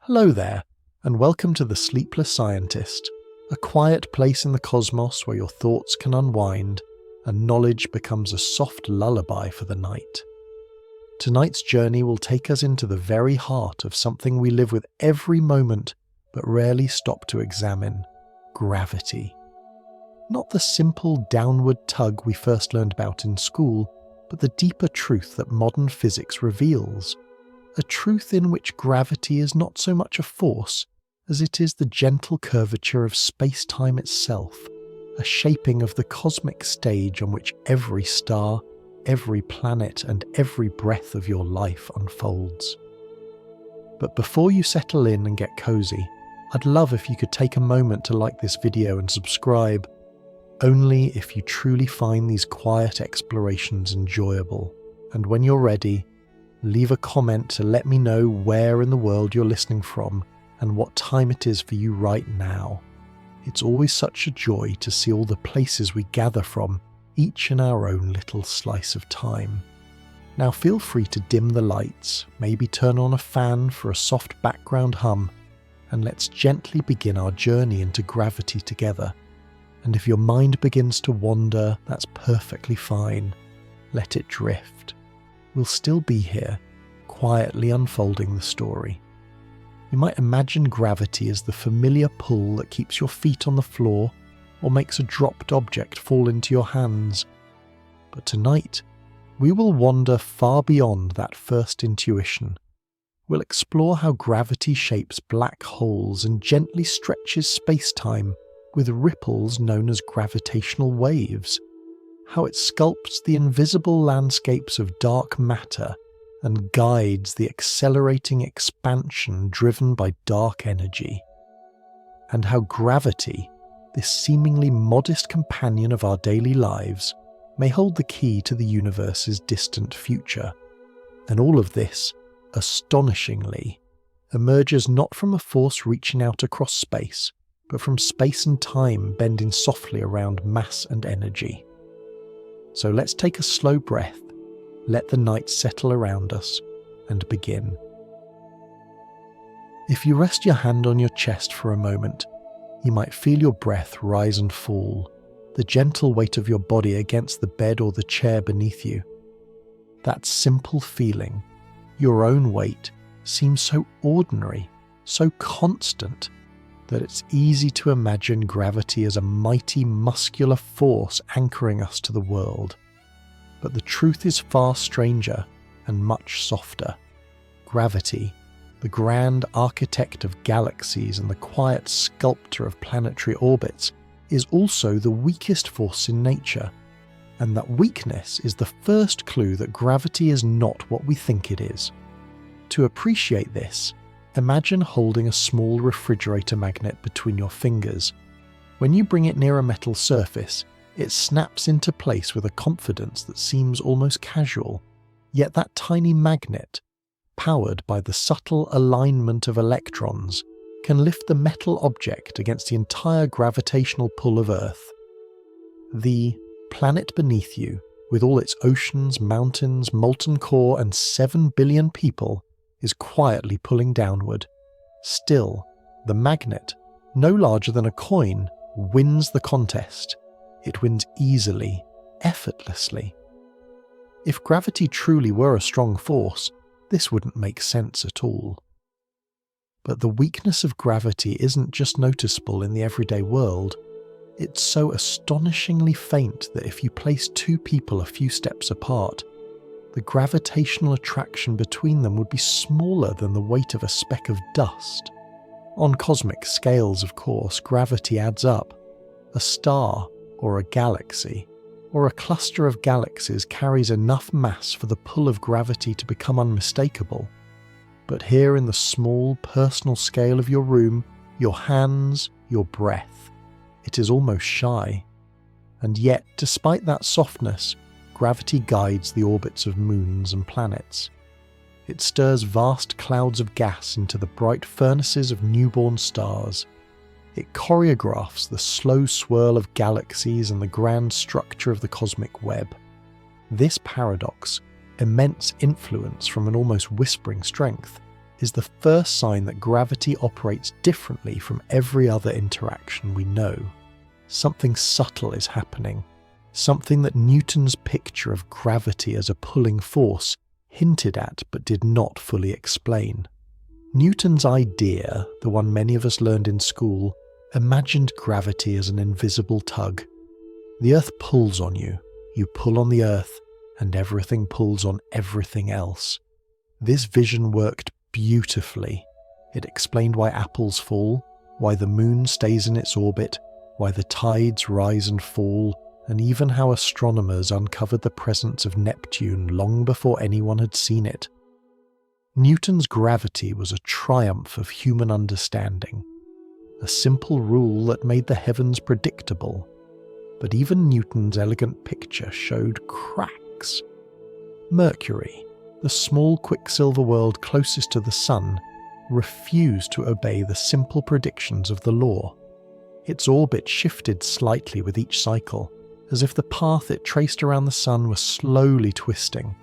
Hello there, and welcome to the Sleepless Scientist, a quiet place in the cosmos where your thoughts can unwind and knowledge becomes a soft lullaby for the night. Tonight's journey will take us into the very heart of something we live with every moment but rarely stop to examine: gravity. Not the simple downward tug we first learned about in school, but the deeper truth that modern physics reveals. A truth in which gravity is not so much a force as it is the gentle curvature of space-time itself, a shaping of the cosmic stage on which every star, every planet, and every breath of your life unfolds. But before you settle in and get cozy, I'd love if you could take a moment to like this video and subscribe, only if you truly find these quiet explorations enjoyable. And when you're ready, leave a comment to let me know where in the world you're listening from and what time it is for you right now. It's always such a joy to see all the places we gather from, each in our own little slice of time. Now feel free to dim the lights, maybe turn on a fan for a soft background hum, and let's gently begin our journey into gravity together. And if your mind begins to wander, that's perfectly fine. Let it drift. We'll still be here, quietly unfolding the story. You might imagine gravity as the familiar pull that keeps your feet on the floor or makes a dropped object fall into your hands. But tonight, we will wander far beyond that first intuition. We'll explore how gravity shapes black holes and gently stretches space-time with ripples known as gravitational waves. How it sculpts the invisible landscapes of dark matter and guides the accelerating expansion driven by dark energy. And how gravity, this seemingly modest companion of our daily lives, may hold the key to the universe's distant future. And all of this, astonishingly, emerges not from a force reaching out across space, but from space and time bending softly around mass and energy. So let's take a slow breath, let the night settle around us, and begin. If you rest your hand on your chest for a moment, you might feel your breath rise and fall, the gentle weight of your body against the bed or the chair beneath you. That simple feeling, your own weight, seems so ordinary, so constant, that it's easy to imagine gravity as a mighty muscular force anchoring us to the world. But the truth is far stranger and much softer. Gravity, the grand architect of galaxies and the quiet sculptor of planetary orbits, is also the weakest force in nature. And that weakness is the first clue that gravity is not what we think it is. To appreciate this, imagine holding a small refrigerator magnet between your fingers. When you bring it near a metal surface, it snaps into place with a confidence that seems almost casual. Yet that tiny magnet, powered by the subtle alignment of electrons, can lift the metal object against the entire gravitational pull of Earth. The planet beneath you, with all its oceans, mountains, molten core, and 7 billion people, is quietly pulling downward. Still, the magnet, no larger than a coin, wins the contest. It wins easily, effortlessly. If gravity truly were a strong force, this wouldn't make sense at all. But the weakness of gravity isn't just noticeable in the everyday world. It's so astonishingly faint that if you place two people a few steps apart, the gravitational attraction between them would be smaller than the weight of a speck of dust. On cosmic scales, of course, gravity adds up. A star, or a galaxy, or a cluster of galaxies carries enough mass for the pull of gravity to become unmistakable. But here in the small, personal scale of your room, your hands, your breath, it is almost shy. And yet, despite that softness, gravity guides the orbits of moons and planets. It stirs vast clouds of gas into the bright furnaces of newborn stars. It choreographs the slow swirl of galaxies and the grand structure of the cosmic web. This paradox, immense influence from an almost whispering strength, is the first sign that gravity operates differently from every other interaction we know. Something subtle is happening, something that Newton's picture of gravity as a pulling force hinted at but did not fully explain. Newton's idea, the one many of us learned in school, imagined gravity as an invisible tug. The earth pulls on you, you pull on the earth, and everything pulls on everything else. This vision worked beautifully. It explained why apples fall, why the moon stays in its orbit, why the tides rise and fall, and even how astronomers uncovered the presence of Neptune long before anyone had seen it. Newton's gravity was a triumph of human understanding, a simple rule that made the heavens predictable. But even Newton's elegant picture showed cracks. Mercury, the small quicksilver world closest to the Sun, refused to obey the simple predictions of the law. Its orbit shifted slightly with each cycle, as if the path it traced around the Sun was slowly twisting.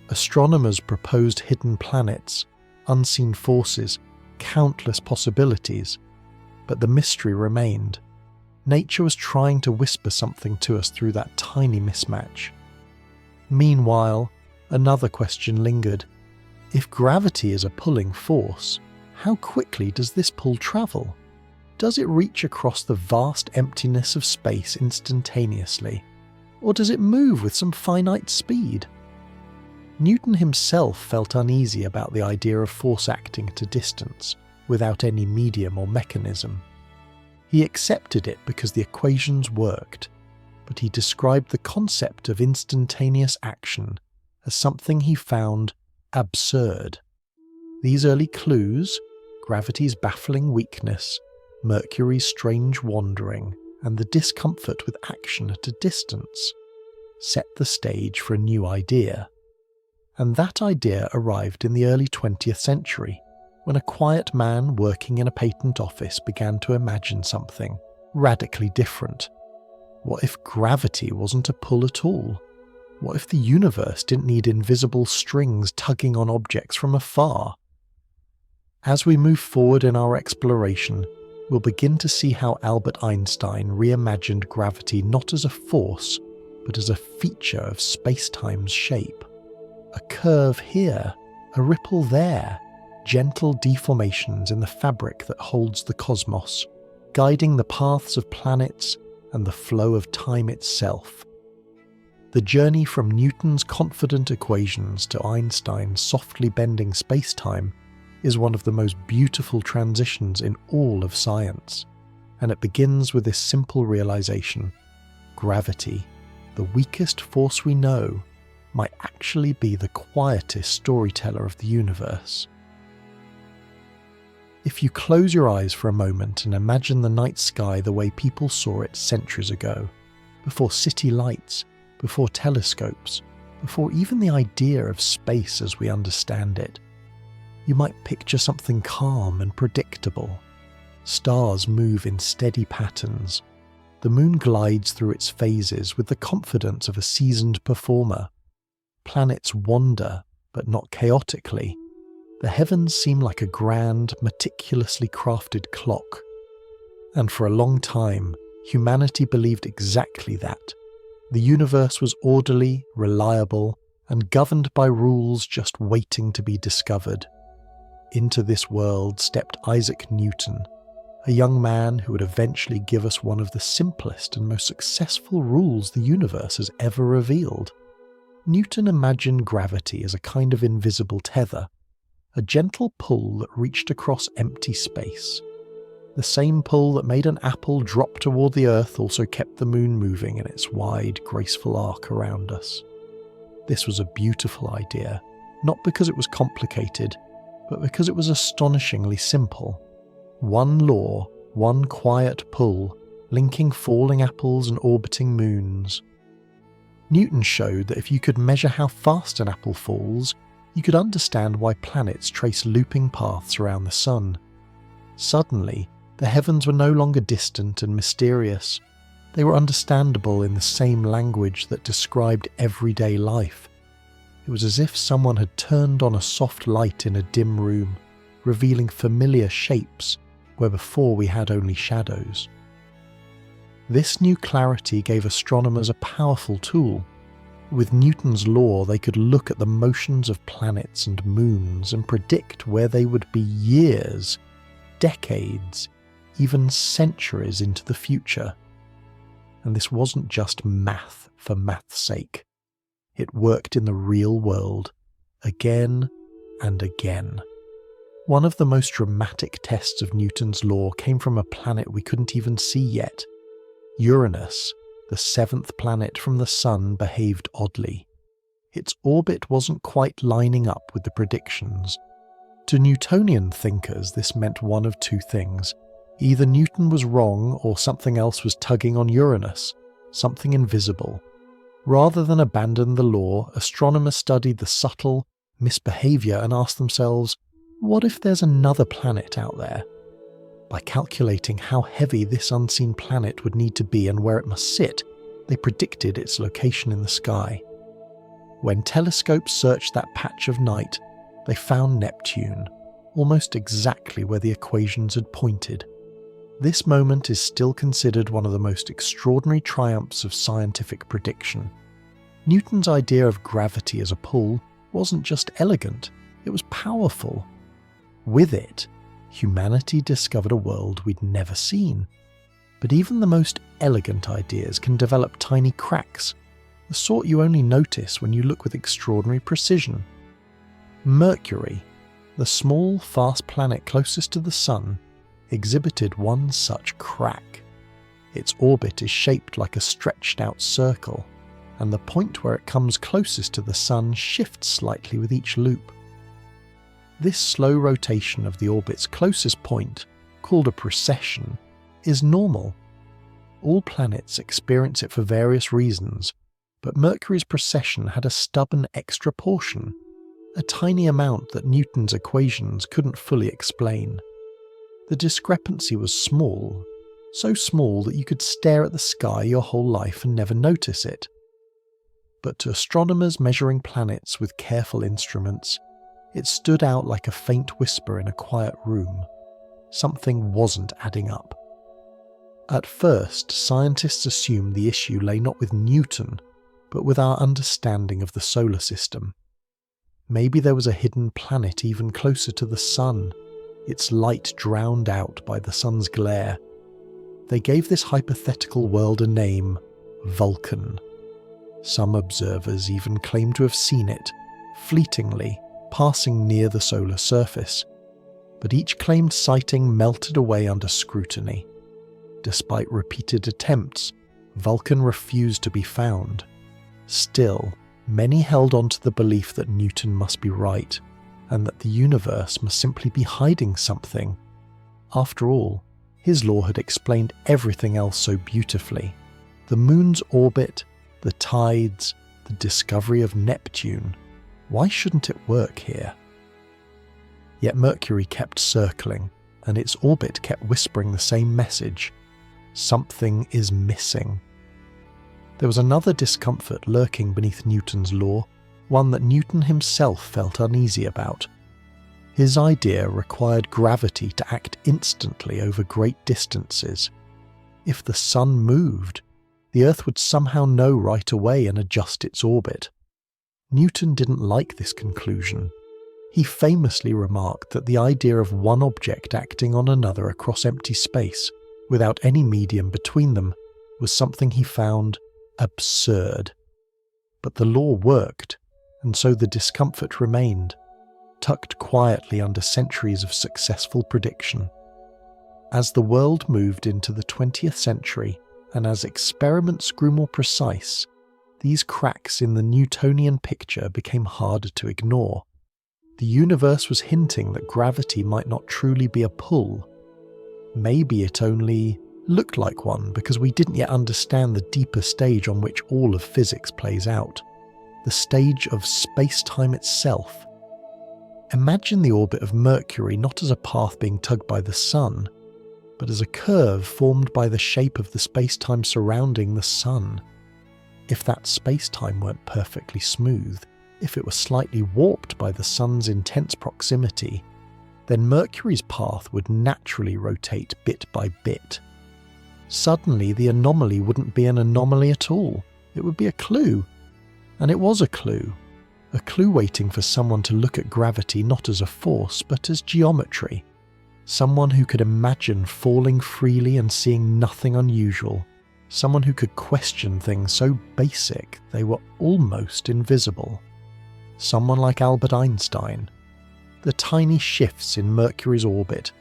Astronomers proposed hidden planets, unseen forces, countless possibilities, but the mystery remained. Nature was trying to whisper something to us through that tiny mismatch. Meanwhile, another question lingered. If gravity is a pulling force, how quickly does this pull travel? Does it reach across the vast emptiness of space instantaneously, or does it move with some finite speed? Newton himself felt uneasy about the idea of force acting at a distance, without any medium or mechanism. He accepted it because the equations worked, but he described the concept of instantaneous action as something he found absurd. These early clues, gravity's baffling weakness, Mercury's strange wandering, and the discomfort with action at a distance, set the stage for a new idea. And that idea arrived in the early 20th century, when a quiet man working in a patent office began to imagine something radically different. What if gravity wasn't a pull at all? What if the universe didn't need invisible strings tugging on objects from afar? As we move forward in our exploration, we'll begin to see how Albert Einstein reimagined gravity not as a force, but as a feature of spacetime's shape. A curve here, a ripple there, gentle deformations in the fabric that holds the cosmos, guiding the paths of planets and the flow of time itself. The journey from Newton's confident equations to Einstein's softly bending spacetime is one of the most beautiful transitions in all of science, and it begins with this simple realization: gravity, the weakest force we know, might actually be the quietest storyteller of the universe. If you close your eyes for a moment and imagine the night sky the way people saw it centuries ago, before city lights, before telescopes, before even the idea of space as we understand it, you might picture something calm and predictable. Stars move in steady patterns. The moon glides through its phases with the confidence of a seasoned performer. Planets wander, but not chaotically. The heavens seem like a grand, meticulously crafted clock. And for a long time, humanity believed exactly that. The universe was orderly, reliable, and governed by rules just waiting to be discovered. Into this world stepped Isaac Newton, a young man who would eventually give us one of the simplest and most successful rules the universe has ever revealed. Newton imagined gravity as a kind of invisible tether, a gentle pull that reached across empty space. The same pull that made an apple drop toward the earth also kept the moon moving in its wide, graceful arc around us. This was a beautiful idea, not because it was complicated, but because it was astonishingly simple. One law, one quiet pull, linking falling apples and orbiting moons. Newton showed that if you could measure how fast an apple falls, you could understand why planets trace looping paths around the sun. Suddenly, the heavens were no longer distant and mysterious. They were understandable in the same language that described everyday life. It was as if someone had turned on a soft light in a dim room, revealing familiar shapes where before we had only shadows. This new clarity gave astronomers a powerful tool. With Newton's law, they could look at the motions of planets and moons and predict where they would be years, decades, even centuries into the future. And this wasn't just math for math's sake. It worked in the real world, again and again. One of the most dramatic tests of Newton's law came from a planet we couldn't even see yet. Uranus, the seventh planet from the Sun, behaved oddly. Its orbit wasn't quite lining up with the predictions. To Newtonian thinkers, this meant one of two things. Either Newton was wrong or something else was tugging on Uranus, something invisible. Rather than abandon the law, astronomers studied the subtle misbehaviour and asked themselves, what if there's another planet out there? By calculating how heavy this unseen planet would need to be and where it must sit, they predicted its location in the sky. When telescopes searched that patch of night, they found Neptune, almost exactly where the equations had pointed. This moment is still considered one of the most extraordinary triumphs of scientific prediction. Newton's idea of gravity as a pull wasn't just elegant, it was powerful. With it, humanity discovered a world we'd never seen. But even the most elegant ideas can develop tiny cracks, the sort you only notice when you look with extraordinary precision. Mercury, the small, fast planet closest to the Sun, exhibited one such crack. Its orbit is shaped like a stretched-out circle, and the point where it comes closest to the Sun shifts slightly with each loop. This slow rotation of the orbit's closest point, called a precession, is normal. All planets experience it for various reasons, but Mercury's precession had a stubborn extra portion, a tiny amount that Newton's equations couldn't fully explain. The discrepancy was small, so small that you could stare at the sky your whole life and never notice it. But to astronomers measuring planets with careful instruments, it stood out like a faint whisper in a quiet room. Something wasn't adding up. At first, scientists assumed the issue lay not with Newton, but with our understanding of the solar system. Maybe there was a hidden planet even closer to the Sun, its light drowned out by the Sun's glare. They gave this hypothetical world a name, Vulcan. Some observers even claimed to have seen it, fleetingly, passing near the solar surface. But each claimed sighting melted away under scrutiny. Despite repeated attempts, Vulcan refused to be found. Still, many held on to the belief that Newton must be right, and that the universe must simply be hiding something. After all, his law had explained everything else so beautifully. The moon's orbit, the tides, the discovery of Neptune. Why shouldn't it work here? Yet Mercury kept circling, and its orbit kept whispering the same message. Something is missing. There was another discomfort lurking beneath Newton's law, one that Newton himself felt uneasy about. His idea required gravity to act instantly over great distances. If the Sun moved, the Earth would somehow know right away and adjust its orbit. Newton didn't like this conclusion. He famously remarked that the idea of one object acting on another across empty space, without any medium between them, was something he found absurd. But the law worked, and so the discomfort remained, tucked quietly under centuries of successful prediction. As the world moved into the 20th century, and as experiments grew more precise, these cracks in the Newtonian picture became harder to ignore. The universe was hinting that gravity might not truly be a pull. Maybe it only looked like one because we didn't yet understand the deeper stage on which all of physics plays out, the stage of space-time itself. Imagine the orbit of Mercury not as a path being tugged by the Sun, but as a curve formed by the shape of the space-time surrounding the Sun. If that space-time weren't perfectly smooth, If it were slightly warped by the sun's intense proximity, then Mercury's path would naturally rotate bit by bit. Suddenly, the anomaly wouldn't be an anomaly at all. It would be a clue. And it was a clue waiting for someone to look at gravity not as a force, but as geometry. Someone who could imagine falling freely and seeing nothing unusual. Someone who could question things so basic they were almost invisible. Someone like Albert Einstein. The tiny shifts in Mercury's orbit,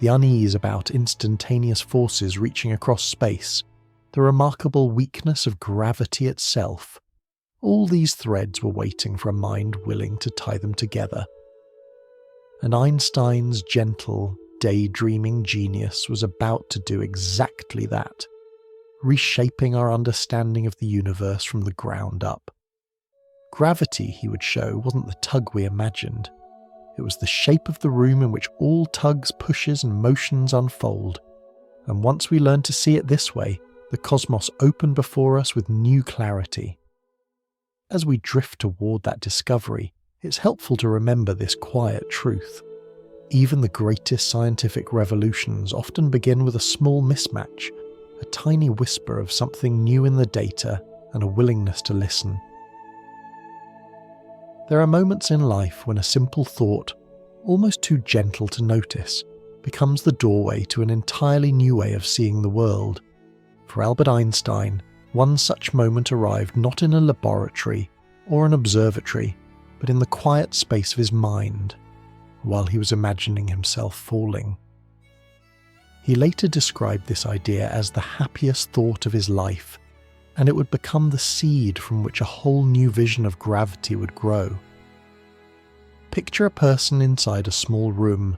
the unease about instantaneous forces reaching across space, the remarkable weakness of gravity itself. All these threads were waiting for a mind willing to tie them together. And Einstein's gentle, daydreaming genius was about to do exactly that, reshaping our understanding of the universe from the ground up. Gravity, he would show, wasn't the tug we imagined. It was the shape of the room in which all tugs, pushes and motions unfold. And once we learned to see it this way, the cosmos opened before us with new clarity. As we drift toward that discovery, it's helpful to remember this quiet truth. Even the greatest scientific revolutions often begin with a small mismatch, a tiny whisper of something new in the data and a willingness to listen. There are moments in life when a simple thought, almost too gentle to notice, becomes the doorway to an entirely new way of seeing the world. For Albert Einstein, one such moment arrived not in a laboratory or an observatory, but in the quiet space of his mind, while he was imagining himself falling. He later described this idea as the happiest thought of his life, and it would become the seed from which a whole new vision of gravity would grow. Picture a person inside a small room,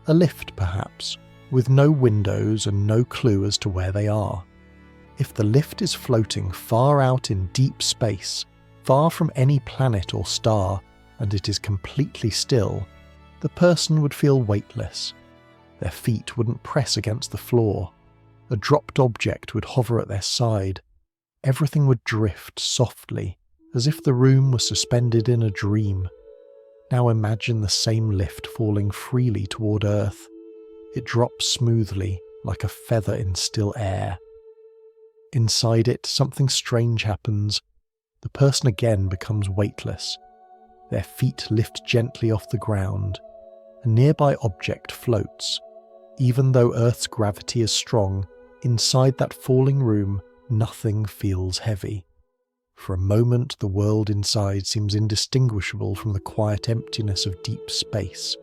a lift perhaps, with no windows and no clue as to where they are. If the lift is floating far out in deep space, far from any planet or star, and it is completely still, the person would feel weightless. Their feet wouldn't press against the floor. A dropped object would hover at their side. Everything would drift softly, as if the room was suspended in a dream. Now imagine the same lift falling freely toward Earth. It drops smoothly, like a feather in still air. Inside it, something strange happens. The person again becomes weightless. Their feet lift gently off the ground. A nearby object floats. Even though Earth's gravity is strong, inside that falling room, nothing feels heavy. For a moment, the world inside seems indistinguishable from the quiet emptiness of deep space.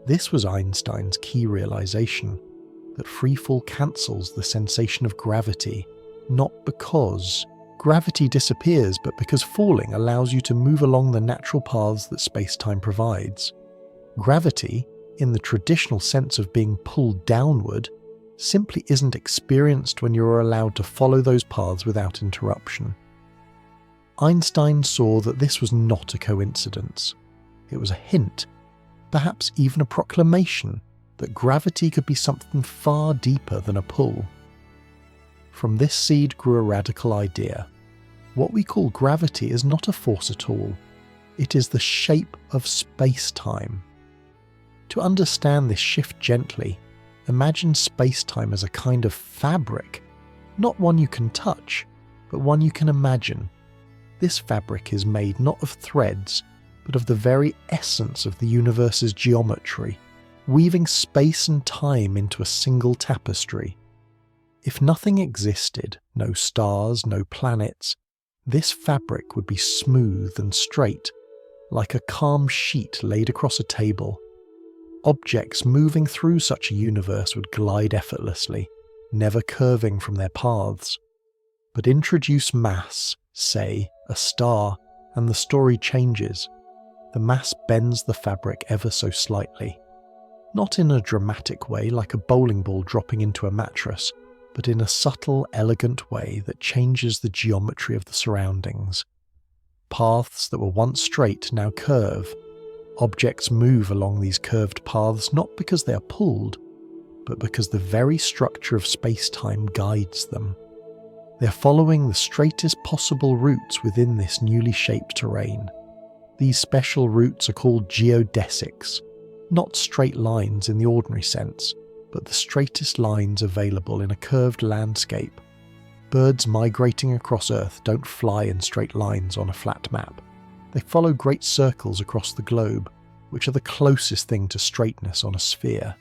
This was Einstein's key realization, that freefall cancels the sensation of gravity, not because gravity disappears, but because falling allows you to move along the natural paths that space-time provides. Gravity, in the traditional sense of being pulled downward, simply isn't experienced when you're allowed to follow those paths without interruption. Einstein saw that this was not a coincidence. It was a hint, perhaps even a proclamation, that gravity could be something far deeper than a pull. From this seed grew a radical idea. What we call gravity is not a force at all. It is the shape of space-time. To understand this shift gently, imagine space-time as a kind of fabric, not one you can touch, but one you can imagine. This fabric is made not of threads, but of the very essence of the universe's geometry, weaving space and time into a single tapestry. If nothing existed, no stars, no planets, this fabric would be smooth and straight, like a calm sheet laid across a table. Objects moving through such a universe would glide effortlessly, never curving from their paths. But introduce mass, say, a star, and the story changes. The mass bends the fabric ever so slightly. Not in a dramatic way like a bowling ball dropping into a mattress, but in a subtle, elegant way that changes the geometry of the surroundings. Paths that were once straight now curve. Objects move along these curved paths not because they are pulled, but because the very structure of space-time guides them. They're following the straightest possible routes within this newly shaped terrain. These special routes are called geodesics, not straight lines in the ordinary sense, but the straightest lines available in a curved landscape. Birds migrating across Earth don't fly in straight lines on a flat map. They follow great circles across the globe, which are the closest thing to straightness on a sphere.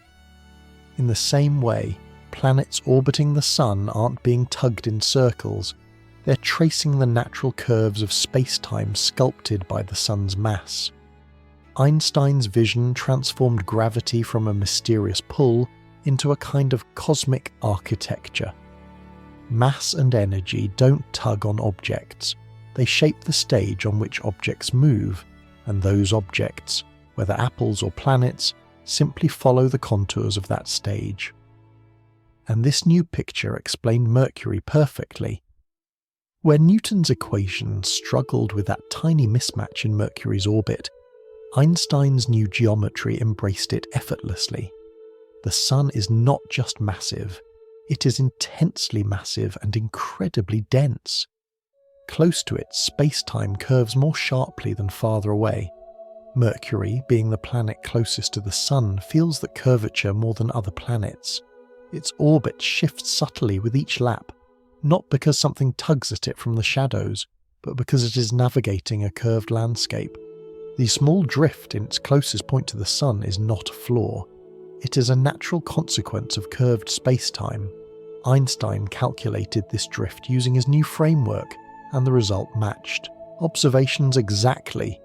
In the same way, planets orbiting the Sun aren't being tugged in circles, they're tracing the natural curves of space-time sculpted by the Sun's mass. Einstein's vision transformed gravity from a mysterious pull into a kind of cosmic architecture. Mass and energy don't tug on objects, they shape the stage on which objects move, and those objects, whether apples or planets, simply follow the contours of that stage. And this new picture explained Mercury perfectly. Where Newton's equations struggled with that tiny mismatch in Mercury's orbit, Einstein's new geometry embraced it effortlessly. The Sun is not just massive, it is intensely massive and incredibly dense. Close to it, space-time curves more sharply than farther away. Mercury, being the planet closest to the Sun, feels that curvature more than other planets. Its orbit shifts subtly with each lap, not because something tugs at it from the shadows, but because it is navigating a curved landscape. The small drift in its closest point to the Sun is not a flaw. It is a natural consequence of curved space-time. Einstein calculated this drift using his new framework, and the result matched. Observations exactly.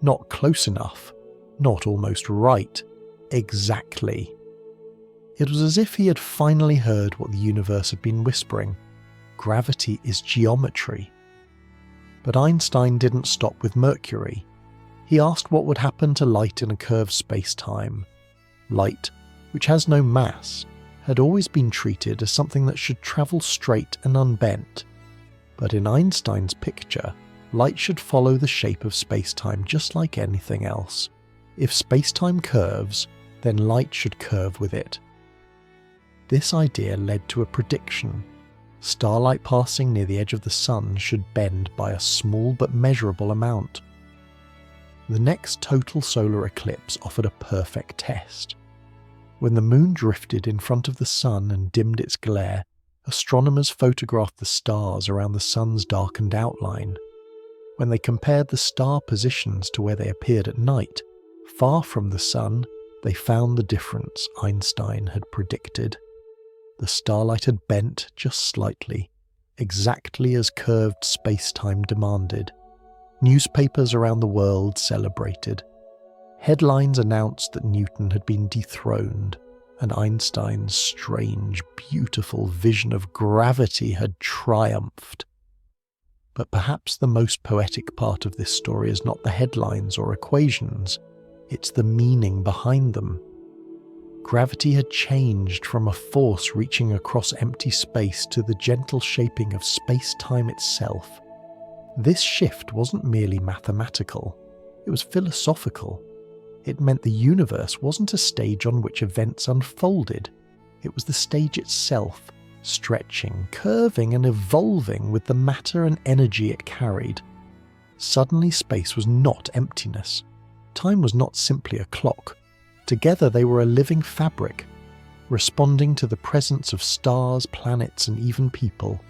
Not close enough. Not almost right. Exactly. It was as if he had finally heard what the universe had been whispering. Gravity is geometry. But Einstein didn't stop with Mercury. He asked what would happen to light in a curved space-time. Light, which has no mass, had always been treated as something that should travel straight and unbent. But in Einstein's picture, light should follow the shape of space-time just like anything else. If space-time curves, then light should curve with it. This idea led to a prediction. Starlight passing near the edge of the Sun should bend by a small but measurable amount. The next total solar eclipse offered a perfect test. When the Moon drifted in front of the Sun and dimmed its glare, astronomers photographed the stars around the Sun's darkened outline. When they compared the star positions to where they appeared at night, far from the Sun, they found the difference Einstein had predicted. The starlight had bent just slightly, exactly as curved space-time demanded. Newspapers around the world celebrated. Headlines announced that Newton had been dethroned, and Einstein's strange, beautiful vision of gravity had triumphed. But perhaps the most poetic part of this story is not the headlines or equations, it's the meaning behind them. Gravity had changed from a force reaching across empty space to the gentle shaping of space-time itself. This shift wasn't merely mathematical, it was philosophical. It meant the universe wasn't a stage on which events unfolded, it was the stage itself, stretching, curving and evolving with the matter and energy it carried. Suddenly space was not emptiness. Time was not simply a clock. Together they were a living fabric, responding to the presence of stars, planets and even people.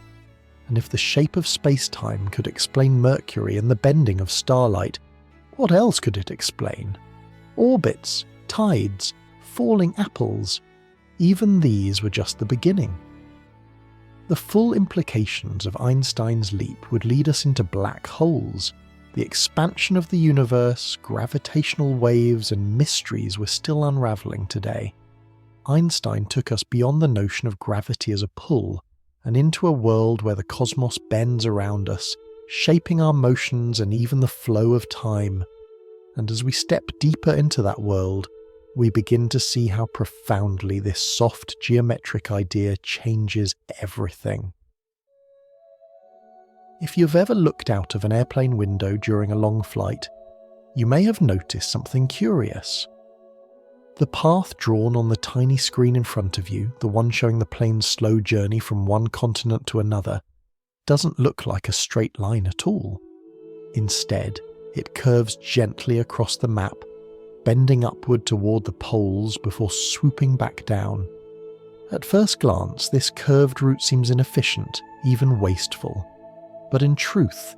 And if the shape of space-time could explain Mercury and the bending of starlight, what else could it explain? Orbits, tides, falling apples. Even these were just the beginning. The full implications of Einstein's leap would lead us into black holes. The expansion of the universe, gravitational waves and mysteries were still unravelling today. Einstein took us beyond the notion of gravity as a pull, and into a world where the cosmos bends around us, shaping our motions and even the flow of time. And as we step deeper into that world, we begin to see how profoundly this soft geometric idea changes everything. If you've ever looked out of an airplane window during a long flight, you may have noticed something curious. The path drawn on the tiny screen in front of you, the one showing the plane's slow journey from one continent to another, doesn't look like a straight line at all. Instead, It curves gently across the map, bending upward toward the poles before swooping back down. At first glance, this curved route seems inefficient, even wasteful. But in truth,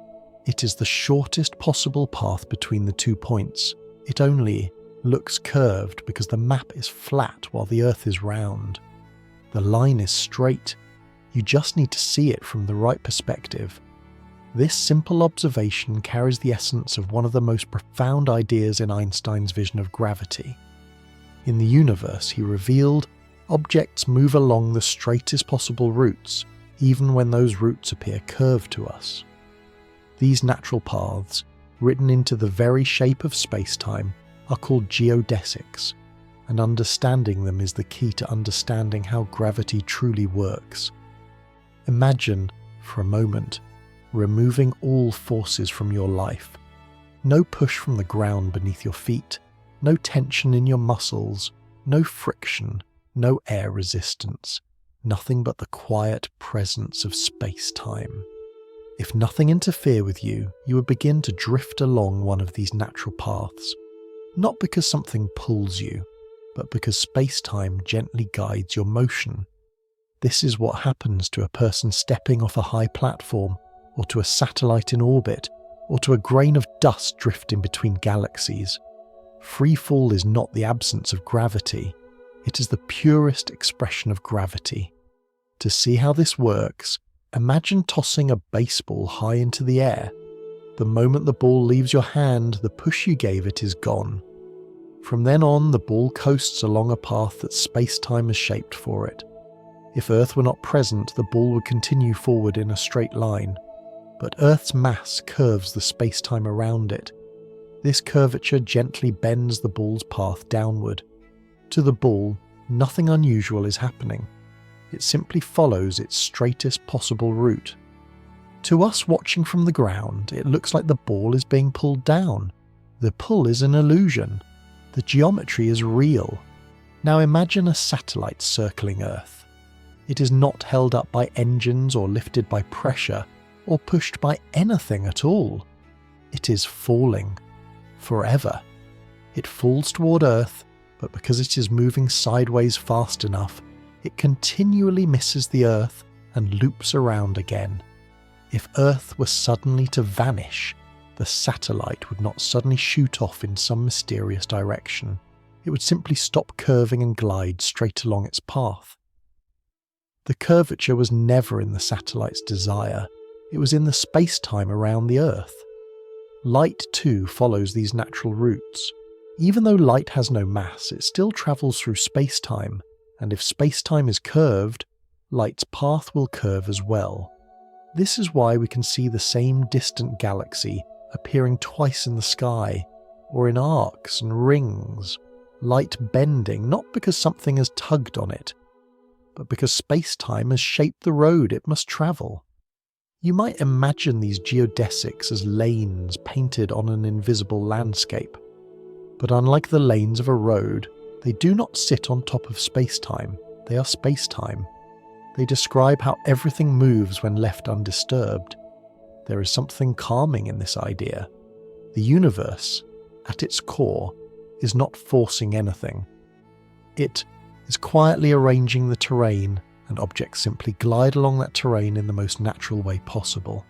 it is the shortest possible path between the 2 points. It only looks curved because the map is flat while the Earth is round. The line is straight. You just need to see it from the right perspective. This simple observation carries the essence of one of the most profound ideas in Einstein's vision of gravity. In the universe, he revealed, objects move along the straightest possible routes, even when those routes appear curved to us. These natural paths, written into the very shape of space-time, are called geodesics, and understanding them is the key to understanding how gravity truly works. Imagine, for a moment, removing all forces from your life. No push from the ground beneath your feet, no tension in your muscles, no friction, no air resistance, nothing but the quiet presence of space-time. If nothing interfered with you, you would begin to drift along one of these natural paths, not because something pulls you, but because space-time gently guides your motion. This is what happens to a person stepping off a high platform, or to a satellite in orbit, or to a grain of dust drifting between galaxies. Free fall is not the absence of gravity, it is the purest expression of gravity. To see how this works, imagine tossing a baseball high into the air. The moment the ball leaves your hand, the push you gave it is gone. From then on, the ball coasts along a path that space-time has shaped for it. If Earth were not present, the ball would continue forward in a straight line. But Earth's mass curves the space-time around it. This curvature gently bends the ball's path downward. To the ball, nothing unusual is happening. It simply follows its straightest possible route. To us watching from the ground, it looks like the ball is being pulled down. The pull is an illusion. The geometry is real. Now imagine a satellite circling Earth. It is not held up by engines or lifted by pressure or pushed by anything at all. It is falling. Forever. It falls toward Earth, but because it is moving sideways fast enough, it continually misses the Earth and loops around again. If Earth were suddenly to vanish, the satellite would not suddenly shoot off in some mysterious direction. It would simply stop curving and glide straight along its path. The curvature was never in the satellite's desire. It was in the space-time around the Earth. Light, too, follows these natural routes. Even though light has no mass, it still travels through space-time, and if space-time is curved, light's path will curve as well. This is why we can see the same distant galaxy appearing twice in the sky, or in arcs and rings, light bending not because something has tugged on it, but because space-time has shaped the road it must travel. You might imagine these geodesics as lanes painted on an invisible landscape, but unlike the lanes of a road, they do not sit on top of space-time, they are space-time. They describe how everything moves when left undisturbed. There is something calming in this idea. The universe, at its core, is not forcing anything. It is quietly arranging the terrain, and objects simply glide along that terrain in the most natural way possible.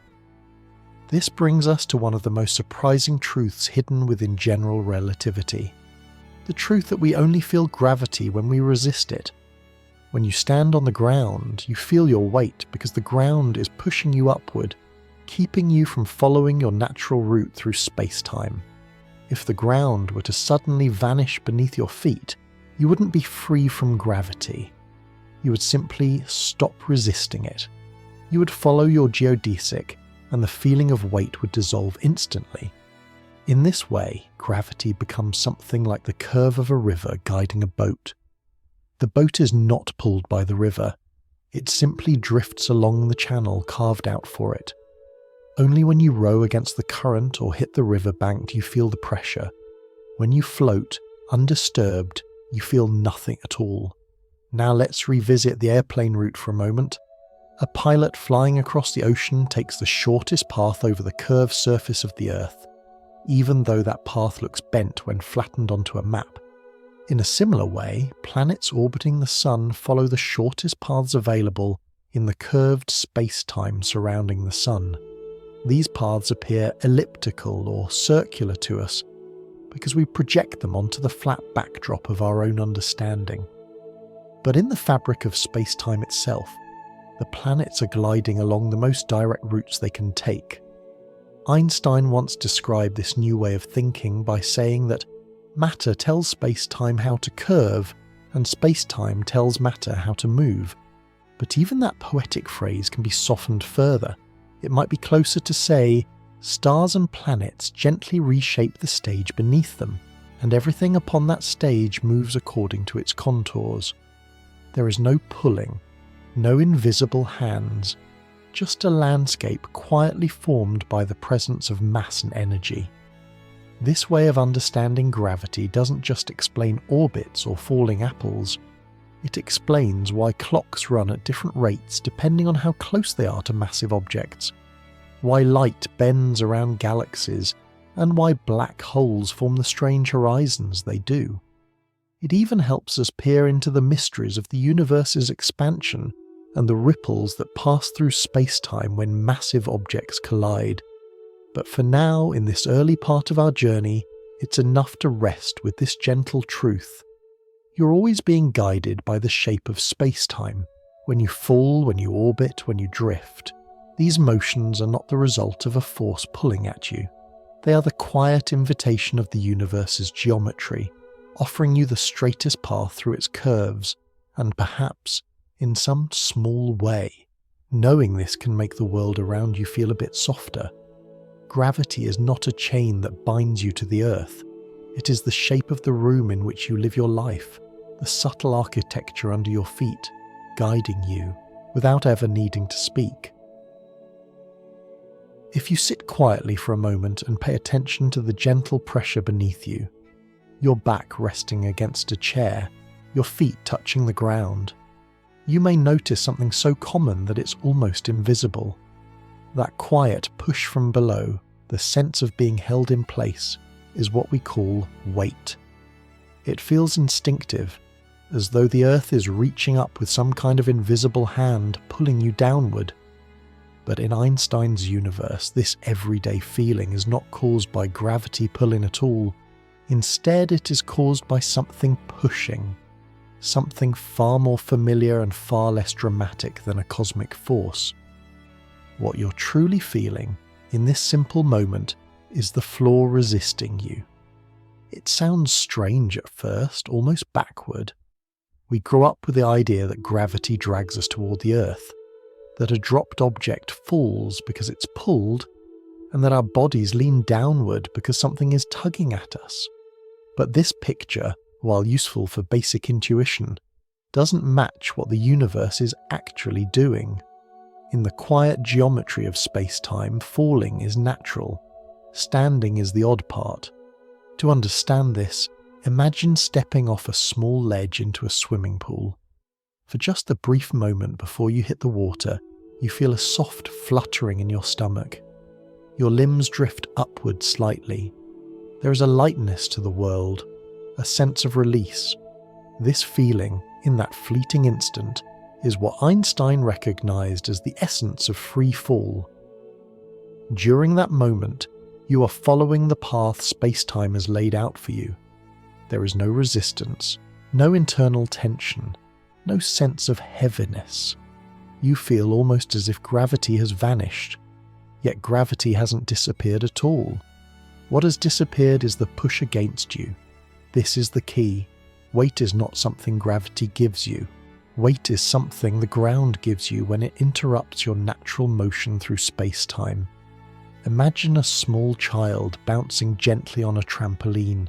This brings us to one of the most surprising truths hidden within general relativity. The truth that we only feel gravity when we resist it. When you stand on the ground, you feel your weight because the ground is pushing you upward, keeping you from following your natural route through space-time. If the ground were to suddenly vanish beneath your feet, you wouldn't be free from gravity. You would simply stop resisting it. You would follow your geodesic, and the feeling of weight would dissolve instantly. In this way, gravity becomes something like the curve of a river guiding a boat. The boat is not pulled by the river. It simply drifts along the channel carved out for it. Only when you row against the current or hit the river bank do you feel the pressure. When you float, undisturbed, you feel nothing at all. Now let's revisit the airplane route for a moment. A pilot flying across the ocean takes the shortest path over the curved surface of the Earth. even though that path looks bent when flattened onto a map. In a similar way, planets orbiting the Sun follow the shortest paths available in the curved space-time surrounding the Sun. These paths appear elliptical or circular to us because we project them onto the flat backdrop of our own understanding. But in the fabric of space-time itself, the planets are gliding along the most direct routes they can take. Einstein once described this new way of thinking by saying that matter tells space-time how to curve, and space-time tells matter how to move. But even that poetic phrase can be softened further. It might be closer to say, stars and planets gently reshape the stage beneath them, and everything upon that stage moves according to its contours. There is no pulling, no invisible hands, just a landscape quietly formed by the presence of mass and energy. This way of understanding gravity doesn't just explain orbits or falling apples. It explains why clocks run at different rates depending on how close they are to massive objects, why light bends around galaxies, and why black holes form the strange horizons they do. It even helps us peer into the mysteries of the universe's expansion and the ripples that pass through space-time when massive objects collide. But for now, in this early part of our journey, it's enough to rest with this gentle truth. You're always being guided by the shape of space-time. When you fall, when you orbit, when you drift, these motions are not the result of a force pulling at you. They are the quiet invitation of the universe's geometry, offering you the straightest path through its curves, and perhaps, in some small way, knowing this can make the world around you feel a bit softer. Gravity is not a chain that binds you to the earth. It is the shape of the room in which you live your life, the subtle architecture under your feet, guiding you without ever needing to speak. If you sit quietly for a moment and pay attention to the gentle pressure beneath you, your back resting against a chair, your feet touching the ground, you may notice something so common that it's almost invisible. That quiet push from below, the sense of being held in place, is what we call weight. It feels instinctive, as though the earth is reaching up with some kind of invisible hand pulling you downward. But in Einstein's universe, this everyday feeling is not caused by gravity pulling at all. Instead, it is caused by something pushing, something far more familiar and far less dramatic than a cosmic force. What you're truly feeling in this simple moment is the floor resisting you. It sounds strange at first, almost backward. We grow up with the idea that gravity drags us toward the earth, that a dropped object falls because it's pulled, and that our bodies lean downward because something is tugging at us. But this picture, while useful for basic intuition, doesn't match what the universe is actually doing. In the quiet geometry of space-time, falling is natural. Standing is the odd part. To understand this, imagine stepping off a small ledge into a swimming pool. For just a brief moment before you hit the water, you feel a soft fluttering in your stomach. Your limbs drift upward slightly. There is a lightness to the world, a sense of release. This feeling, in that fleeting instant, is what Einstein recognized as the essence of free fall. During that moment, you are following the path space-time has laid out for you. There is no resistance, no internal tension, no sense of heaviness. You feel almost as if gravity has vanished, yet gravity hasn't disappeared at all. What has disappeared is the push against you. This is the key. Weight is not something gravity gives you. Weight is something the ground gives you when it interrupts your natural motion through space-time. Imagine a small child bouncing gently on a trampoline.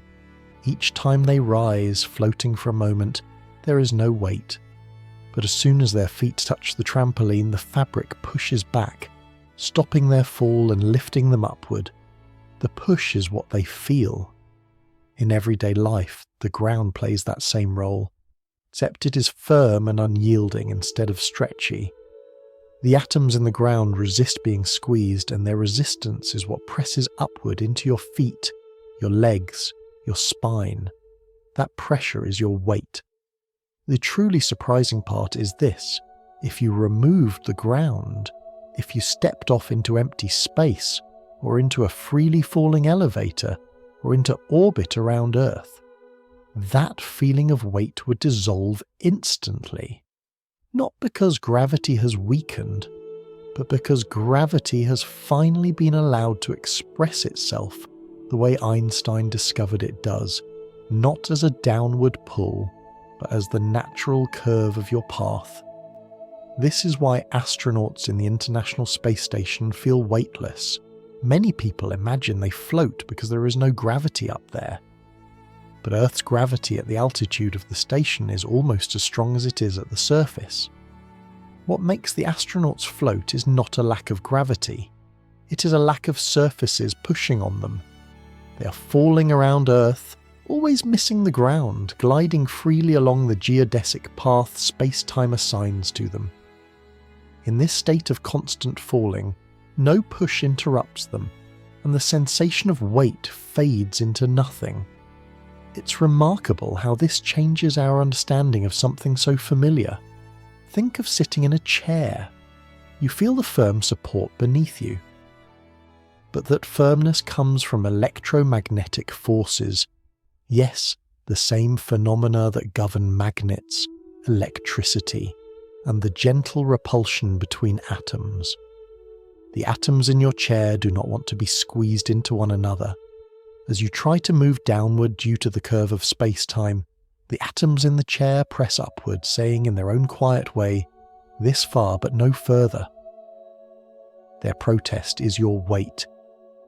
Each time they rise, floating for a moment, there is no weight. But as soon as their feet touch the trampoline, the fabric pushes back, stopping their fall and lifting them upward. The push is what they feel. In everyday life, the ground plays that same role, except it is firm and unyielding instead of stretchy. The atoms in the ground resist being squeezed, and their resistance is what presses upward into your feet, your legs, your spine. That pressure is your weight. The truly surprising part is this: if you removed the ground, if you stepped off into empty space, or into a freely falling elevator, or into orbit around Earth, that feeling of weight would dissolve instantly. Not because gravity has weakened, but because gravity has finally been allowed to express itself the way Einstein discovered it does, not as a downward pull, but as the natural curve of your path. This is why astronauts in the International Space Station feel weightless. Many people imagine they float because there is no gravity up there. But Earth's gravity at the altitude of the station is almost as strong as it is at the surface. What makes the astronauts float is not a lack of gravity. It is a lack of surfaces pushing on them. They are falling around Earth, always missing the ground, gliding freely along the geodesic path space-time assigns to them. In this state of constant falling, no push interrupts them, and the sensation of weight fades into nothing. It's remarkable how this changes our understanding of something so familiar. Think of sitting in a chair. You feel the firm support beneath you. But that firmness comes from electromagnetic forces. Yes, the same phenomena that govern magnets, electricity, and the gentle repulsion between atoms. The atoms in your chair do not want to be squeezed into one another. As you try to move downward due to the curve of space-time, the atoms in the chair press upward, saying in their own quiet way, "This far but no further." Their protest is your weight.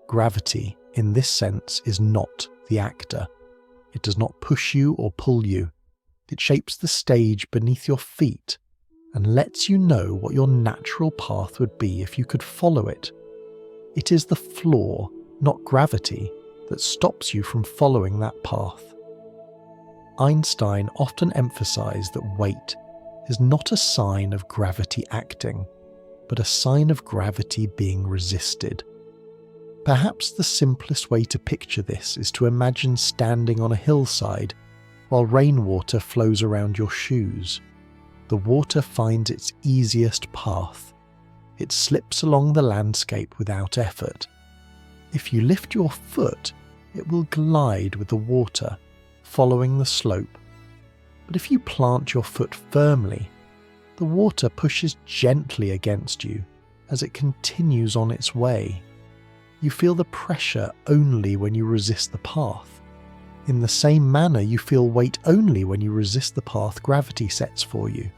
Gravity, in this sense, is not the actor. It does not push you or pull you. It shapes the stage beneath your feet and lets you know what your natural path would be if you could follow it. It is the floor, not gravity, that stops you from following that path. Einstein often emphasized that weight is not a sign of gravity acting, but a sign of gravity being resisted. Perhaps the simplest way to picture this is to imagine standing on a hillside while rainwater flows around your shoes. The water finds its easiest path. It slips along the landscape without effort. If you lift your foot, it will glide with the water, following the slope. But if you plant your foot firmly, the water pushes gently against you as it continues on its way. You feel the pressure only when you resist the path. In the same manner, you feel weight only when you resist the path gravity sets for you.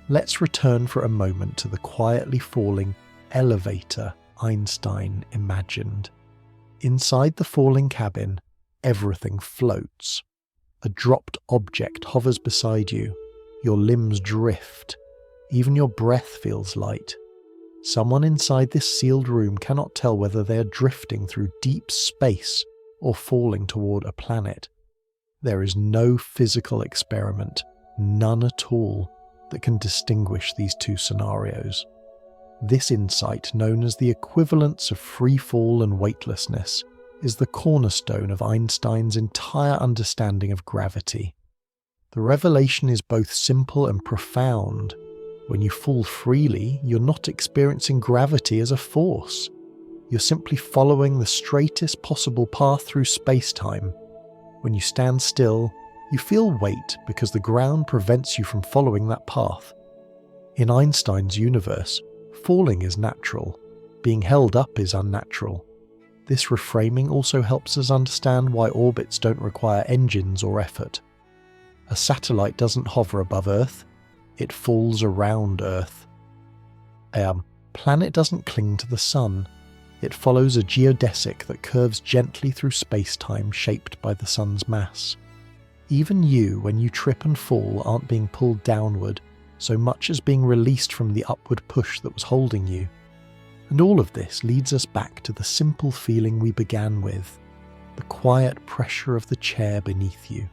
Let's return for a moment to the quietly falling elevator Einstein imagined. Inside the falling cabin, everything floats. A dropped object hovers beside you. Your limbs drift. Even your breath feels light. Someone inside this sealed room cannot tell whether they are drifting through deep space or falling toward a planet. There is no physical experiment, none at all, that can distinguish these two scenarios. This insight, known as the equivalence of free fall and weightlessness, is the cornerstone of Einstein's entire understanding of gravity. The revelation is both simple and profound. When you fall freely, you're not experiencing gravity as a force. You're simply following the straightest possible path through space-time. When you stand still, you feel weight because the ground prevents you from following that path. In Einstein's universe, falling is natural. Being held up is unnatural. This reframing also helps us understand why orbits don't require engines or effort. A satellite doesn't hover above Earth, it falls around Earth. A planet doesn't cling to the sun, it follows a geodesic that curves gently through space-time shaped by the sun's mass. Even you, when you trip and fall, aren't being pulled downward so much as being released from the upward push that was holding you. And all of this leads us back to the simple feeling we began with, the quiet pressure of the chair beneath you.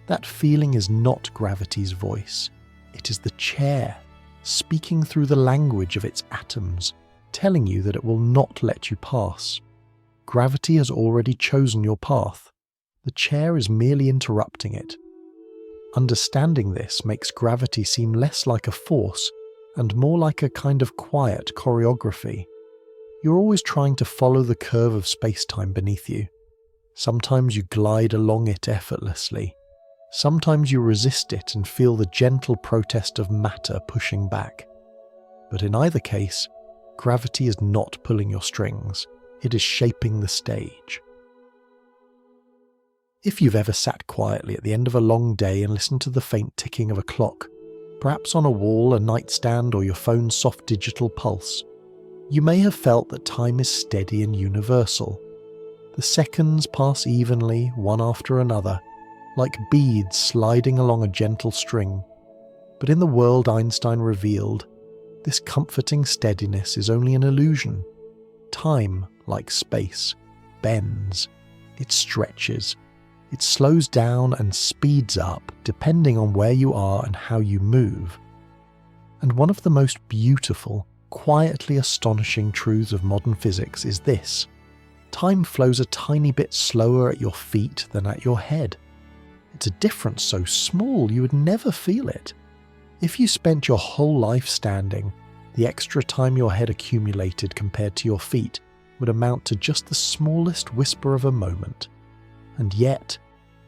That feeling is not gravity's voice, it is the chair. speaking through the language of its atoms, telling you that it will not let you pass. Gravity has already chosen your path. The chair is merely interrupting it. Understanding this makes gravity seem less like a force and more like a kind of quiet choreography. You're always trying to follow the curve of space-time beneath you. Sometimes you glide along it effortlessly. Sometimes you resist it and feel the gentle protest of matter pushing back. But in either case, gravity is not pulling your strings. It is shaping the stage. If you've ever sat quietly at the end of a long day and listened to the faint ticking of a clock, perhaps on a wall, a nightstand, or your phone's soft digital pulse, you may have felt that time is steady and universal. The seconds pass evenly, one after another, like beads sliding along a gentle string. But in the world Einstein revealed, this comforting steadiness is only an illusion. Time, like space, bends. It stretches. It slows down and speeds up depending on where you are and how you move. And one of the most beautiful, quietly astonishing truths of modern physics is this: time flows a tiny bit slower at your feet than at your head. It's a difference so small you would never feel it. If you spent your whole life standing, the extra time your head accumulated compared to your feet would amount to just the smallest whisper of a moment. And yet,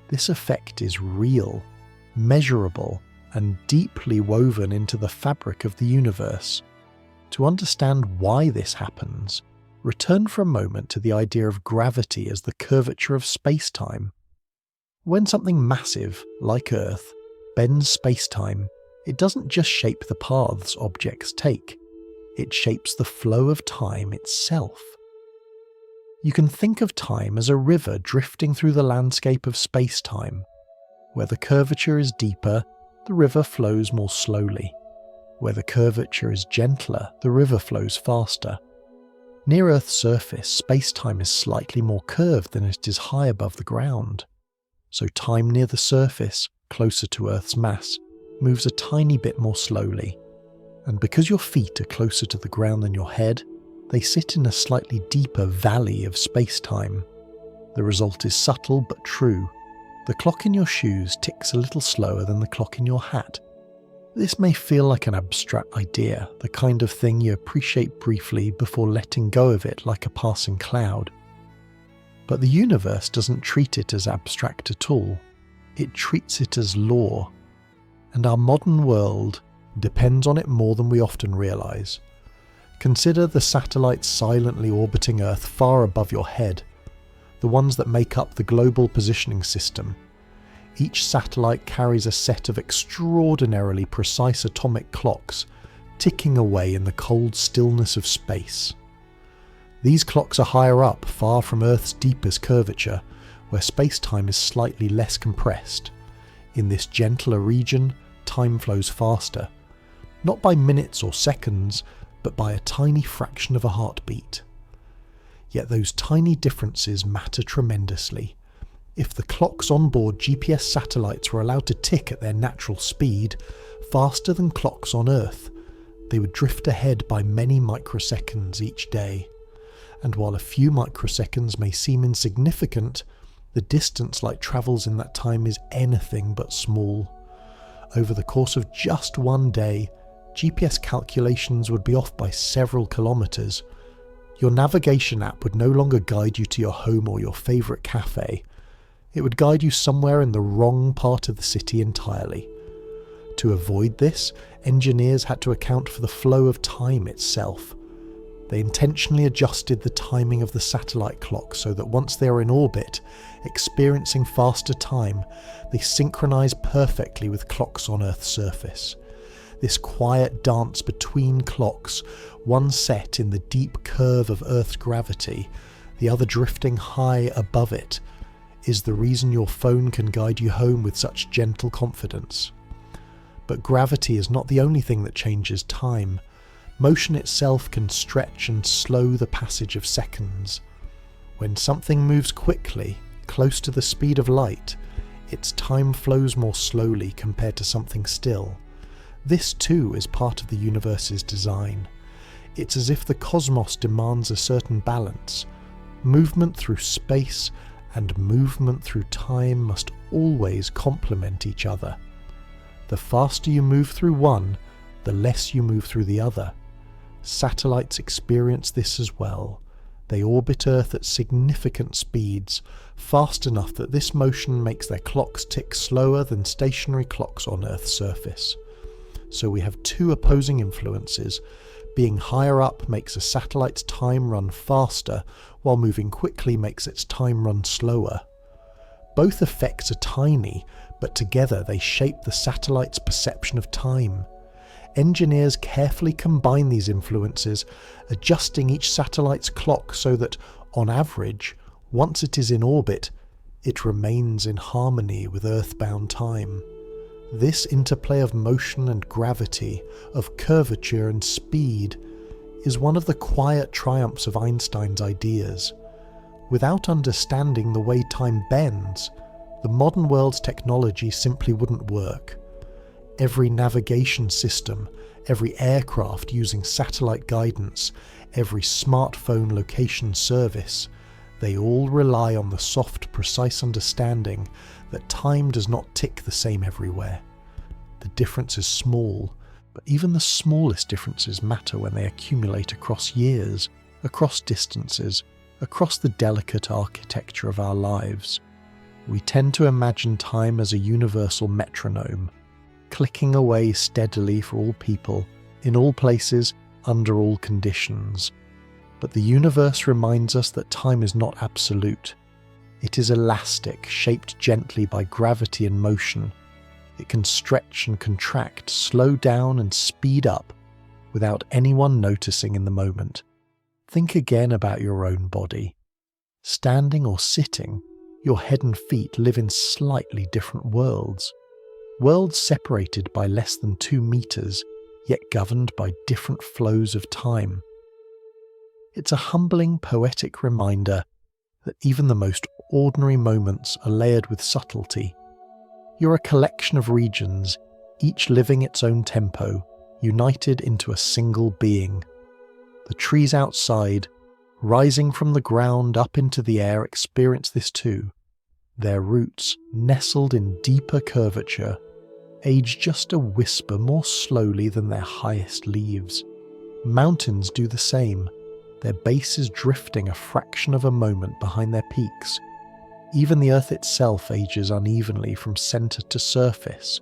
this effect is real, measurable, and deeply woven into the fabric of the universe. To understand why this happens, return for a moment to the idea of gravity as the curvature of space-time. When something massive, like Earth, bends space-time, it doesn't just shape the paths objects take, it shapes the flow of time itself. You can think of time as a river drifting through the landscape of space-time. Where the curvature is deeper, the river flows more slowly. Where the curvature is gentler, the river flows faster. Near Earth's surface, space-time is slightly more curved than it is high above the ground. So time near the surface, closer to Earth's mass, moves a tiny bit more slowly. And because your feet are closer to the ground than your head, they sit in a slightly deeper valley of space-time. The result is subtle but true. The clock in your shoes ticks a little slower than the clock in your hat. This may feel like an abstract idea, the kind of thing you appreciate briefly before letting go of it like a passing cloud. But the universe doesn't treat it as abstract at all. It treats it as law. And our modern world depends on it more than we often realise. Consider the satellites silently orbiting Earth far above your head, the ones that make up the global positioning system. Each satellite carries a set of extraordinarily precise atomic clocks ticking away in the cold stillness of space. These clocks are higher up, far from Earth's deepest curvature, where space-time is slightly less compressed. In this gentler region, time flows faster, not by minutes or seconds, but by a tiny fraction of a heartbeat. Yet those tiny differences matter tremendously. If the clocks on board GPS satellites were allowed to tick at their natural speed, faster than clocks on Earth, they would drift ahead by many microseconds each day. And while a few microseconds may seem insignificant, the distance light travels in that time is anything but small. Over the course of just one day, GPS calculations would be off by several kilometres. Your navigation app would no longer guide you to your home or your favourite cafe. It would guide you somewhere in the wrong part of the city entirely. To avoid this, engineers had to account for the flow of time itself. They intentionally adjusted the timing of the satellite clocks so that once they are in orbit, experiencing faster time, they synchronise perfectly with clocks on Earth's surface. This quiet dance between clocks, one set in the deep curve of Earth's gravity, the other drifting high above it, is the reason your phone can guide you home with such gentle confidence. But gravity is not the only thing that changes time. Motion itself can stretch and slow the passage of seconds. When something moves quickly, close to the speed of light, its time flows more slowly compared to something still. This too is part of the universe's design. It's as if the cosmos demands a certain balance. Movement through space and movement through time must always complement each other. The faster you move through one, the less you move through the other. Satellites experience this as well. They orbit Earth at significant speeds, fast enough that this motion makes their clocks tick slower than stationary clocks on Earth's surface. So we have two opposing influences. Being higher up makes a satellite's time run faster, while moving quickly makes its time run slower. Both effects are tiny, but together they shape the satellite's perception of time. Engineers carefully combine these influences, adjusting each satellite's clock so that, on average, once it is in orbit, it remains in harmony with Earthbound time. This interplay of motion and gravity, of curvature and speed, is one of the quiet triumphs of Einstein's ideas. Without understanding the way time bends, the modern world's technology simply wouldn't work. Every navigation system, every aircraft using satellite guidance, every smartphone location service, they all rely on the soft, precise understanding that time does not tick the same everywhere. The difference is small, but even the smallest differences matter when they accumulate across years, across distances, across the delicate architecture of our lives. We tend to imagine time as a universal metronome, clicking away steadily for all people, in all places, under all conditions. But the universe reminds us that time is not absolute. It is elastic, shaped gently by gravity and motion. It can stretch and contract, slow down and speed up, without anyone noticing in the moment. Think again about your own body. Standing or sitting, your head and feet live in slightly different worlds. Worlds separated by less than 2 meters, yet governed by different flows of time. It's a humbling, poetic reminder that even the most ordinary moments are layered with subtlety. You're a collection of regions, each living its own tempo, united into a single being. The trees outside, rising from the ground up into the air, experience this too. Their roots, nestled in deeper curvature, age just a whisper more slowly than their highest leaves. Mountains do the same, their bases drifting a fraction of a moment behind their peaks. Even the Earth itself ages unevenly from centre to surface.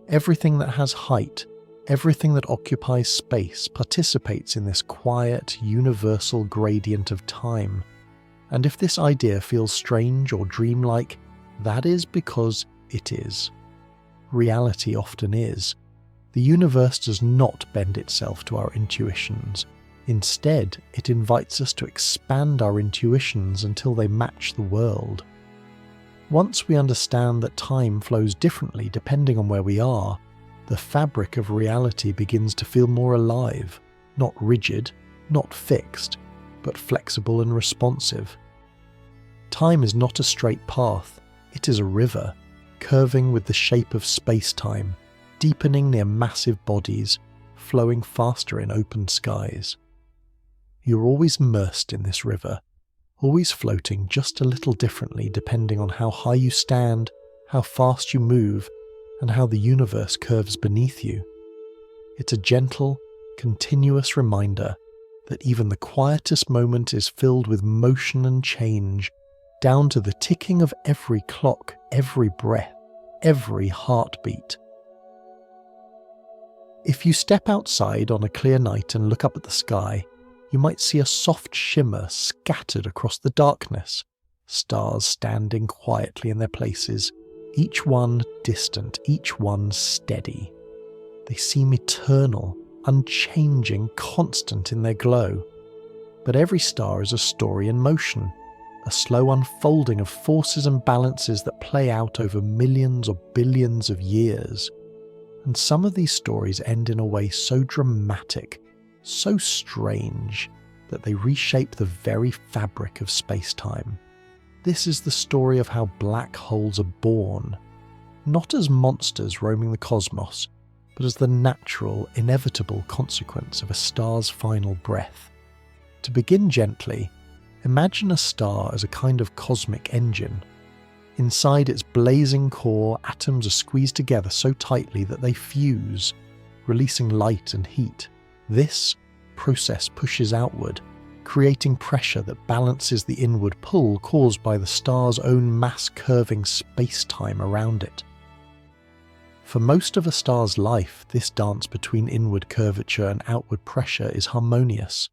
Everything that has height, everything that occupies space participates in this quiet, universal gradient of time. And if this idea feels strange or dreamlike, that is because it is. Reality often is. The universe does not bend itself to our intuitions. Instead, it invites us to expand our intuitions until they match the world. Once we understand that time flows differently depending on where we are, the fabric of reality begins to feel more alive, not rigid, not fixed, but flexible and responsive. Time is not a straight path, it is a river, curving with the shape of space-time, deepening near massive bodies, flowing faster in open skies. You're always immersed in this river, always floating just a little differently depending on how high you stand, how fast you move, and how the universe curves beneath you. It's a gentle, continuous reminder that even the quietest moment is filled with motion and change, down to the ticking of every clock, every breath, every heartbeat. If you step outside on a clear night and look up at the sky, you might see a soft shimmer scattered across the darkness, stars standing quietly in their places, each one distant, each one steady. They seem eternal, unchanging, constant in their glow. But every star is a story in motion, a slow unfolding of forces and balances that play out over millions or billions of years. And some of these stories end in a way so dramatic, so strange, that they reshape the very fabric of space-time. This is the story of how black holes are born, not as monsters roaming the cosmos, but as the natural, inevitable consequence of a star's final breath. To begin gently, imagine a star as a kind of cosmic engine. Inside its blazing core, atoms are squeezed together so tightly that they fuse, releasing light and heat. This process pushes outward, creating pressure that balances the inward pull caused by the star's own mass-curving space-time around it. For most of a star's life, this dance between inward curvature and outward pressure is harmonious.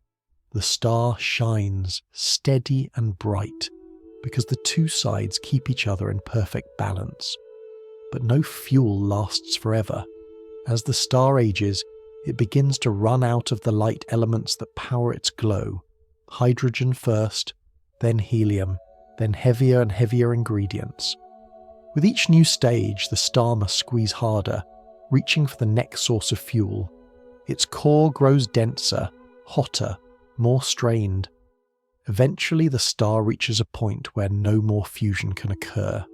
The star shines, steady and bright, because the two sides keep each other in perfect balance. But no fuel lasts forever. As the star ages, it begins to run out of the light elements that power its glow. Hydrogen first, then helium, then heavier and heavier ingredients. With each new stage, the star must squeeze harder, reaching for the next source of fuel. Its core grows denser, hotter, more strained. Eventually, the star reaches a point where no more fusion can occur.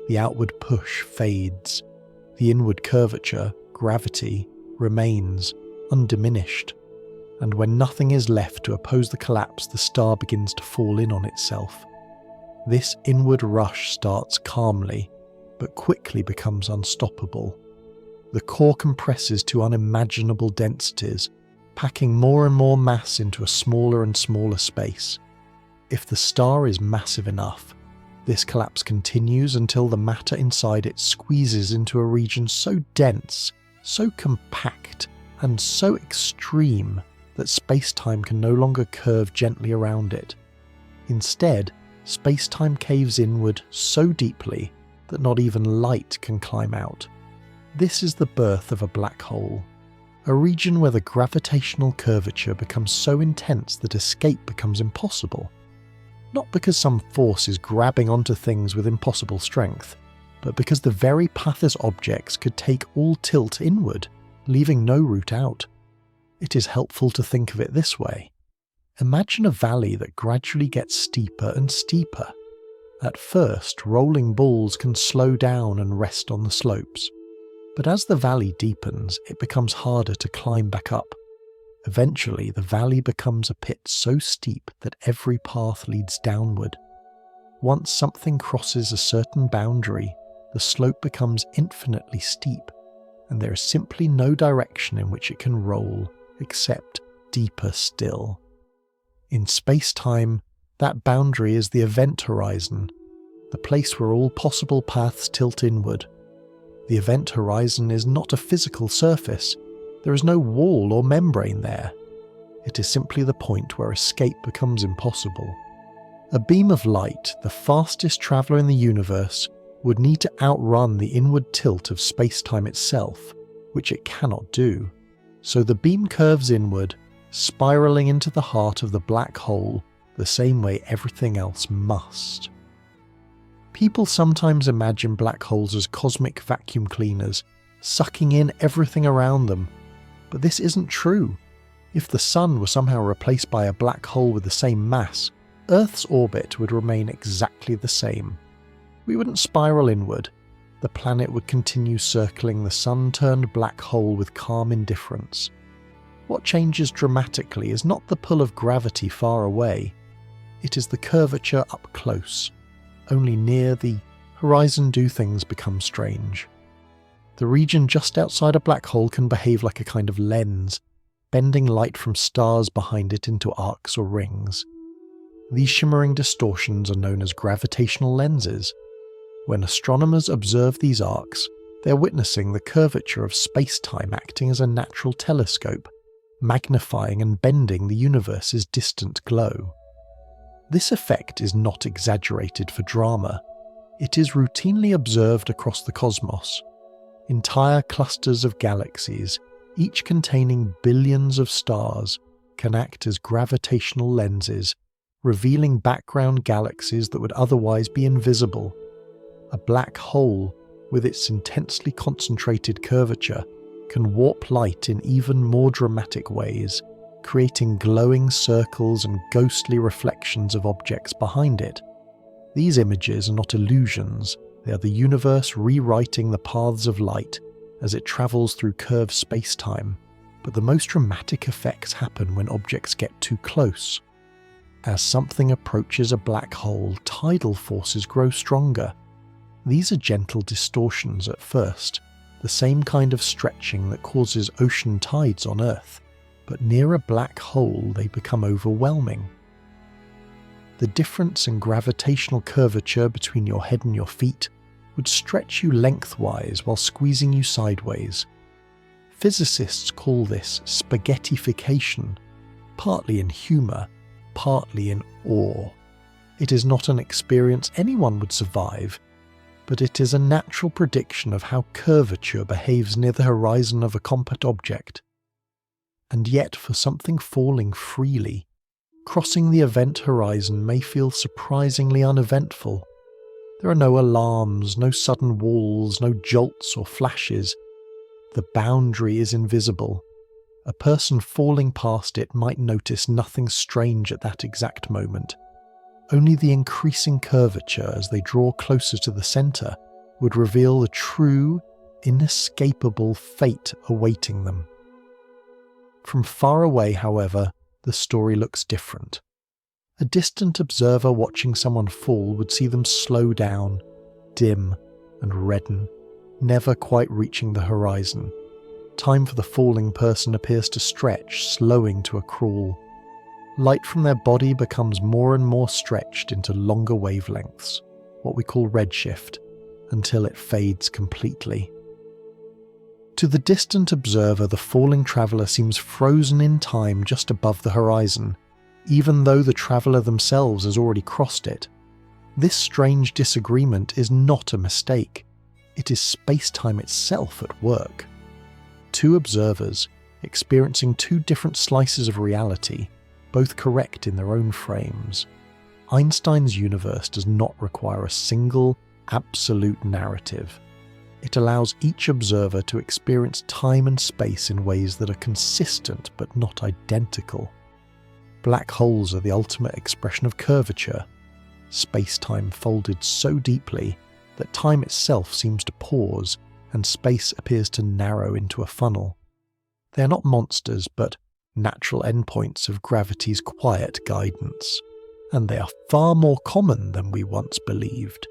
The outward push fades. The inward curvature, gravity, remains, undiminished. And when nothing is left to oppose the collapse, the star begins to fall in on itself. This inward rush starts calmly, but quickly becomes unstoppable. The core compresses to unimaginable densities, packing more and more mass into a smaller and smaller space. If the star is massive enough, this collapse continues until the matter inside it squeezes into a region so dense, so compact, and so extreme that space-time can no longer curve gently around it. Instead, space-time caves inward so deeply that not even light can climb out. This is the birth of a black hole, a region where the gravitational curvature becomes so intense that escape becomes impossible. Not because some force is grabbing onto things with impossible strength, but because the very path's objects could take all tilt inward, leaving no route out. It is helpful to think of it this way. Imagine a valley that gradually gets steeper and steeper. At first, rolling balls can slow down and rest on the slopes. But as the valley deepens, it becomes harder to climb back up. Eventually, the valley becomes a pit so steep that every path leads downward. Once something crosses a certain boundary, the slope becomes infinitely steep, and there is simply no direction in which it can roll except deeper still. In space-time, that boundary is the event horizon, the place where all possible paths tilt inward. The event horizon is not a physical surface. There is no wall or membrane there. It is simply the point where escape becomes impossible. A beam of light, the fastest traveller in the universe, would need to outrun the inward tilt of space-time itself, which it cannot do. So the beam curves inward, spiralling into the heart of the black hole the same way everything else must. People sometimes imagine black holes as cosmic vacuum cleaners, sucking in everything around them. But this isn't true. If the Sun were somehow replaced by a black hole with the same mass, Earth's orbit would remain exactly the same. We wouldn't spiral inward. The planet would continue circling the sun-turned black hole with calm indifference. What changes dramatically is not the pull of gravity far away. It is the curvature up close. Only near the horizon do things become strange. The region just outside a black hole can behave like a kind of lens, bending light from stars behind it into arcs or rings. These shimmering distortions are known as gravitational lenses. When astronomers observe these arcs, they are witnessing the curvature of space-time acting as a natural telescope, magnifying and bending the universe's distant glow. This effect is not exaggerated for drama. It is routinely observed across the cosmos. Entire clusters of galaxies, each containing billions of stars, can act as gravitational lenses, revealing background galaxies that would otherwise be invisible. A black hole, with its intensely concentrated curvature, can warp light in even more dramatic ways, creating glowing circles and ghostly reflections of objects behind it. These images are not illusions, they are the universe rewriting the paths of light, as it travels through curved space-time, but the most dramatic effects happen when objects get too close. As something approaches a black hole, tidal forces grow stronger. These are gentle distortions at first, the same kind of stretching that causes ocean tides on Earth, but near a black hole they become overwhelming. The difference in gravitational curvature between your head and your feet would stretch you lengthwise while squeezing you sideways. Physicists call this spaghettification, partly in humour, partly in awe. It is not an experience anyone would survive, but it is a natural prediction of how curvature behaves near the horizon of a compact object. And yet, for something falling freely, crossing the event horizon may feel surprisingly uneventful. There are no alarms, no sudden walls, no jolts or flashes. The boundary is invisible. A person falling past it might notice nothing strange at that exact moment. Only the increasing curvature as they draw closer to the centre would reveal the true, inescapable fate awaiting them. From far away, however, the story looks different. A distant observer watching someone fall would see them slow down, dim, and redden, never quite reaching the horizon. Time for the falling person appears to stretch, slowing to a crawl. Light from their body becomes more and more stretched into longer wavelengths, what we call redshift, until it fades completely. To the distant observer, the falling traveller seems frozen in time just above the horizon, even though the traveller themselves has already crossed it. This strange disagreement is not a mistake. It is space-time itself at work. Two observers, experiencing two different slices of reality, both correct in their own frames. Einstein's universe does not require a single, absolute narrative. It allows each observer to experience time and space in ways that are consistent but not identical. Black holes are the ultimate expression of curvature. Space-time folded so deeply that time itself seems to pause and space appears to narrow into a funnel. They are not monsters, but natural endpoints of gravity's quiet guidance, and they are far more common than we once believed.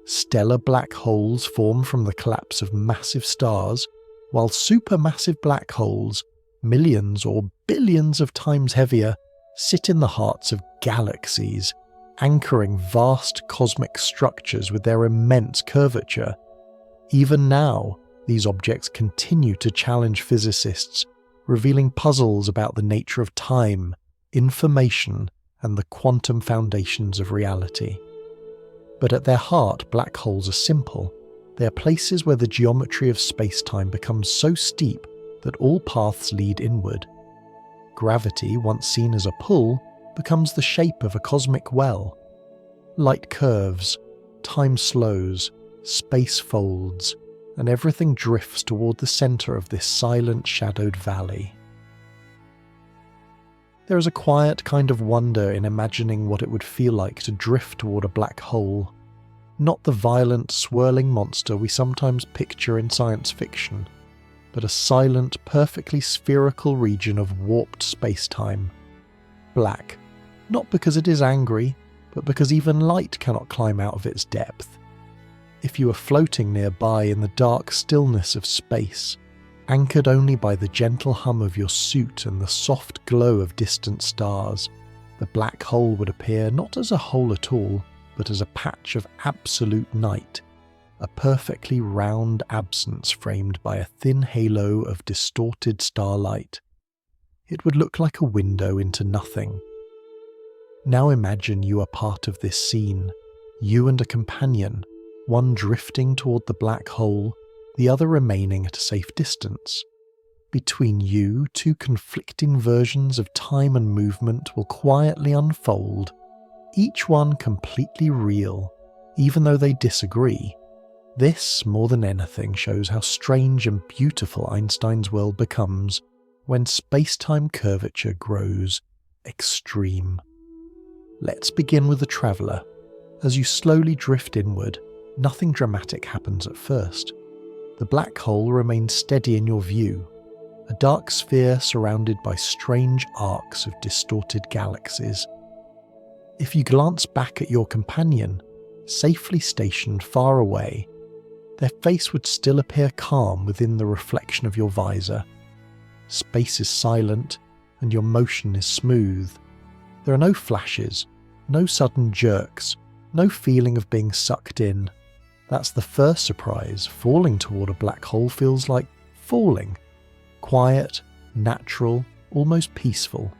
Stellar black holes form from the collapse of massive stars, while supermassive black holes, millions or billions of times heavier, sit in the hearts of galaxies, anchoring vast cosmic structures with their immense curvature. Even now, these objects continue to challenge physicists, revealing puzzles about the nature of time, information, and the quantum foundations of reality. But at their heart, black holes are simple. They are places where the geometry of space-time becomes so steep that all paths lead inward. Gravity, once seen as a pull, becomes the shape of a cosmic well. Light curves, time slows, space folds, and everything drifts toward the centre of this silent, shadowed valley. There is a quiet kind of wonder in imagining what it would feel like to drift toward a black hole. Not the violent, swirling monster we sometimes picture in science fiction, but a silent, perfectly spherical region of warped space-time. Black, not because it is angry, but because even light cannot climb out of its depth. If you were floating nearby in the dark stillness of space, anchored only by the gentle hum of your suit and the soft glow of distant stars, the black hole would appear not as a hole at all, but as a patch of absolute night, a perfectly round absence framed by a thin halo of distorted starlight. It would look like a window into nothing. Now imagine you are part of this scene, you and a companion, one drifting toward the black hole, the other remaining at a safe distance. Between you, two conflicting versions of time and movement will quietly unfold, each one completely real, even though they disagree. This, more than anything, shows how strange and beautiful Einstein's world becomes when space-time curvature grows extreme. Let's begin with the traveller. As you slowly drift inward, nothing dramatic happens at first. The black hole remains steady in your view, a dark sphere surrounded by strange arcs of distorted galaxies. If you glance back at your companion, safely stationed far away, their face would still appear calm within the reflection of your visor. Space is silent, and your motion is smooth. There are no flashes, no sudden jerks, no feeling of being sucked in. That's the first surprise. Falling toward a black hole feels like falling. Quiet, natural, almost peaceful.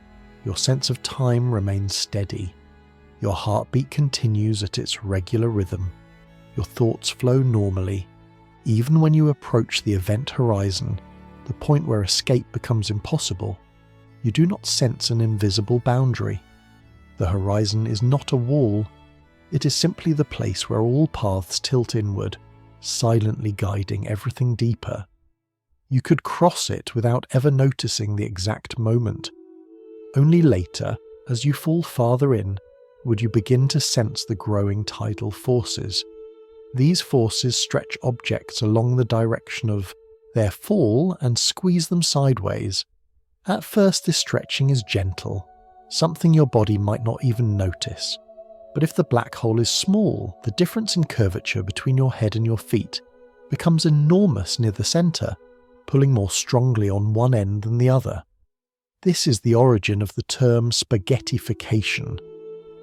Your sense of time remains steady. Your heartbeat continues at its regular rhythm. Your thoughts flow normally. Even when you approach the event horizon, the point where escape becomes impossible, you do not sense an invisible boundary. The horizon is not a wall. It is simply the place where all paths tilt inward, silently guiding everything deeper. You could cross it without ever noticing the exact moment. Only later, as you fall farther in, would you begin to sense the growing tidal forces. These forces stretch objects along the direction of their fall and squeeze them sideways. At first, this stretching is gentle, something your body might not even notice. But if the black hole is small, the difference in curvature between your head and your feet becomes enormous near the center, pulling more strongly on one end than the other. This is the origin of the term spaghettification,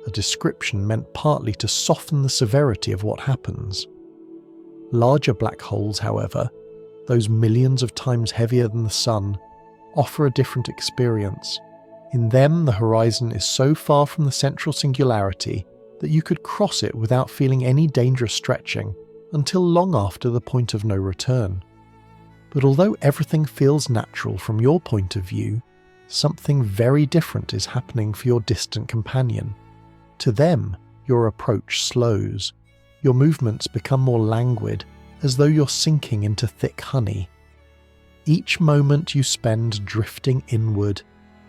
a description meant partly to soften the severity of what happens. Larger black holes, however, those millions of times heavier than the Sun, offer a different experience. In them, the horizon is so far from the central singularity that you could cross it without feeling any dangerous stretching until long after the point of no return. But although everything feels natural from your point of view, something very different is happening for your distant companion. To them, your approach slows. Your movements become more languid, as though you're sinking into thick honey. Each moment you spend drifting inward,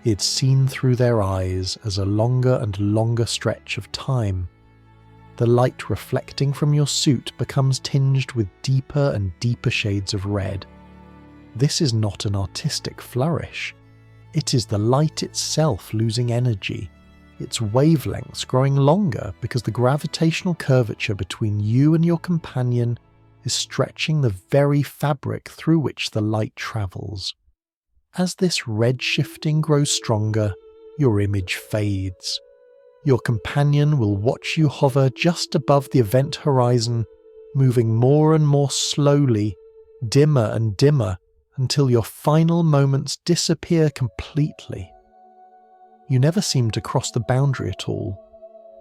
it's seen through their eyes as a longer and longer stretch of time. The light reflecting from your suit becomes tinged with deeper and deeper shades of red. This is not an artistic flourish. It is the light itself losing energy, its wavelengths growing longer because the gravitational curvature between you and your companion is stretching the very fabric through which the light travels. As this red shifting grows stronger, your image fades. Your companion will watch you hover just above the event horizon, moving more and more slowly, dimmer and dimmer, until your final moments disappear completely. You never seem to cross the boundary at all.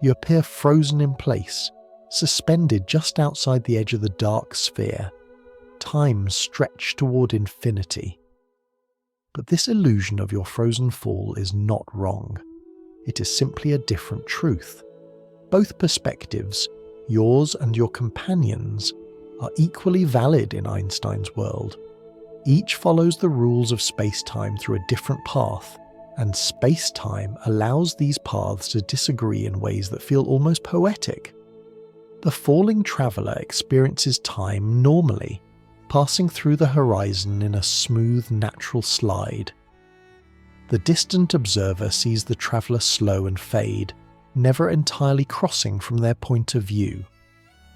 You appear frozen in place, suspended just outside the edge of the dark sphere. Time stretched toward infinity. But this illusion of your frozen fall is not wrong. It is simply a different truth. Both perspectives, yours and your companion's, are equally valid in Einstein's world. Each follows the rules of spacetime through a different path, and spacetime allows these paths to disagree in ways that feel almost poetic. The falling traveller experiences time normally, passing through the horizon in a smooth, natural slide. The distant observer sees the traveller slow and fade, never entirely crossing from their point of view.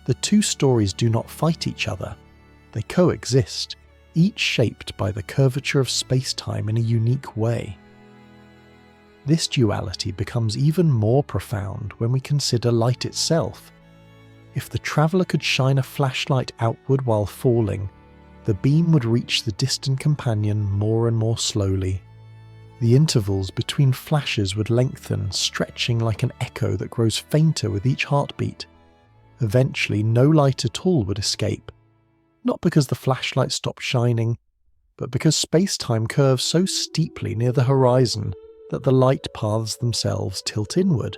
The two stories do not fight each other. They coexist, each shaped by the curvature of space-time in a unique way. This duality becomes even more profound when we consider light itself. If the traveller could shine a flashlight outward while falling, the beam would reach the distant companion more and more slowly. The intervals between flashes would lengthen, stretching like an echo that grows fainter with each heartbeat. Eventually, no light at all would escape, not because the flashlight stopped shining, but because space-time curves so steeply near the horizon that the light paths themselves tilt inward.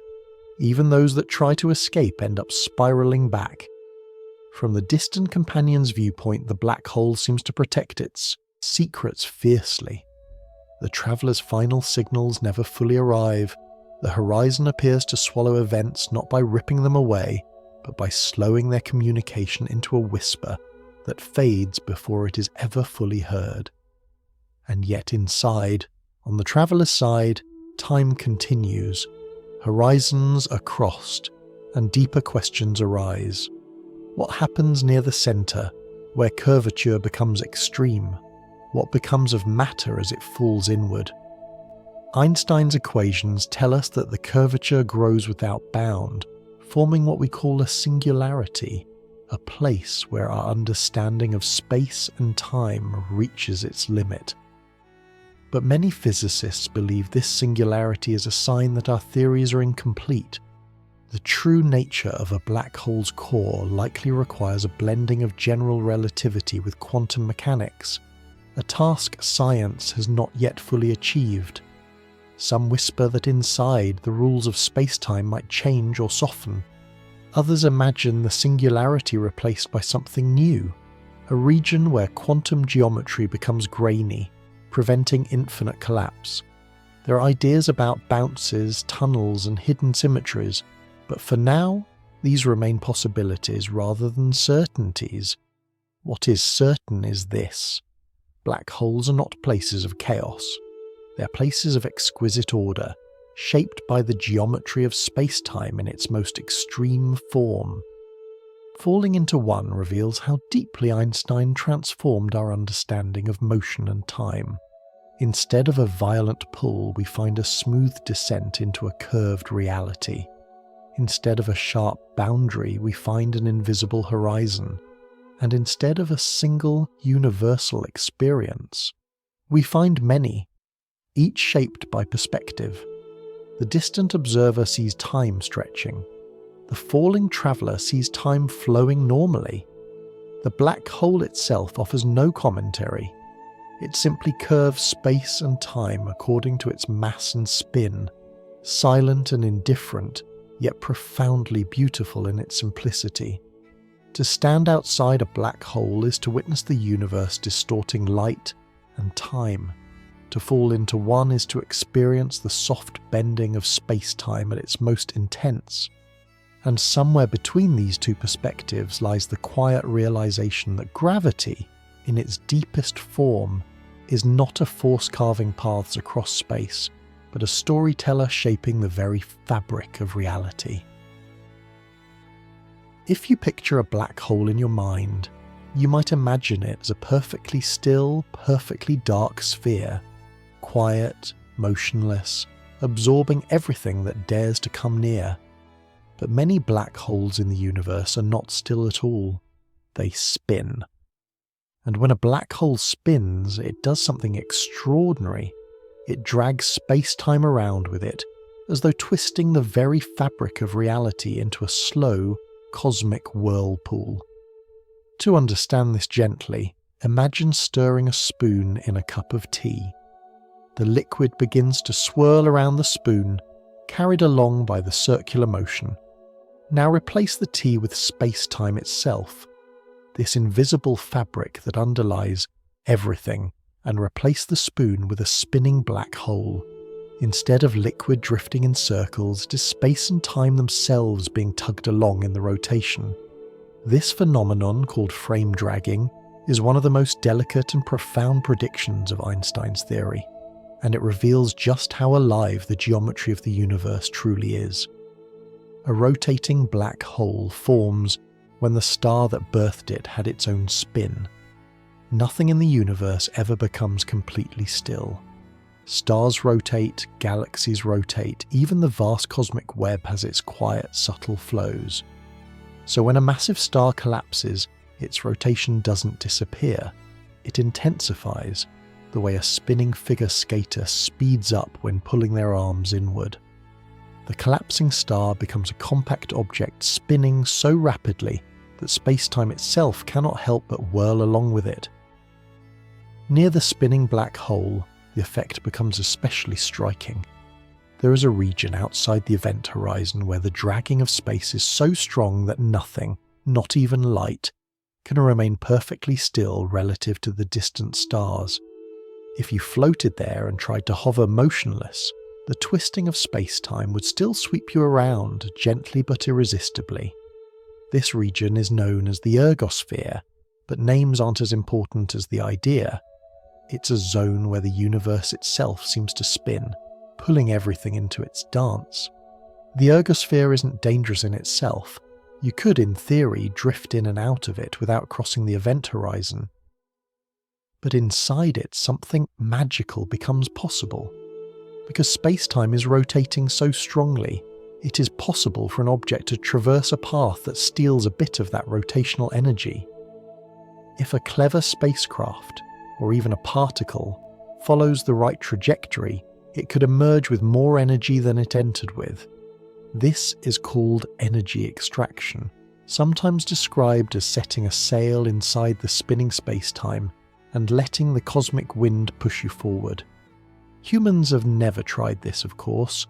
Even those that try to escape end up spiraling back. From the distant companion's viewpoint, the black hole seems to protect its secrets fiercely. The traveller's final signals never fully arrive. The horizon appears to swallow events not by ripping them away, but by slowing their communication into a whisper that fades before it is ever fully heard. And yet inside, on the traveller's side, time continues, horizons are crossed, and deeper questions arise. What happens near the centre, where curvature becomes extreme? What becomes of matter as it falls inward? Einstein's equations tell us that the curvature grows without bound, forming what we call a singularity, a place where our understanding of space and time reaches its limit. But many physicists believe this singularity is a sign that our theories are incomplete. The true nature of a black hole's core likely requires a blending of general relativity with quantum mechanics, a task science has not yet fully achieved. Some whisper that inside, the rules of spacetime might change or soften. Others imagine the singularity replaced by something new, a region where quantum geometry becomes grainy, preventing infinite collapse. There are ideas about bounces, tunnels, and hidden symmetries, but for now, these remain possibilities rather than certainties. What is certain is this: black holes are not places of chaos. They are places of exquisite order, shaped by the geometry of space-time in its most extreme form. Falling into one reveals how deeply Einstein transformed our understanding of motion and time. Instead of a violent pull, we find a smooth descent into a curved reality. Instead of a sharp boundary, we find an invisible horizon. And instead of a single, universal experience, we find many, each shaped by perspective. The distant observer sees time stretching. The falling traveller sees time flowing normally. The black hole itself offers no commentary. It simply curves space and time according to its mass and spin, silent and indifferent, yet profoundly beautiful in its simplicity. To stand outside a black hole is to witness the universe distorting light and time. To fall into one is to experience the soft bending of space-time at its most intense. And somewhere between these two perspectives lies the quiet realization that gravity, in its deepest form, is not a force carving paths across space, but a storyteller shaping the very fabric of reality. If you picture a black hole in your mind, you might imagine it as a perfectly still, perfectly dark sphere, quiet, motionless, absorbing everything that dares to come near. But many black holes in the universe are not still at all. They spin. And when a black hole spins, it does something extraordinary. It drags space-time around with it, as though twisting the very fabric of reality into a slow, cosmic whirlpool. To understand this gently, imagine stirring a spoon in a cup of tea. The liquid begins to swirl around the spoon, carried along by the circular motion. Now replace the tea with space-time itself, this invisible fabric that underlies everything, and replace the spoon with a spinning black hole. Instead of liquid drifting in circles, it is space and time themselves being tugged along in the rotation. This phenomenon, called frame dragging, is one of the most delicate and profound predictions of Einstein's theory, and it reveals just how alive the geometry of the universe truly is. A rotating black hole forms when the star that birthed it had its own spin. Nothing in the universe ever becomes completely still. Stars rotate, galaxies rotate, even the vast cosmic web has its quiet, subtle flows. So when a massive star collapses, its rotation doesn't disappear. It intensifies, the way a spinning figure skater speeds up when pulling their arms inward. The collapsing star becomes a compact object spinning so rapidly that space-time itself cannot help but whirl along with it. Near the spinning black hole, the effect becomes especially striking. There is a region outside the event horizon where the dragging of space is so strong that nothing, not even light, can remain perfectly still relative to the distant stars. If you floated there and tried to hover motionless, the twisting of space-time would still sweep you around, gently but irresistibly. This region is known as the ergosphere, But names aren't as important as the idea. It's a zone where the universe itself seems to spin, pulling everything into its dance. The ergosphere isn't dangerous in itself. You could, in theory, drift in and out of it without crossing the event horizon. But inside it, something magical becomes possible. Because space-time is rotating so strongly, it is possible for an object to traverse a path that steals a bit of that rotational energy. If a clever spacecraft, or even a particle, follows the right trajectory, it could emerge with more energy than it entered with. This is called energy extraction, sometimes described as setting a sail inside the spinning space-time and letting the cosmic wind push you forward. Humans have never tried this, of course,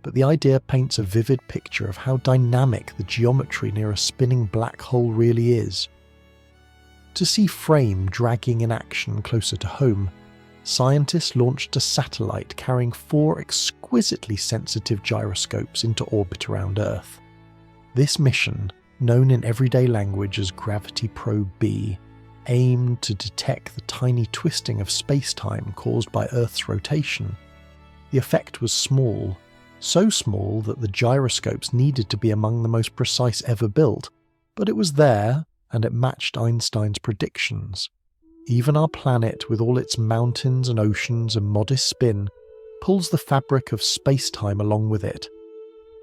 but the idea paints a vivid picture of how dynamic the geometry near a spinning black hole really is. To see frame dragging in action closer to home, scientists launched a satellite carrying 4 exquisitely sensitive gyroscopes into orbit around Earth. This mission, known in everyday language as Gravity Probe B, aimed to detect the tiny twisting of space-time caused by Earth's rotation. The effect was small, so small that the gyroscopes needed to be among the most precise ever built, but it was there, and it matched Einstein's predictions. Even our planet, with all its mountains and oceans and modest spin, pulls the fabric of space-time along with it.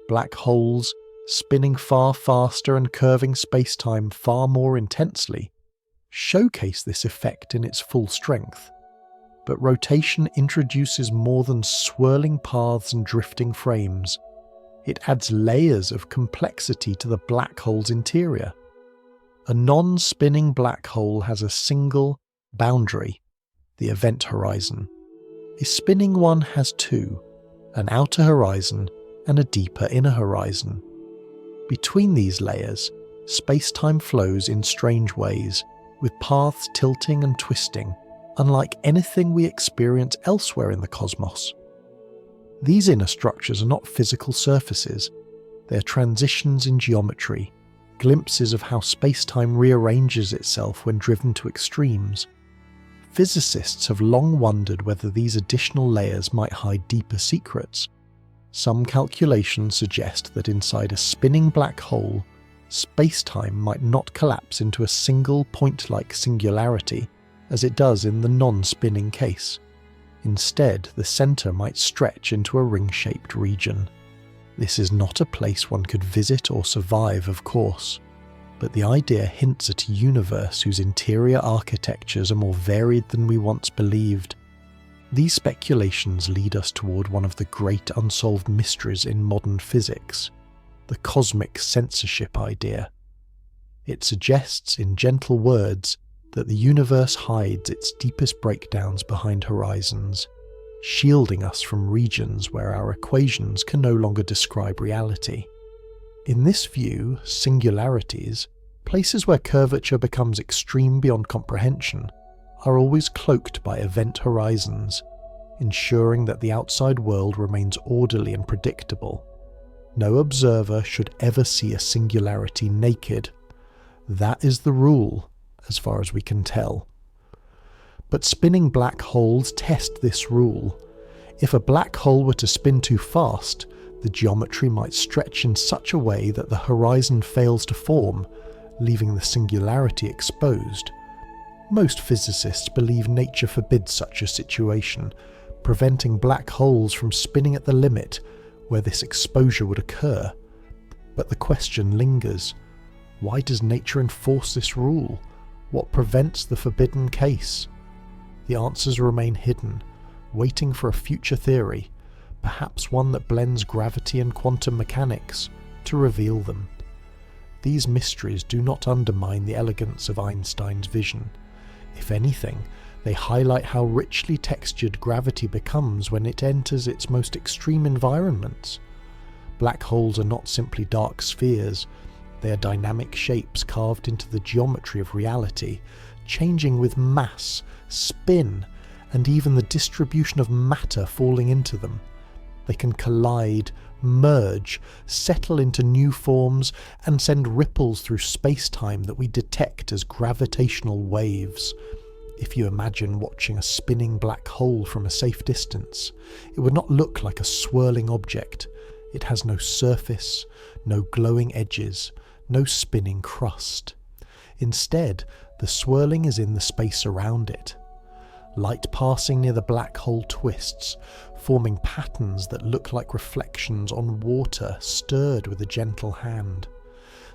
Black holes, spinning far faster and curving space-time far more intensely, showcase this effect in its full strength. But rotation introduces more than swirling paths and drifting frames. It adds layers of complexity to the black hole's interior. A non-spinning black hole has a single boundary, the event horizon. A spinning one has 2, an outer horizon and a deeper inner horizon. Between these layers, space-time flows in strange ways, with paths tilting and twisting, unlike anything we experience elsewhere in the cosmos. These inner structures are not physical surfaces, they are transitions in geometry, glimpses of how space-time rearranges itself when driven to extremes. Physicists have long wondered whether these additional layers might hide deeper secrets. Some calculations suggest that inside a spinning black hole, space-time might not collapse into a single point-like singularity, as it does in the non-spinning case. Instead, the centre might stretch into a ring-shaped region. This is not a place one could visit or survive, of course, but the idea hints at a universe whose interior architectures are more varied than we once believed. These speculations lead us toward one of the great unsolved mysteries in modern physics, the cosmic censorship idea. It suggests, in gentle words, that the universe hides its deepest breakdowns behind horizons, shielding us from regions where our equations can no longer describe reality. In this view, singularities, places where curvature becomes extreme beyond comprehension, are always cloaked by event horizons, ensuring that the outside world remains orderly and predictable. No observer should ever see a singularity naked. That is the rule, as far as we can tell. But spinning black holes test this rule. If a black hole were to spin too fast, the geometry might stretch in such a way that the horizon fails to form, leaving the singularity exposed. Most physicists believe nature forbids such a situation, preventing black holes from spinning at the limit where this exposure would occur. But the question lingers. Why does nature enforce this rule? What prevents the forbidden case? The answers remain hidden, waiting for a future theory, perhaps one that blends gravity and quantum mechanics, to reveal them. These mysteries do not undermine the elegance of Einstein's vision. If anything, they highlight how richly textured gravity becomes when it enters its most extreme environments. Black holes are not simply dark spheres, they are dynamic shapes carved into the geometry of reality, changing with mass, spin, and even the distribution of matter falling into them. They can collide, merge, settle into new forms, and send ripples through space-time that we detect as gravitational waves. If you imagine watching a spinning black hole from a safe distance, it would not look like a swirling object. It has no surface, no glowing edges, no spinning crust. Instead, the swirling is in the space around it. Light passing near the black hole twists, forming patterns that look like reflections on water stirred with a gentle hand.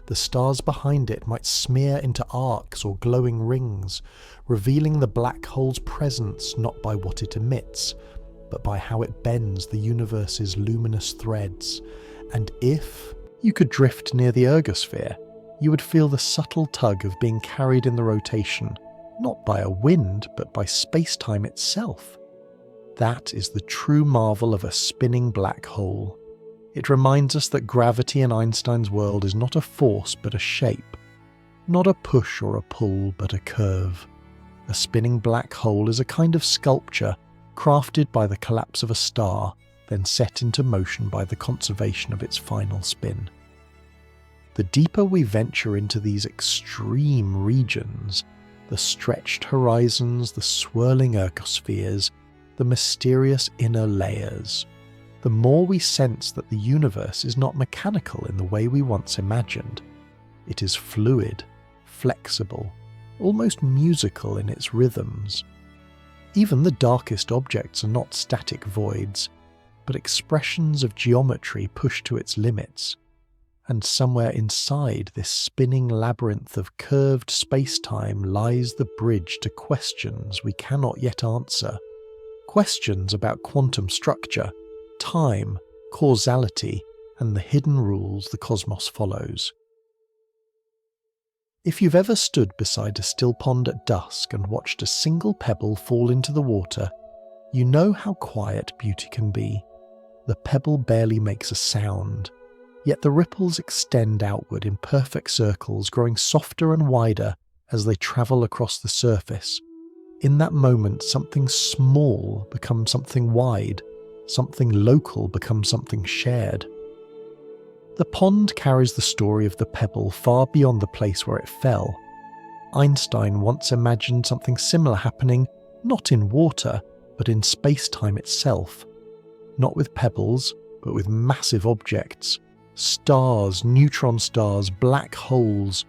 The stars behind it might smear into arcs or glowing rings, revealing the black hole's presence not by what it emits, but by how it bends the universe's luminous threads. And if you could drift near the ergosphere, you would feel the subtle tug of being carried in the rotation, not by a wind, but by space-time itself. That is the true marvel of a spinning black hole. It reminds us that gravity in Einstein's world is not a force but a shape, not a push or a pull but a curve. A spinning black hole is a kind of sculpture crafted by the collapse of a star, then set into motion by the conservation of its final spin. The deeper we venture into these extreme regions, the stretched horizons, the swirling ergospheres, the mysterious inner layers, the more we sense that the universe is not mechanical in the way we once imagined. It is fluid, flexible, almost musical in its rhythms. Even the darkest objects are not static voids, but expressions of geometry pushed to its limits. And somewhere inside this spinning labyrinth of curved space-time lies the bridge to questions we cannot yet answer. Questions about quantum structure, time, causality, and the hidden rules the cosmos follows. If you've ever stood beside a still pond at dusk and watched a single pebble fall into the water, you know how quiet beauty can be. The pebble barely makes a sound, yet the ripples extend outward in perfect circles, growing softer and wider as they travel across the surface. In that moment, something small becomes something wide, something local becomes something shared. The pond carries the story of the pebble far beyond the place where it fell. Einstein once imagined something similar happening not in water, but in space-time itself. Not with pebbles, but with massive objects. Stars, neutron stars, black holes,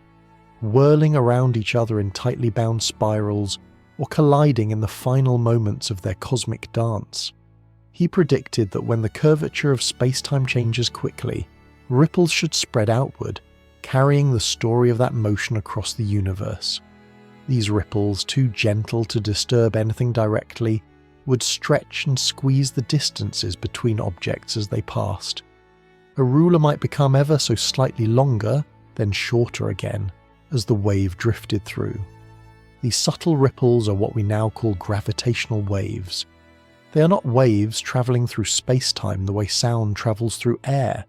whirling around each other in tightly bound spirals, or colliding in the final moments of their cosmic dance. He predicted that when the curvature of space-time changes quickly, ripples should spread outward, carrying the story of that motion across the universe. These ripples, too gentle to disturb anything directly, would stretch and squeeze the distances between objects as they passed. A ruler might become ever so slightly longer, then shorter again, as the wave drifted through. These subtle ripples are what we now call gravitational waves. They are not waves travelling through space-time the way sound travels through air.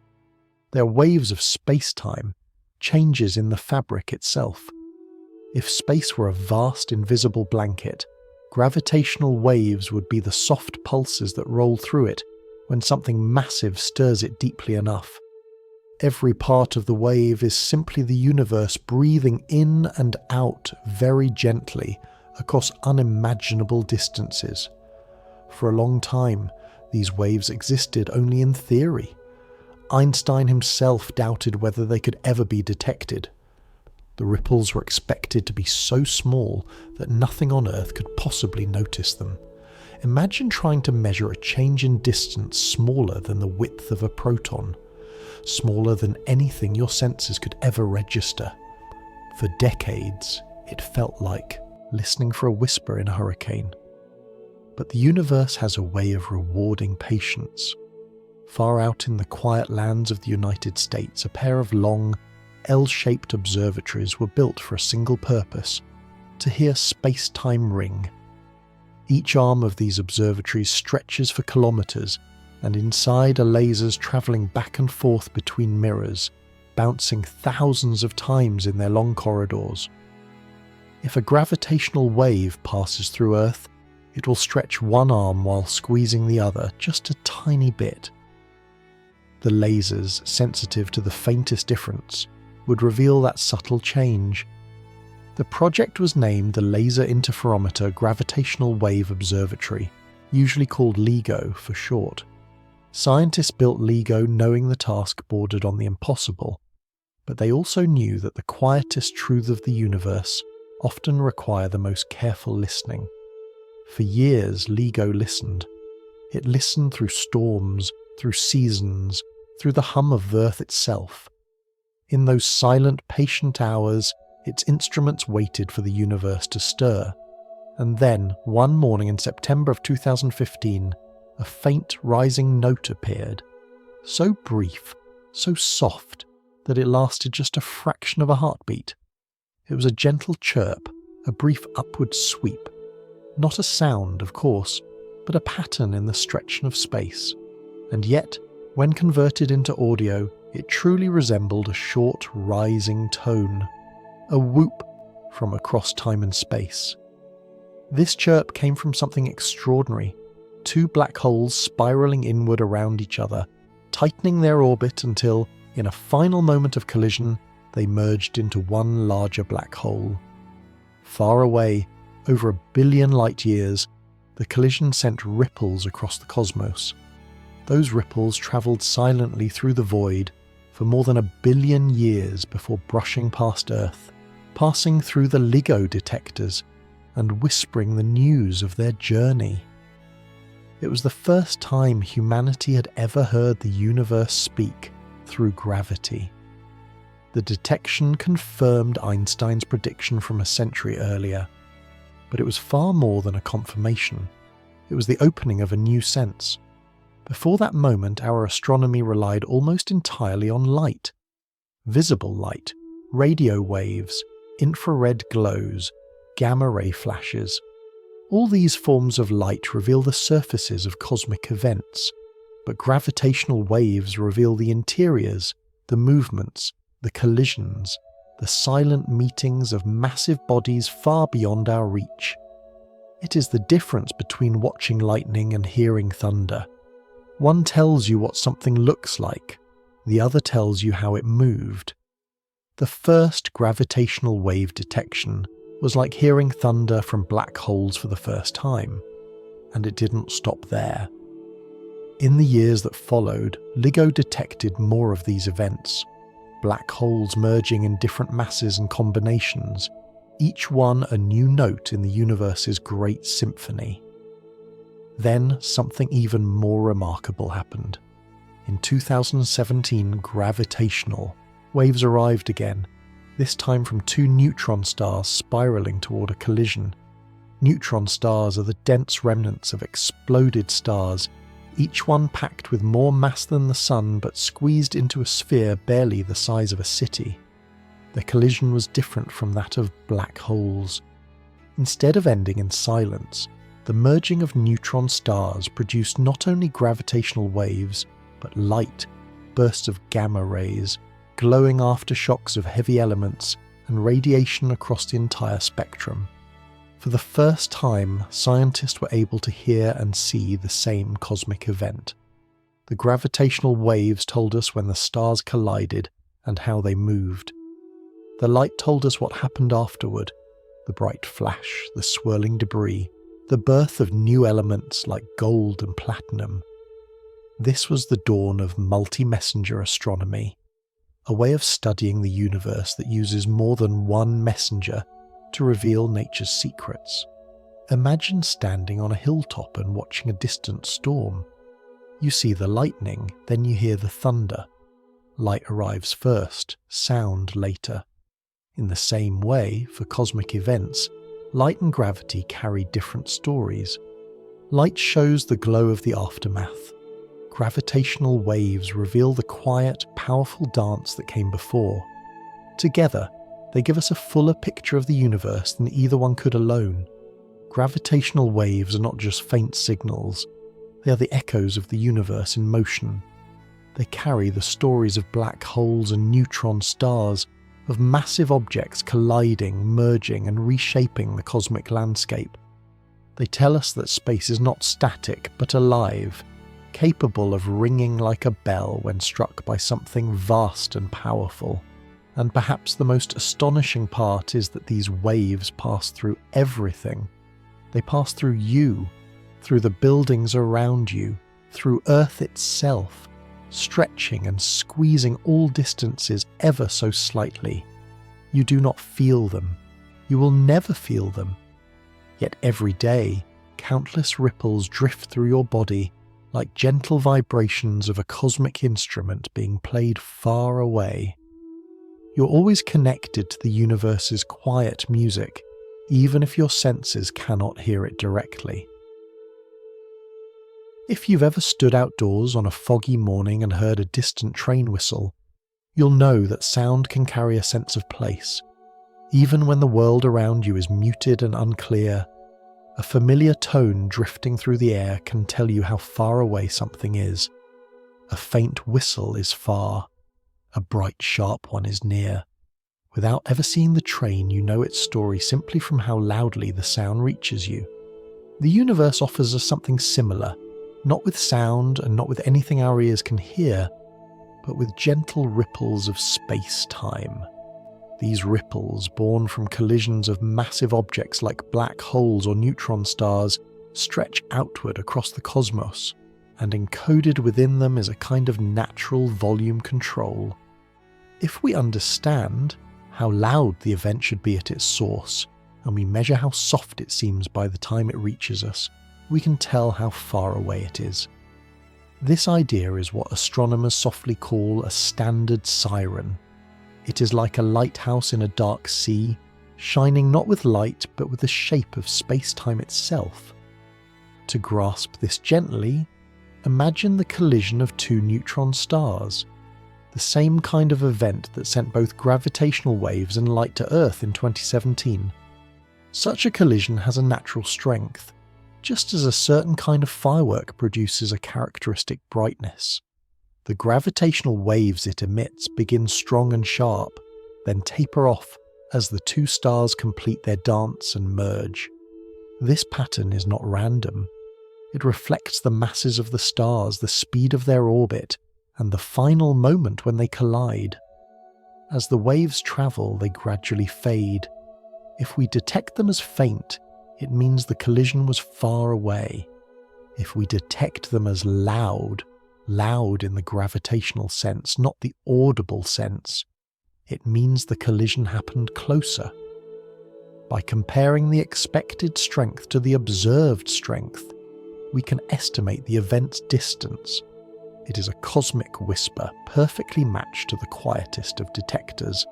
They are waves of space-time, changes in the fabric itself. If space were a vast invisible blanket, gravitational waves would be the soft pulses that roll through it when something massive stirs it deeply enough. Every part of the wave is simply the universe breathing in and out very gently across unimaginable distances. For a long time, these waves existed only in theory. Einstein himself doubted whether they could ever be detected. The ripples were expected to be so small that nothing on Earth could possibly notice them. Imagine trying to measure a change in distance smaller than the width of a proton, smaller than anything your senses could ever register. For decades, it felt like listening for a whisper in a hurricane. But the universe has a way of rewarding patience. Far out in the quiet lands of the United States, a pair of long, L-shaped observatories were built for a single purpose: to hear space-time ring. Each arm of these observatories stretches for kilometers, and inside are lasers traveling back and forth between mirrors, bouncing thousands of times in their long corridors. If a gravitational wave passes through Earth, it will stretch one arm while squeezing the other just a tiny bit. the lasers sensitive to the faintest difference, would reveal that subtle change. The project was named the Laser Interferometer Gravitational Wave Observatory, usually called LIGO for short. Scientists built LIGO knowing the task bordered on the impossible, but they also knew that the quietest truths of the universe often require the most careful listening. For years, LIGO listened. It listened through storms, through seasons, through the hum of Earth itself. In those silent, patient hours, its instruments waited for the universe to stir. And then, one morning in September of 2015, a faint rising note appeared. So brief, so soft, that it lasted just a fraction of a heartbeat. It was a gentle chirp, a brief upward sweep. Not a sound, of course, but a pattern in the stretching of space. And yet, when converted into audio, it truly resembled a short, rising tone. A whoop from across time and space. This chirp came from something extraordinary. Two black holes spiraling inward around each other, tightening their orbit until, in a final moment of collision, they merged into one larger black hole. Far away, over 1 billion light years, the collision sent ripples across the cosmos. Those ripples travelled silently through the void for more than 1 billion years before brushing past Earth, passing through the LIGO detectors and whispering the news of their journey. It was the first time humanity had ever heard the universe speak through gravity. The detection confirmed Einstein's prediction from a century earlier, but it was far more than a confirmation. It was the opening of a new sense. Before that moment, our astronomy relied almost entirely on light. Visible light, radio waves, infrared glows, gamma-ray flashes. All these forms of light reveal the surfaces of cosmic events, but gravitational waves reveal the interiors, the movements, the collisions, the silent meetings of massive bodies far beyond our reach. It is the difference between watching lightning and hearing thunder. One tells you what something looks like, the other tells you how it moved. The first gravitational wave detection was like hearing thunder from black holes for the first time, and it didn't stop there. In the years that followed, LIGO detected more of these events, black holes merging in different masses and combinations, each one a new note in the universe's great symphony. Then something even more remarkable happened. In 2017, gravitational waves arrived again, this time from two neutron stars spiraling toward a collision. Neutron stars are the dense remnants of exploded stars, each one packed with more mass than the Sun but squeezed into a sphere barely the size of a city. The collision was different from that of black holes. Instead of ending in silence, the merging of neutron stars produced not only gravitational waves, but light, bursts of gamma rays, glowing aftershocks of heavy elements, and radiation across the entire spectrum. For the first time, scientists were able to hear and see the same cosmic event. The gravitational waves told us when the stars collided and how they moved. The light told us what happened afterward, the bright flash, the swirling debris, the birth of new elements like gold and platinum. This was the dawn of multi-messenger astronomy, a way of studying the universe that uses more than one messenger to reveal nature's secrets. Imagine standing on a hilltop and watching a distant storm. You see the lightning, then you hear the thunder. Light arrives first, sound later. In the same way, for cosmic events, light and gravity carry different stories. Light shows the glow of the aftermath. Gravitational waves reveal the quiet, powerful dance that came before. Together, they give us a fuller picture of the universe than either one could alone. Gravitational waves are not just faint signals, they are the echoes of the universe in motion. They carry the stories of black holes and neutron stars, of massive objects colliding, merging, and reshaping the cosmic landscape. They tell us that space is not static, but alive, capable of ringing like a bell when struck by something vast and powerful. And perhaps the most astonishing part is that these waves pass through everything. They pass through you, through the buildings around you, through Earth itself, stretching and squeezing all distances ever so slightly. You do not feel them. You will never feel them. Yet every day, countless ripples drift through your body like gentle vibrations of a cosmic instrument being played far away. You're always connected to the universe's quiet music, even if your senses cannot hear it directly. If you've ever stood outdoors on a foggy morning and heard a distant train whistle, you'll know that sound can carry a sense of place. Even when the world around you is muted and unclear, a familiar tone drifting through the air can tell you how far away something is. A faint whistle is far. A bright, sharp one is near. Without ever seeing the train, you know its story simply from how loudly the sound reaches you. The universe offers us something similar, not with sound and not with anything our ears can hear, but with gentle ripples of space-time. These ripples, born from collisions of massive objects like black holes or neutron stars, stretch outward across the cosmos, and encoded within them is a kind of natural volume control. If we understand how loud the event should be at its source, and we measure how soft it seems by the time it reaches us, we can tell how far away it is. This idea is what astronomers softly call a standard siren. It is like a lighthouse in a dark sea, shining not with light but with the shape of space-time itself. To grasp this gently, imagine the collision of two neutron stars, the same kind of event that sent both gravitational waves and light to Earth in 2017. Such a collision has a natural strength, just as a certain kind of firework produces a characteristic brightness. The gravitational waves it emits begin strong and sharp, then taper off as the two stars complete their dance and merge. This pattern is not random. It reflects the masses of the stars, the speed of their orbit, and the final moment when they collide. As the waves travel, they gradually fade. If we detect them as faint, it means the collision was far away. If we detect them as loud in the gravitational sense, not the audible sense, it means the collision happened closer. By comparing the expected strength to the observed strength, we can estimate the event's distance. It is a cosmic whisper, perfectly matched to the quietest of detectors.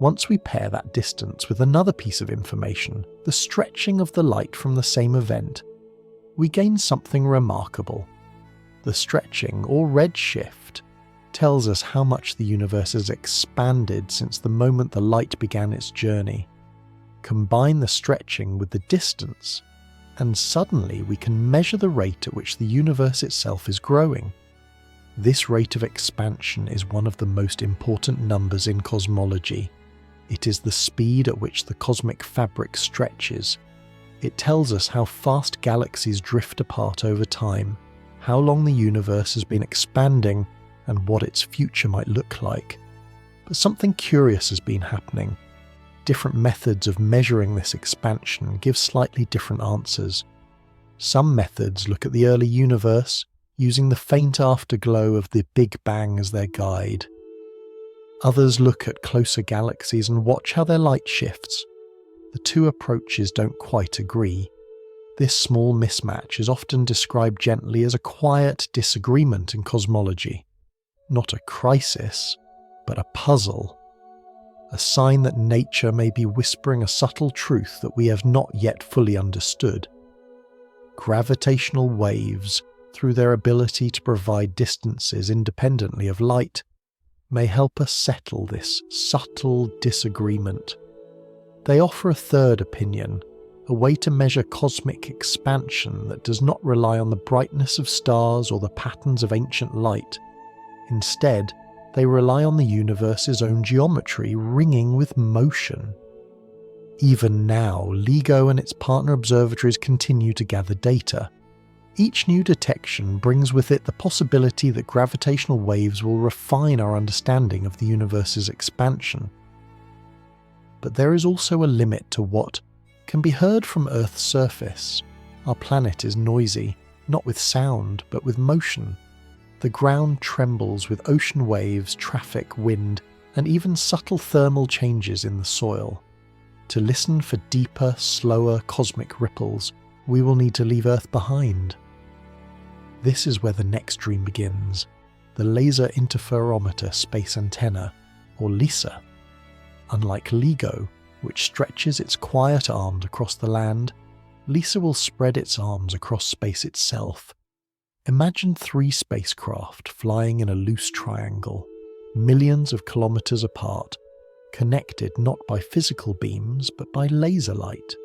Once we pair that distance with another piece of information, the stretching of the light from the same event, we gain something remarkable. The stretching, or redshift, tells us how much the universe has expanded since the moment the light began its journey. Combine the stretching with the distance, and suddenly we can measure the rate at which the universe itself is growing. This rate of expansion is one of the most important numbers in cosmology. It is the speed at which the cosmic fabric stretches. It tells us how fast galaxies drift apart over time, how long the universe has been expanding, and what its future might look like. But something curious has been happening. Different methods of measuring this expansion give slightly different answers. Some methods look at the early universe, using the faint afterglow of the Big Bang as their guide. Others look at closer galaxies and watch how their light shifts. The two approaches don't quite agree. This small mismatch is often described gently as a quiet disagreement in cosmology. Not a crisis, but a puzzle. A sign that nature may be whispering a subtle truth that we have not yet fully understood. Gravitational waves, through their ability to provide distances independently of light, may help us settle this subtle disagreement. They offer a third opinion, a way to measure cosmic expansion that does not rely on the brightness of stars or the patterns of ancient light. Instead, they rely on the universe's own geometry ringing with motion. Even now, LIGO and its partner observatories continue to gather data. Each new detection brings with it the possibility that gravitational waves will refine our understanding of the universe's expansion. But there is also a limit to what can be heard from Earth's surface. Our planet is noisy, not with sound, but with motion. The ground trembles with ocean waves, traffic, wind, and even subtle thermal changes in the soil. To listen for deeper, slower cosmic ripples, we will need to leave Earth behind. This is where the next dream begins, the Laser Interferometer Space Antenna, or LISA. Unlike LIGO, which stretches its quiet arms across the land, LISA will spread its arms across space itself. Imagine 3 spacecraft flying in a loose triangle, millions of kilometers apart, connected not by physical beams but by laser light.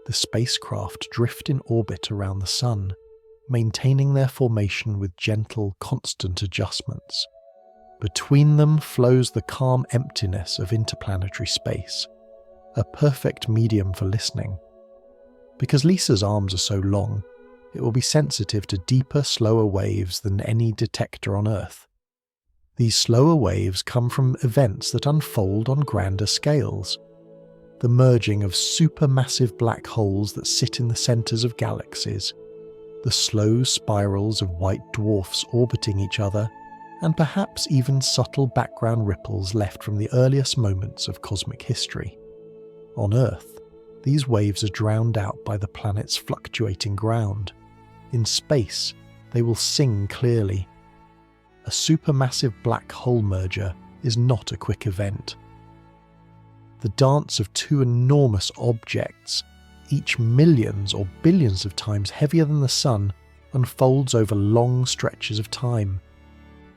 The spacecraft drift in orbit around the Sun, maintaining their formation with gentle, constant adjustments. Between them flows the calm emptiness of interplanetary space, a perfect medium for listening. Because LISA's arms are so long, it will be sensitive to deeper, slower waves than any detector on Earth. These slower waves come from events that unfold on grander scales. The merging of supermassive black holes that sit in the centers of galaxies, the slow spirals of white dwarfs orbiting each other, and perhaps even subtle background ripples left from the earliest moments of cosmic history. On Earth, these waves are drowned out by the planet's fluctuating ground. In space, they will sing clearly. A supermassive black hole merger is not a quick event. The dance of 2 enormous objects, each millions or billions of times heavier than the Sun, unfolds over long stretches of time.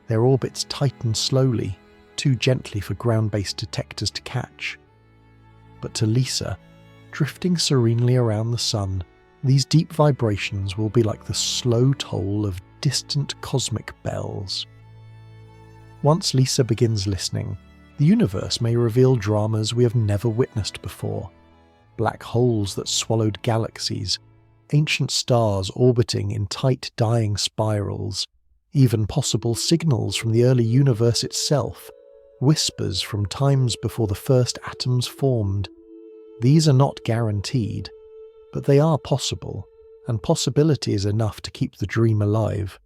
Their orbits tighten slowly, too gently for ground-based detectors to catch. But to LISA, drifting serenely around the Sun, these deep vibrations will be like the slow toll of distant cosmic bells. Once LISA begins listening, the universe may reveal dramas we have never witnessed before. Black holes that swallowed galaxies, ancient stars orbiting in tight dying spirals, even possible signals from the early universe itself, whispers from times before the first atoms formed. These are not guaranteed, but they are possible, and possibility is enough to keep the dream alive.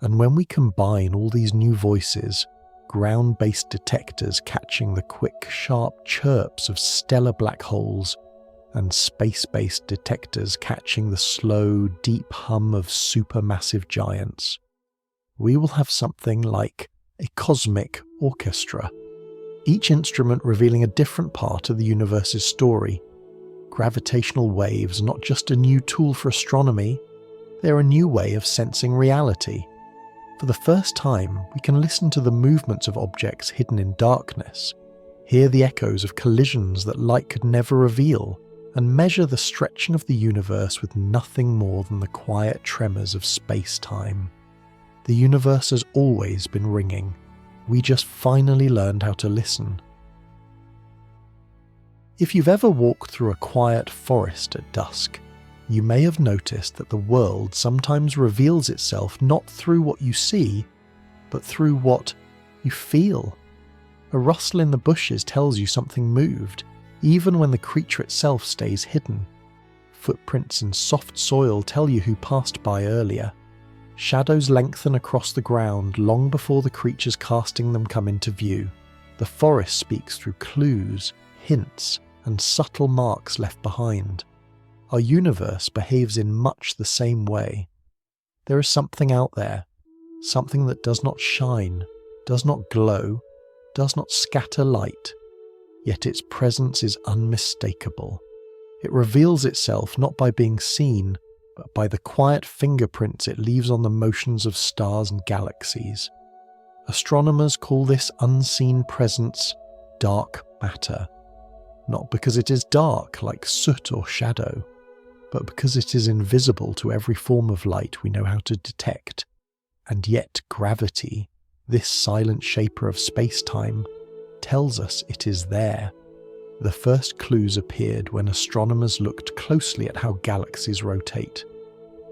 And when we combine all these new voices, ground-based detectors catching the quick, sharp chirps of stellar black holes, and space-based detectors catching the slow, deep hum of supermassive giants, we will have something like a cosmic orchestra, each instrument revealing a different part of the universe's story. Gravitational waves are not just a new tool for astronomy, they're a new way of sensing reality. For the first time, we can listen to the movements of objects hidden in darkness, hear the echoes of collisions that light could never reveal, and measure the stretching of the universe with nothing more than the quiet tremors of space-time. The universe has always been ringing. We just finally learned how to listen. If you've ever walked through a quiet forest at dusk, you may have noticed that the world sometimes reveals itself not through what you see, but through what you feel. A rustle in the bushes tells you something moved, even when the creature itself stays hidden. Footprints in soft soil tell you who passed by earlier. Shadows lengthen across the ground long before the creatures casting them come into view. The forest speaks through clues, hints, and subtle marks left behind. Our universe behaves in much the same way. There is something out there, something that does not shine, does not glow, does not scatter light, yet its presence is unmistakable. It reveals itself not by being seen, but by the quiet fingerprints it leaves on the motions of stars and galaxies. Astronomers call this unseen presence dark matter, not because it is dark like soot or shadow, but because it is invisible to every form of light we know how to detect. And yet gravity, this silent shaper of space-time, tells us it is there. The first clues appeared when astronomers looked closely at how galaxies rotate.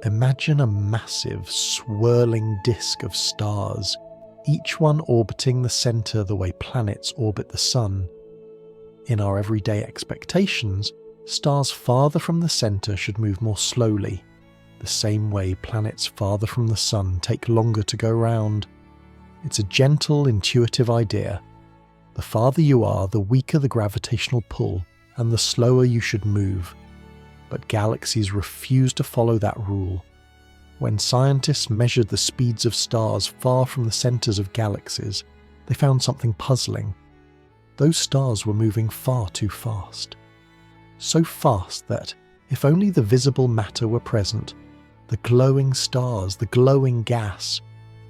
Imagine a massive, swirling disk of stars, each one orbiting the centre the way planets orbit the Sun. In our everyday expectations, stars farther from the centre should move more slowly, the same way planets farther from the Sun take longer to go round. It's a gentle, intuitive idea. The farther you are, the weaker the gravitational pull, and the slower you should move. But galaxies refuse to follow that rule. When scientists measured the speeds of stars far from the centres of galaxies, they found something puzzling. Those stars were moving far too fast. So fast that, if only the visible matter were present, the glowing stars, the glowing gas,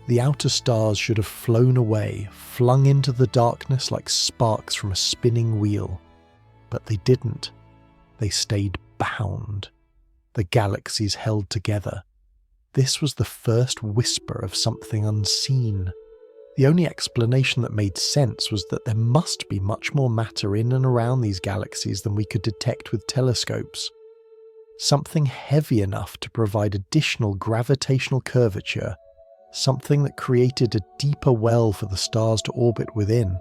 the outer stars should have flown away, flung into the darkness like sparks from a spinning wheel. But they didn't. They stayed bound. The galaxies held together. This was the first whisper of something unseen. The only explanation that made sense was that there must be much more matter in and around these galaxies than we could detect with telescopes. Something heavy enough to provide additional gravitational curvature, something that created a deeper well for the stars to orbit within.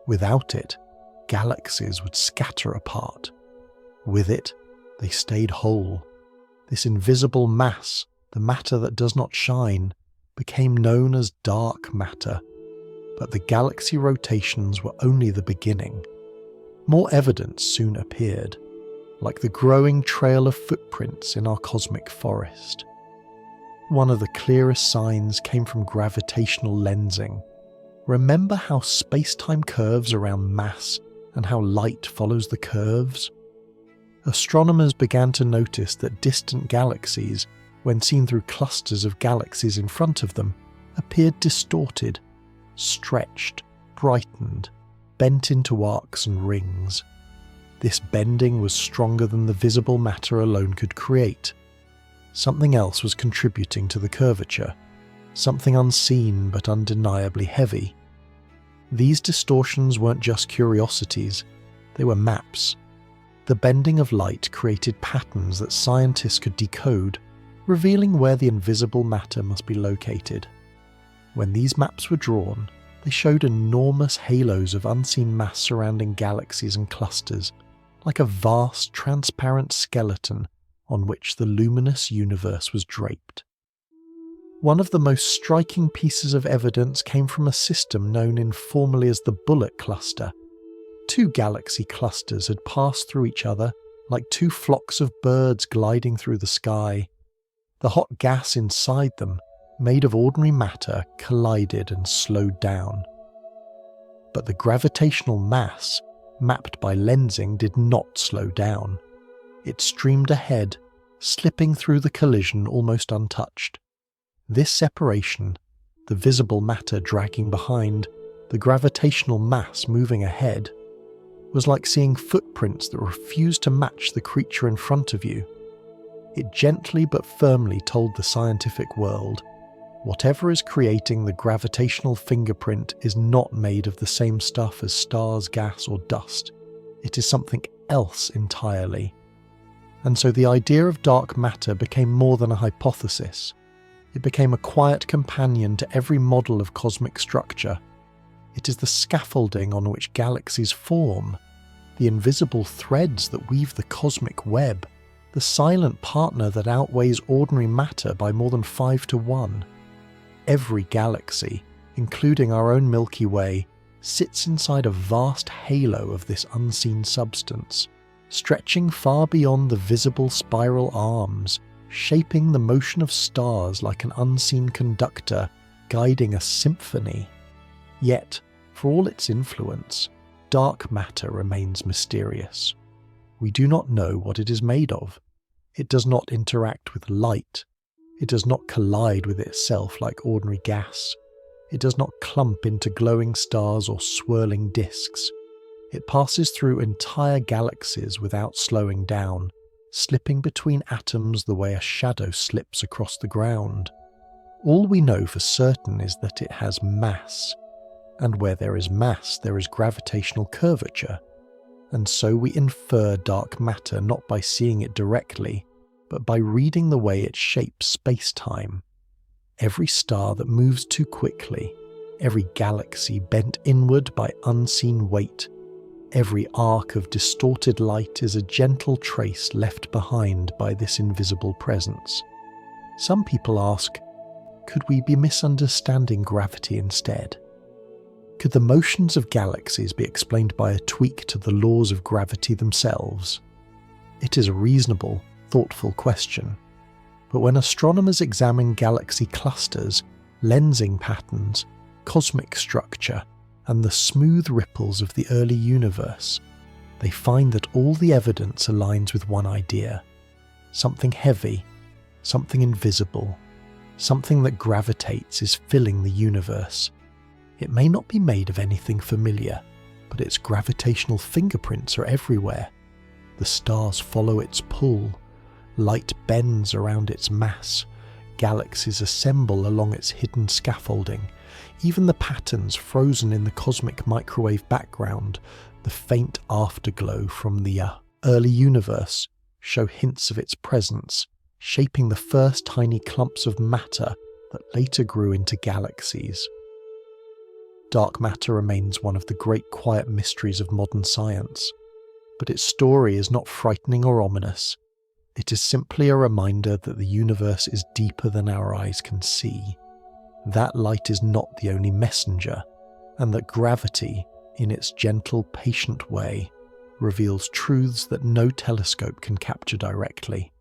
Without it, galaxies would scatter apart. With it, they stayed whole. This invisible mass, the matter that does not shine, became known as dark matter. But the galaxy rotations were only the beginning. More evidence soon appeared, like the growing trail of footprints in our cosmic forest. One of the clearest signs came from gravitational lensing. Remember how space-time curves around mass and how light follows the curves? Astronomers began to notice that distant galaxies, when seen through clusters of galaxies in front of them, appeared distorted, stretched, brightened, bent into arcs and rings. This bending was stronger than the visible matter alone could create. Something else was contributing to the curvature, something unseen but undeniably heavy. These distortions weren't just curiosities, they were maps. The bending of light created patterns that scientists could decode, revealing where the invisible matter must be located. When these maps were drawn, they showed enormous halos of unseen mass surrounding galaxies and clusters, like a vast, transparent skeleton on which the luminous universe was draped. One of the most striking pieces of evidence came from a system known informally as the Bullet Cluster. Two galaxy clusters had passed through each other like two flocks of birds gliding through the sky. The hot gas inside them, made of ordinary matter, collided and slowed down. But the gravitational mass, mapped by lensing, did not slow down. It streamed ahead, slipping through the collision almost untouched. This separation, the visible matter dragging behind, the gravitational mass moving ahead, was like seeing footprints that refused to match the creature in front of you. It gently but firmly told the scientific world, whatever is creating the gravitational fingerprint is not made of the same stuff as stars, gas, or dust. It is something else entirely. And so the idea of dark matter became more than a hypothesis. It became a quiet companion to every model of cosmic structure. It is the scaffolding on which galaxies form, the invisible threads that weave the cosmic web, the silent partner that outweighs ordinary matter by more than 5 to 1. Every galaxy, including our own Milky Way, sits inside a vast halo of this unseen substance, stretching far beyond the visible spiral arms, shaping the motion of stars like an unseen conductor, guiding a symphony. Yet, for all its influence, dark matter remains mysterious. We do not know what it is made of. It does not interact with light. It does not collide with itself like ordinary gas. It does not clump into glowing stars or swirling disks. It passes through entire galaxies without slowing down, slipping between atoms the way a shadow slips across the ground. All we know for certain is that it has mass, and where there is mass there is gravitational curvature, and so we infer dark matter not by seeing it directly, but by reading the way it shapes space-time. Every star that moves too quickly, every galaxy bent inward by unseen weight, every arc of distorted light is a gentle trace left behind by this invisible presence. Some people ask, could we be misunderstanding gravity instead? Could the motions of galaxies be explained by a tweak to the laws of gravity themselves? It is a reasonable, thoughtful question. But when astronomers examine galaxy clusters, lensing patterns, cosmic structure, and the smooth ripples of the early universe, they find that all the evidence aligns with one idea: something heavy, something invisible, something that gravitates is filling the universe. It may not be made of anything familiar, but its gravitational fingerprints are everywhere. The stars follow its pull, light bends around its mass, galaxies assemble along its hidden scaffolding. Even the patterns frozen in the cosmic microwave background, the faint afterglow from the early universe, show hints of its presence, shaping the first tiny clumps of matter that later grew into galaxies. Dark matter remains one of the great quiet mysteries of modern science, but its story is not frightening or ominous. It is simply a reminder that the universe is deeper than our eyes can see. That light is not the only messenger, and that gravity, in its gentle, patient way, reveals truths that no telescope can capture directly.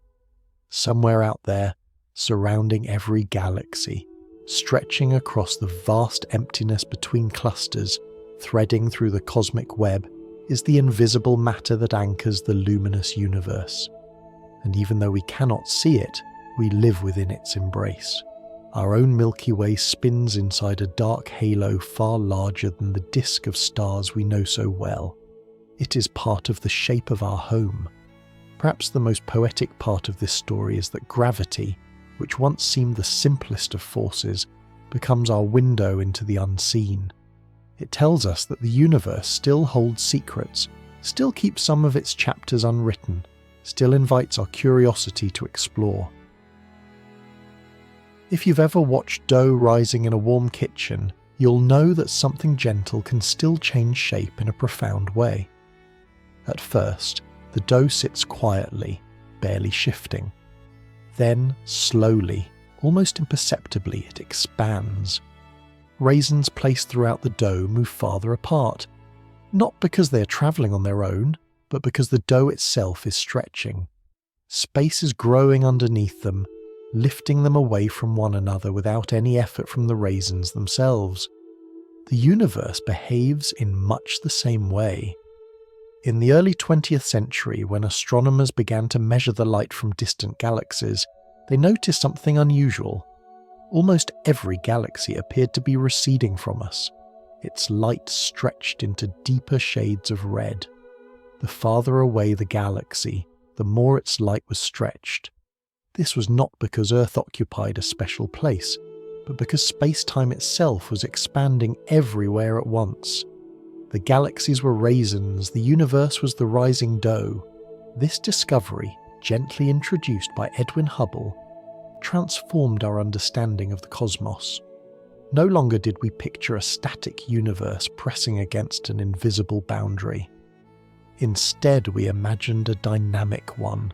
Somewhere out there, surrounding every galaxy, stretching across the vast emptiness between clusters, threading through the cosmic web, is the invisible matter that anchors the luminous universe. And even though we cannot see it, we live within its embrace. Our own Milky Way spins inside a dark halo far larger than the disk of stars we know so well. It is part of the shape of our home. Perhaps the most poetic part of this story is that gravity, which once seemed the simplest of forces, becomes our window into the unseen. It tells us that the universe still holds secrets, still keeps some of its chapters unwritten, still invites our curiosity to explore. If you've ever watched dough rising in a warm kitchen, you'll know that something gentle can still change shape in a profound way. At first, the dough sits quietly, barely shifting. Then, slowly, almost imperceptibly, it expands. Raisins placed throughout the dough move farther apart, not because they are travelling on their own, but because the dough itself is stretching. Space is growing underneath them, lifting them away from one another without any effort from the raisins themselves. The universe behaves in much the same way. In the early 20th century, when astronomers began to measure the light from distant galaxies, they noticed something unusual. Almost every galaxy appeared to be receding from us. Its light stretched into deeper shades of red. The farther away the galaxy, the more its light was stretched. This was not because Earth occupied a special place, but because space-time itself was expanding everywhere at once. The galaxies were raisins, the universe was the rising dough. This discovery, gently introduced by Edwin Hubble, transformed our understanding of the cosmos. No longer did we picture a static universe pressing against an invisible boundary. Instead, we imagined a dynamic one,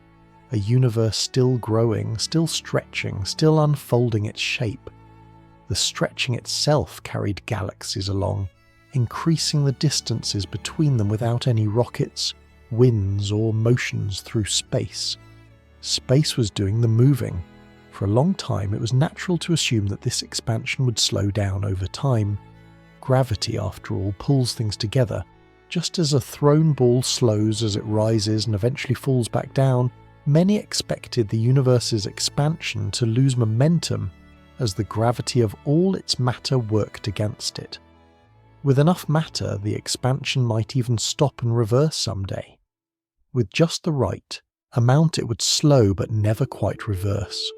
a universe still growing, still stretching, still unfolding its shape. The stretching itself carried galaxies along, increasing the distances between them without any rockets, winds, or motions through space. Space was doing the moving. For a long time, it was natural to assume that this expansion would slow down over time. Gravity, after all, pulls things together. Just as a thrown ball slows as it rises and eventually falls back down, many expected the universe's expansion to lose momentum as the gravity of all its matter worked against it. With enough matter, the expansion might even stop and reverse someday. With just the right amount, it would slow but never quite reverse.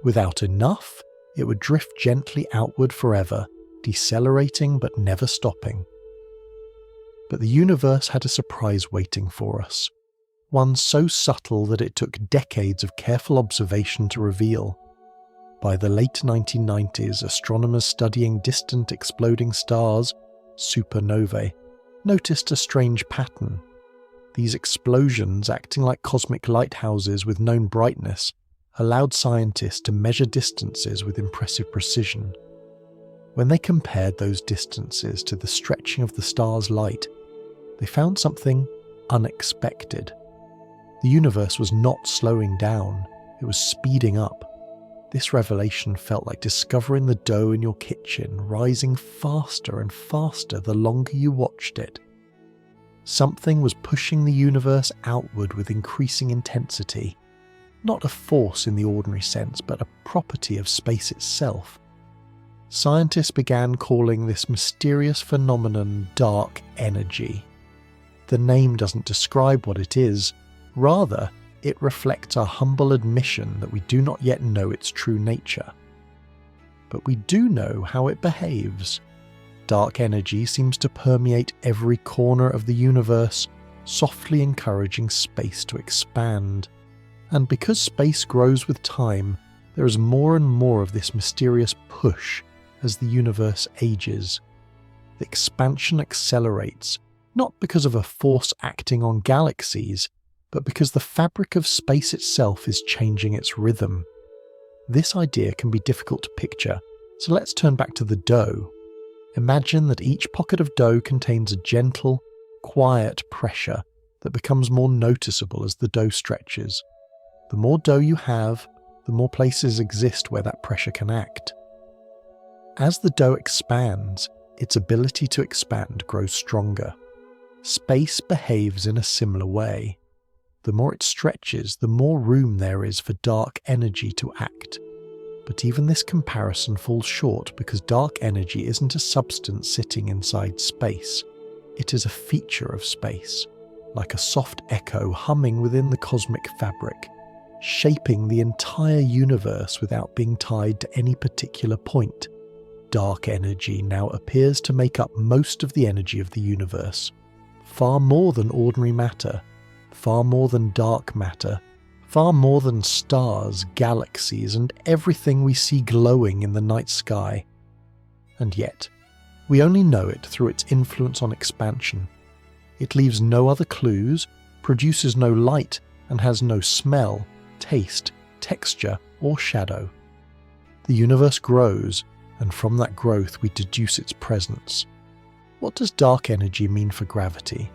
Without enough, it would drift gently outward forever, decelerating but never stopping. But the universe had a surprise waiting for us. one so subtle that it took decades of careful observation to reveal. By the late 1990s, astronomers studying distant exploding stars, supernovae, noticed a strange pattern. These explosions, acting like cosmic lighthouses with known brightness, allowed scientists to measure distances with impressive precision. When they compared those distances to the stretching of the star's light, they found something unexpected. The universe was not slowing down, it was speeding up. This revelation felt like discovering the dough in your kitchen rising faster and faster the longer you watched it. Something was pushing the universe outward with increasing intensity, not a force in the ordinary sense, but a property of space itself. Scientists began calling this mysterious phenomenon dark energy. The name doesn't describe what it is, rather, it reflects our humble admission that we do not yet know its true nature. But we do know how it behaves. Dark energy seems to permeate every corner of the universe, softly encouraging space to expand. And because space grows with time, there is more and more of this mysterious push as the universe ages. The expansion accelerates, not because of a force acting on galaxies, but because the fabric of space itself is changing its rhythm. This idea can be difficult to picture, so let's turn back to the dough. Imagine that each pocket of dough contains a gentle, quiet pressure that becomes more noticeable as the dough stretches. The more dough you have, the more places exist where that pressure can act. As the dough expands, its ability to expand grows stronger. Space behaves in a similar way. The more it stretches, the more room there is for dark energy to act. But even this comparison falls short because dark energy isn't a substance sitting inside space. It is a feature of space, like a soft echo humming within the cosmic fabric, shaping the entire universe without being tied to any particular point. Dark energy now appears to make up most of the energy of the universe, far more than ordinary matter, far more than dark matter, far more than stars, galaxies, and everything we see glowing in the night sky. And yet, we only know it through its influence on expansion. It leaves no other clues, produces no light, and has no smell, taste, texture, or shadow. The universe grows, and from that growth we deduce its presence. What does dark energy mean for gravity?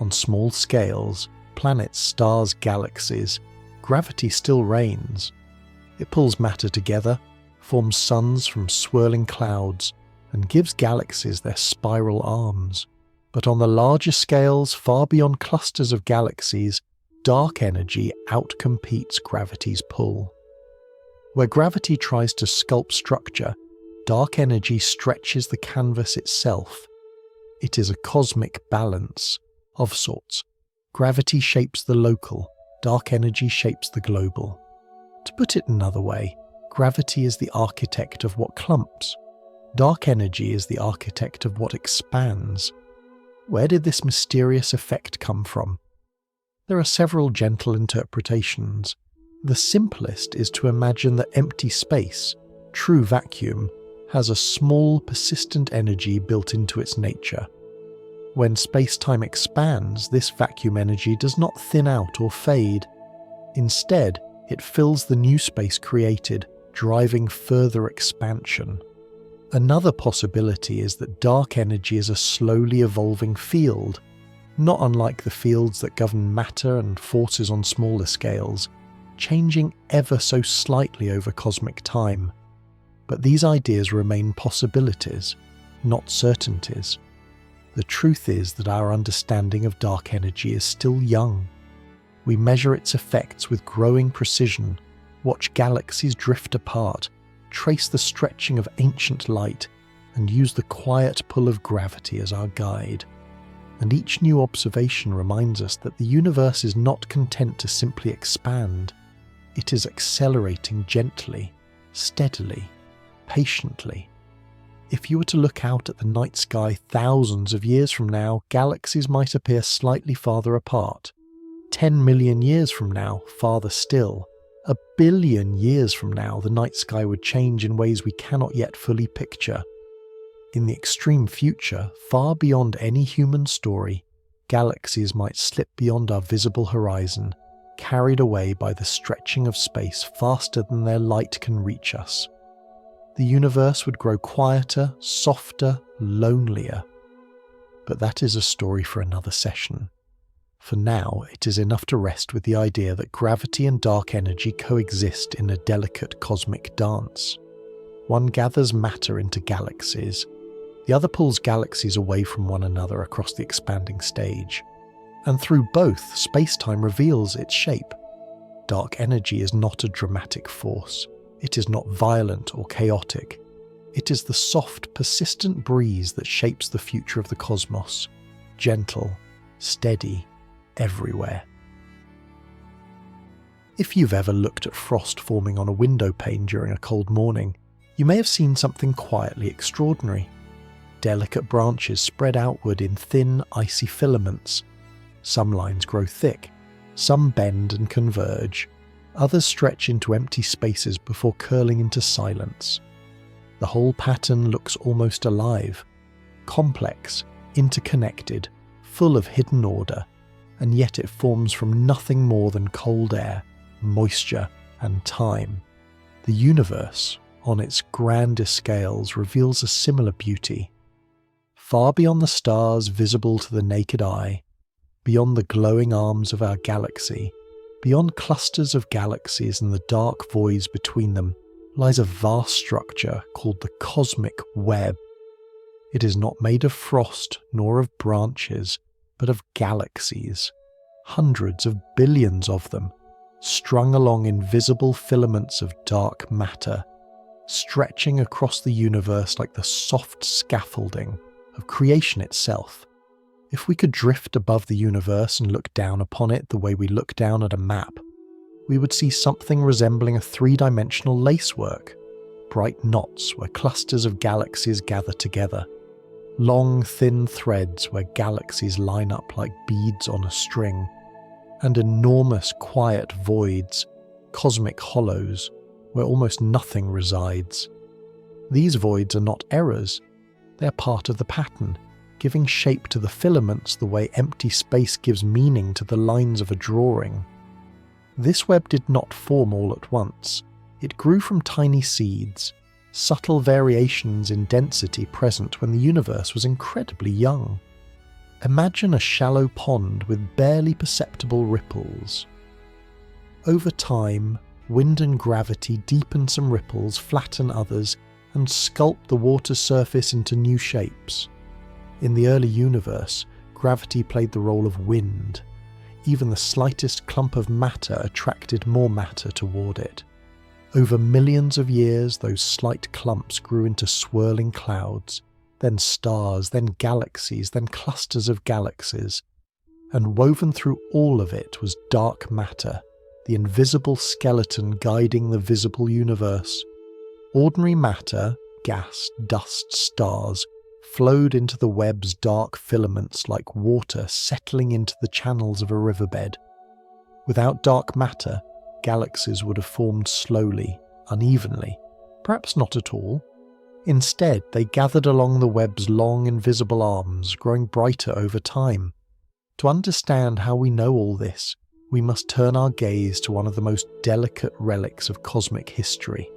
On small scales, planets, stars, galaxies, gravity still reigns. It pulls matter together, forms suns from swirling clouds, and gives galaxies their spiral arms. But on the larger scales, far beyond clusters of galaxies, dark energy outcompetes gravity's pull. Where gravity tries to sculpt structure, dark energy stretches the canvas itself. It is a cosmic balance, of sorts. Gravity shapes the local, dark energy shapes the global. To put it another way, gravity is the architect of what clumps. Dark energy is the architect of what expands. Where did this mysterious effect come from? There are several gentle interpretations. The simplest is to imagine that empty space, true vacuum, has a small, persistent energy built into its nature. When space-time expands, this vacuum energy does not thin out or fade. Instead, it fills the new space created, driving further expansion. Another possibility is that dark energy is a slowly evolving field, not unlike the fields that govern matter and forces on smaller scales, changing ever so slightly over cosmic time. But these ideas remain possibilities, not certainties. The truth is that our understanding of dark energy is still young. We measure its effects with growing precision, watch galaxies drift apart, trace the stretching of ancient light, and use the quiet pull of gravity as our guide. And each new observation reminds us that the universe is not content to simply expand. It is accelerating gently, steadily, patiently. If you were to look out at the night sky thousands of years from now, galaxies might appear slightly farther apart, 10 million years from now, farther still, 1 billion years from now, the night sky would change in ways we cannot yet fully picture. In the extreme future, far beyond any human story, galaxies might slip beyond our visible horizon, carried away by the stretching of space faster than their light can reach us. The universe would grow quieter, softer, lonelier. But that is a story for another session. For now, it is enough to rest with the idea that gravity and dark energy coexist in a delicate cosmic dance. One gathers matter into galaxies, the other pulls galaxies away from one another across the expanding stage. And through both, spacetime reveals its shape. Dark energy is not a dramatic force. It is not violent or chaotic. It is the soft, persistent breeze that shapes the future of the cosmos. Gentle, steady, everywhere. If you've ever looked at frost forming on a window pane during a cold morning, you may have seen something quietly extraordinary. Delicate branches spread outward in thin, icy filaments. Some lines grow thick, some bend and converge, others stretch into empty spaces before curling into silence. The whole pattern looks almost alive, complex, interconnected, full of hidden order, and yet it forms from nothing more than cold air, moisture, and time. The universe, on its grandest scales, reveals a similar beauty. Far beyond the stars visible to the naked eye, beyond the glowing arms of our galaxy, beyond clusters of galaxies and the dark voids between them, lies a vast structure called the cosmic web. It is not made of frost nor of branches, but of galaxies, hundreds of billions of them, strung along invisible filaments of dark matter, stretching across the universe like the soft scaffolding of creation itself. If we could drift above the universe and look down upon it the way we look down at a map, we would see something resembling a three-dimensional lacework, bright knots where clusters of galaxies gather together, long thin threads where galaxies line up like beads on a string, and enormous quiet voids, cosmic hollows, where almost nothing resides. These voids are not errors. They are part of the pattern, giving shape to the filaments the way empty space gives meaning to the lines of a drawing. This web did not form all at once. It grew from tiny seeds, subtle variations in density present when the universe was incredibly young. Imagine a shallow pond with barely perceptible ripples. Over time, wind and gravity deepen some ripples, flatten others, and sculpt the water surface into new shapes. In the early universe, gravity played the role of wind. Even the slightest clump of matter attracted more matter toward it. Over millions of years, those slight clumps grew into swirling clouds, then stars, then galaxies, then clusters of galaxies. And woven through all of it was dark matter, the invisible skeleton guiding the visible universe. Ordinary matter, gas, dust, stars, flowed into the web's dark filaments like water settling into the channels of a riverbed. Without dark matter, galaxies would have formed slowly, unevenly, perhaps not at all. Instead, they gathered along the web's long invisible arms, growing brighter over time. To understand how we know all this, we must turn our gaze to one of the most delicate relics of cosmic history,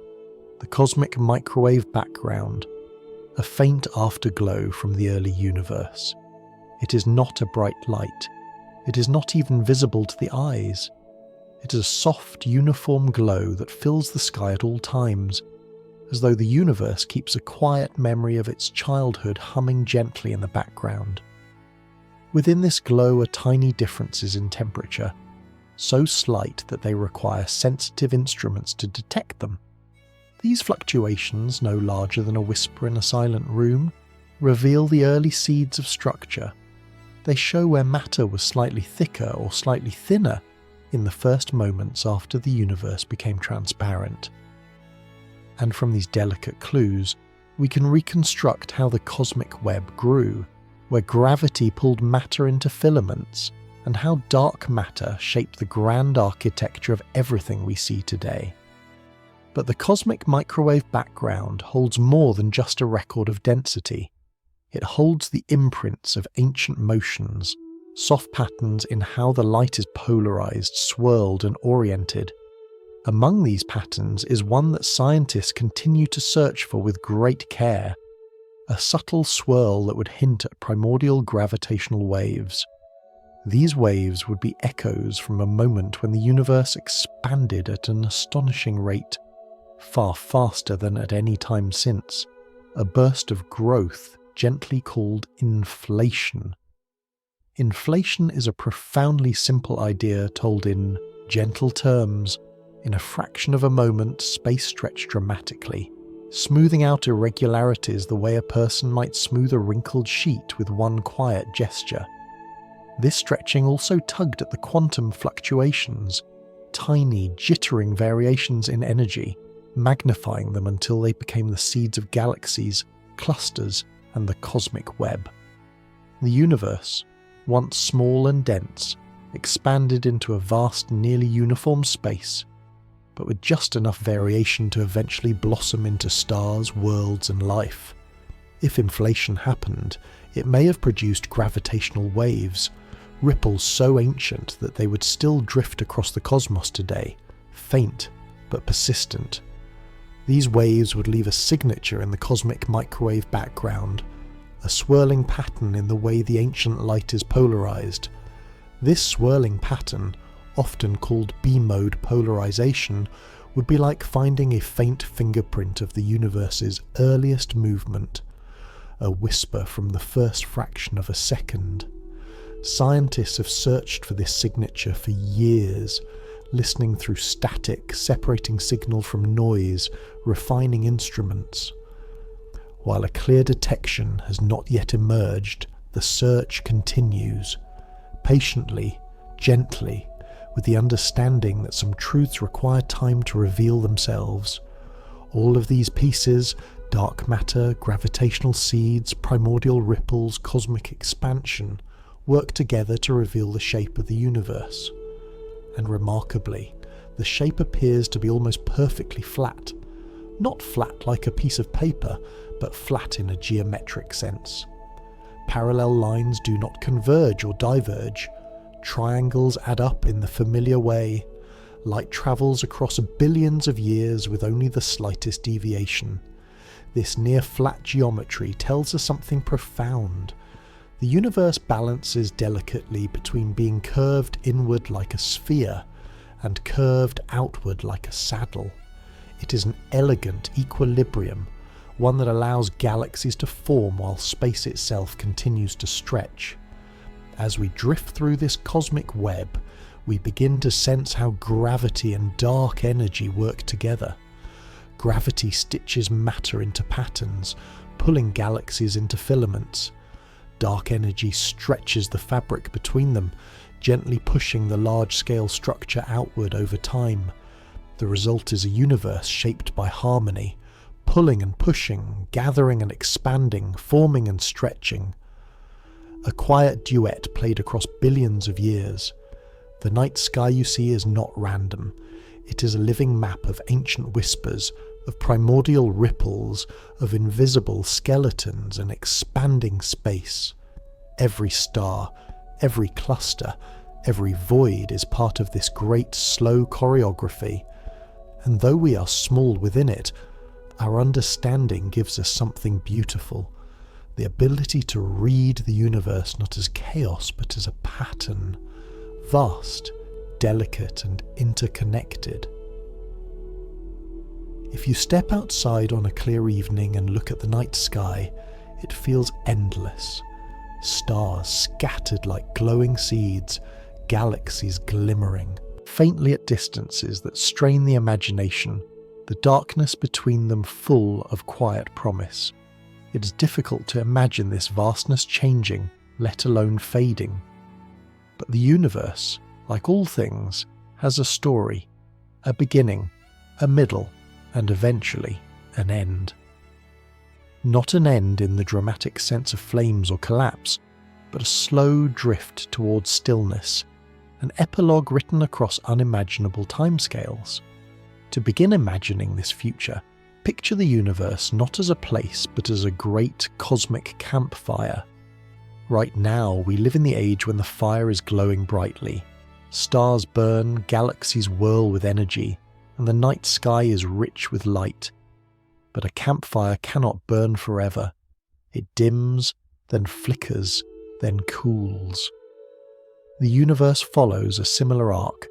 the cosmic microwave background, a faint afterglow from the early universe. It is not a bright light. It is not even visible to the eyes. It is a soft, uniform glow that fills the sky at all times, as though the universe keeps a quiet memory of its childhood humming gently in the background. Within this glow are tiny differences in temperature, so slight that they require sensitive instruments to detect them. These fluctuations, no larger than a whisper in a silent room, reveal the early seeds of structure. They show where matter was slightly thicker or slightly thinner in the first moments after the universe became transparent. And from these delicate clues, we can reconstruct how the cosmic web grew, where gravity pulled matter into filaments, and how dark matter shaped the grand architecture of everything we see today. But the cosmic microwave background holds more than just a record of density. It holds the imprints of ancient motions, soft patterns in how the light is polarized, swirled, and oriented. Among these patterns is one that scientists continue to search for with great care, a subtle swirl that would hint at primordial gravitational waves. These waves would be echoes from a moment when the universe expanded at an astonishing rate, far faster than at any time since, a burst of growth gently called inflation. Inflation is a profoundly simple idea told in gentle terms. In a fraction of a moment, space stretched dramatically, smoothing out irregularities the way a person might smooth a wrinkled sheet with one quiet gesture. This stretching also tugged at the quantum fluctuations, tiny, jittering variations in energy, magnifying them until they became the seeds of galaxies, clusters, and the cosmic web. The universe, once small and dense, expanded into a vast, nearly uniform space, but with just enough variation to eventually blossom into stars, worlds, and life. If inflation happened, it may have produced gravitational waves, ripples so ancient that they would still drift across the cosmos today, faint but persistent. These waves would leave a signature in the cosmic microwave background, a swirling pattern in the way the ancient light is polarized. This swirling pattern, often called B-mode polarization, would be like finding a faint fingerprint of the universe's earliest movement, a whisper from the first fraction of a second. Scientists have searched for this signature for years, listening through static, separating signal from noise, refining instruments. While a clear detection has not yet emerged, the search continues, patiently, gently, with the understanding that some truths require time to reveal themselves. All of these pieces, dark matter, gravitational seeds, primordial ripples, cosmic expansion, work together to reveal the shape of the universe. And remarkably, the shape appears to be almost perfectly flat. Not flat like a piece of paper, but flat in a geometric sense. Parallel lines do not converge or diverge. Triangles add up in the familiar way. Light travels across billions of years with only the slightest deviation. This near-flat geometry tells us something profound. The universe balances delicately between being curved inward like a sphere and curved outward like a saddle. It is an elegant equilibrium, one that allows galaxies to form while space itself continues to stretch. As we drift through this cosmic web, we begin to sense how gravity and dark energy work together. Gravity stitches matter into patterns, pulling galaxies into filaments. Dark energy stretches the fabric between them, gently pushing the large-scale structure outward over time. The result is a universe shaped by harmony, pulling and pushing, gathering and expanding, forming and stretching. A quiet duet played across billions of years. The night sky you see is not random. It is a living map of ancient whispers, of primordial ripples, of invisible skeletons and expanding space. Every star, every cluster, every void is part of this great slow choreography. And though we are small within it, our understanding gives us something beautiful. The ability to read the universe not as chaos but as a pattern, vast, delicate and interconnected. If you step outside on a clear evening and look at the night sky, it feels endless. Stars scattered like glowing seeds, galaxies glimmering, faintly at distances that strain the imagination, the darkness between them full of quiet promise. It is difficult to imagine this vastness changing, let alone fading. But the universe, like all things, has a story, a beginning, a middle, and eventually an end. Not an end in the dramatic sense of flames or collapse, but a slow drift towards stillness, an epilogue written across unimaginable timescales. To begin imagining this future, picture the universe not as a place but as a great cosmic campfire. Right now, we live in the age when the fire is glowing brightly. Stars burn, galaxies whirl with energy, and the night sky is rich with light. But a campfire cannot burn forever. It dims, then flickers, then cools. The universe follows a similar arc,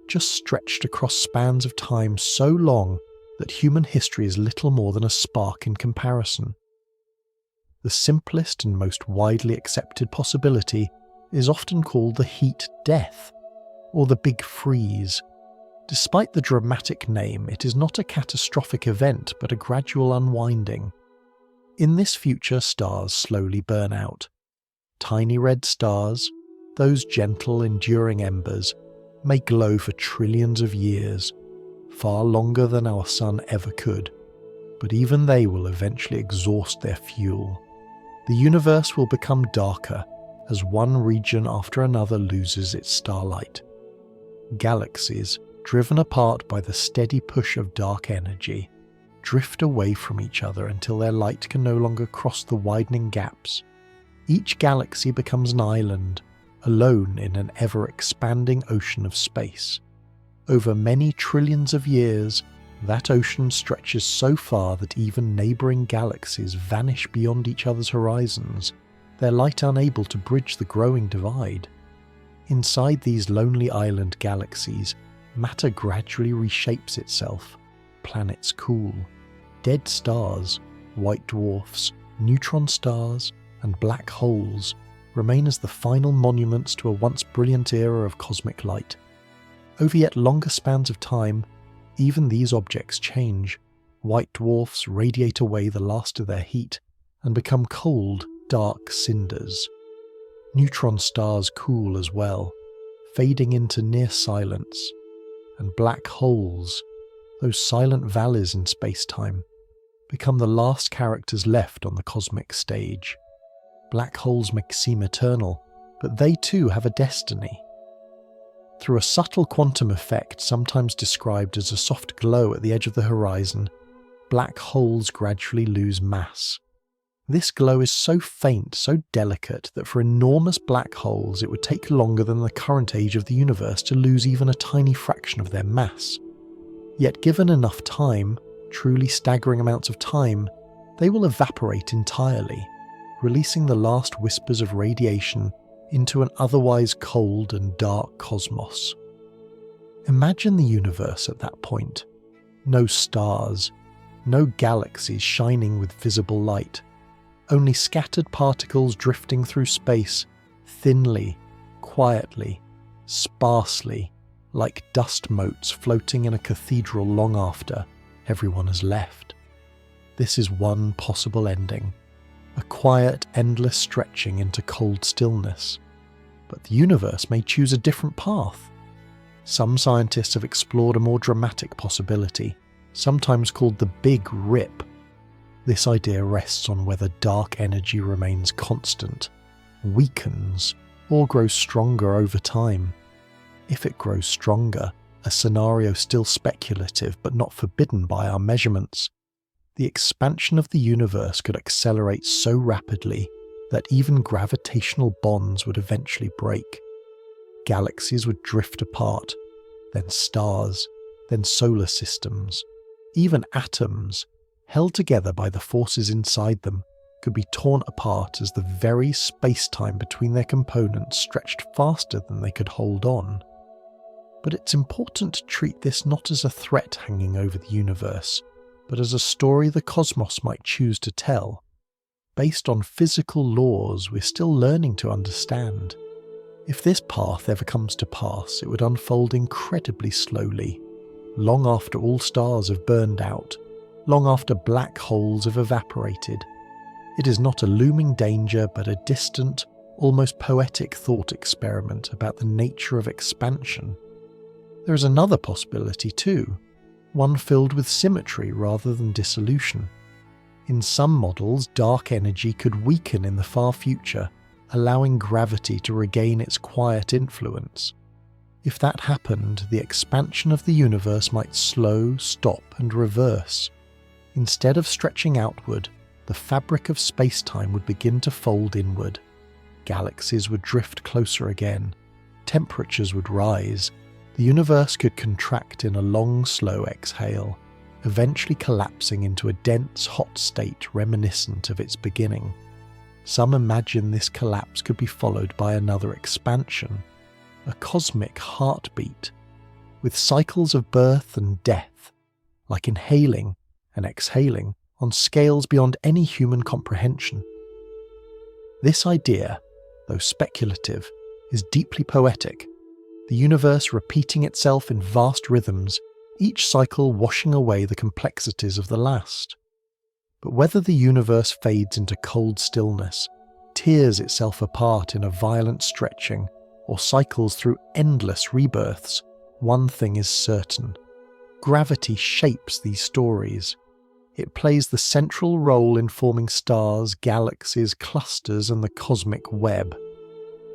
just stretched across spans of time so long that human history is little more than a spark in comparison. The simplest and most widely accepted possibility is often called the heat death, or the big freeze. Despite the dramatic name, it is not a catastrophic event but a gradual unwinding. In this future, stars slowly burn out. Tiny red stars, those gentle, enduring embers, may glow for trillions of years, far longer than our sun ever could, but even they will eventually exhaust their fuel. The universe will become darker as one region after another loses its starlight. Galaxies, driven apart by the steady push of dark energy, drift away from each other until their light can no longer cross the widening gaps. Each galaxy becomes an island, alone in an ever-expanding ocean of space. Over many trillions of years, that ocean stretches so far that even neighbouring galaxies vanish beyond each other's horizons, their light unable to bridge the growing divide. Inside these lonely island galaxies, matter gradually reshapes itself. Planets cool. Dead stars, white dwarfs, neutron stars, and black holes remain as the final monuments to a once brilliant era of cosmic light. Over yet longer spans of time, even these objects change. White dwarfs radiate away the last of their heat and become cold, dark cinders. Neutron stars cool as well, fading into near silence. And black holes, those silent valleys in space-time, become the last characters left on the cosmic stage. Black holes may seem eternal, but they too have a destiny. Through a subtle quantum effect, sometimes described as a soft glow at the edge of the horizon, black holes gradually lose mass. This glow is so faint, so delicate, that for enormous black holes it would take longer than the current age of the universe to lose even a tiny fraction of their mass. Yet given enough time, truly staggering amounts of time, they will evaporate entirely, releasing the last whispers of radiation into an otherwise cold and dark cosmos. Imagine the universe at that point. No stars, no galaxies shining with visible light, only scattered particles drifting through space, thinly, quietly, sparsely, like dust motes floating in a cathedral long after everyone has left. This is one possible ending, a quiet, endless stretching into cold stillness. But the universe may choose a different path. Some scientists have explored a more dramatic possibility, sometimes called the Big Rip. This idea rests on whether dark energy remains constant, weakens, or grows stronger over time. If it grows stronger, a scenario still speculative but not forbidden by our measurements, the expansion of the universe could accelerate so rapidly that even gravitational bonds would eventually break. Galaxies would drift apart, then stars, then solar systems. Even atoms, held together by the forces inside them, could be torn apart as the very space-time between their components stretched faster than they could hold on. But it's important to treat this not as a threat hanging over the universe, but as a story the cosmos might choose to tell. Based on physical laws we're still learning to understand. If this path ever comes to pass, it would unfold incredibly slowly, long after all stars have burned out, long after black holes have evaporated. It is not a looming danger, but a distant, almost poetic thought experiment about the nature of expansion. There is another possibility too, one filled with symmetry rather than dissolution. In some models, dark energy could weaken in the far future, allowing gravity to regain its quiet influence. If that happened, the expansion of the universe might slow, stop, and reverse. Instead of stretching outward, the fabric of space-time would begin to fold inward. Galaxies would drift closer again. Temperatures would rise. The universe could contract in a long, slow exhale, eventually collapsing into a dense, hot state reminiscent of its beginning. Some imagine this collapse could be followed by another expansion, a cosmic heartbeat, with cycles of birth and death, like inhaling and exhaling on scales beyond any human comprehension. This idea, though speculative, is deeply poetic, the universe repeating itself in vast rhythms, each cycle washing away the complexities of the last. But whether the universe fades into cold stillness, tears itself apart in a violent stretching, or cycles through endless rebirths, one thing is certain. Gravity shapes these stories. It plays the central role in forming stars, galaxies, clusters, and the cosmic web.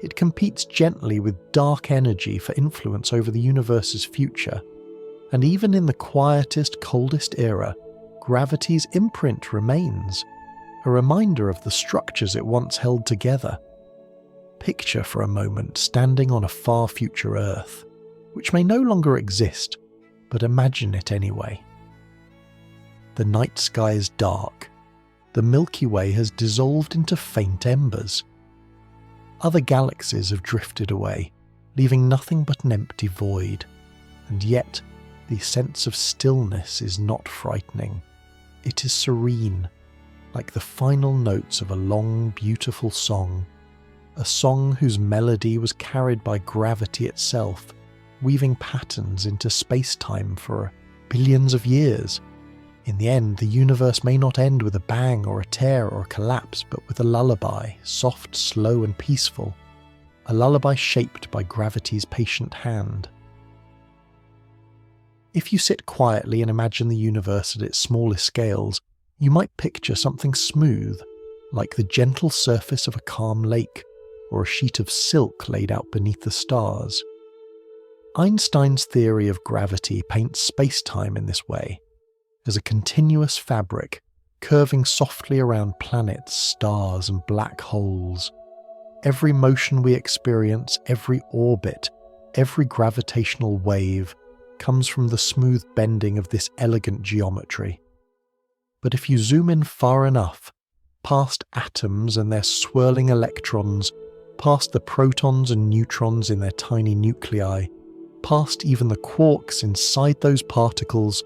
It competes gently with dark energy for influence over the universe's future. And even in the quietest, coldest era, gravity's imprint remains, a reminder of the structures it once held together. Picture for a moment standing on a far future Earth, which may no longer exist, but imagine it anyway. The night sky is dark. The Milky Way has dissolved into faint embers. Other galaxies have drifted away, leaving nothing but an empty void. And yet, the sense of stillness is not frightening. It is serene, like the final notes of a long, beautiful song. A song whose melody was carried by gravity itself, weaving patterns into space-time for billions of years. In the end, the universe may not end with a bang or a tear or a collapse, but with a lullaby, soft, slow, and peaceful. A lullaby shaped by gravity's patient hand. If you sit quietly and imagine the universe at its smallest scales, you might picture something smooth, like the gentle surface of a calm lake, or a sheet of silk laid out beneath the stars. Einstein's theory of gravity paints space-time in this way, as a continuous fabric, curving softly around planets, stars, and black holes. Every motion we experience, every orbit, every gravitational wave, comes from the smooth bending of this elegant geometry. But if you zoom in far enough, past atoms and their swirling electrons, past the protons and neutrons in their tiny nuclei, past even the quarks inside those particles,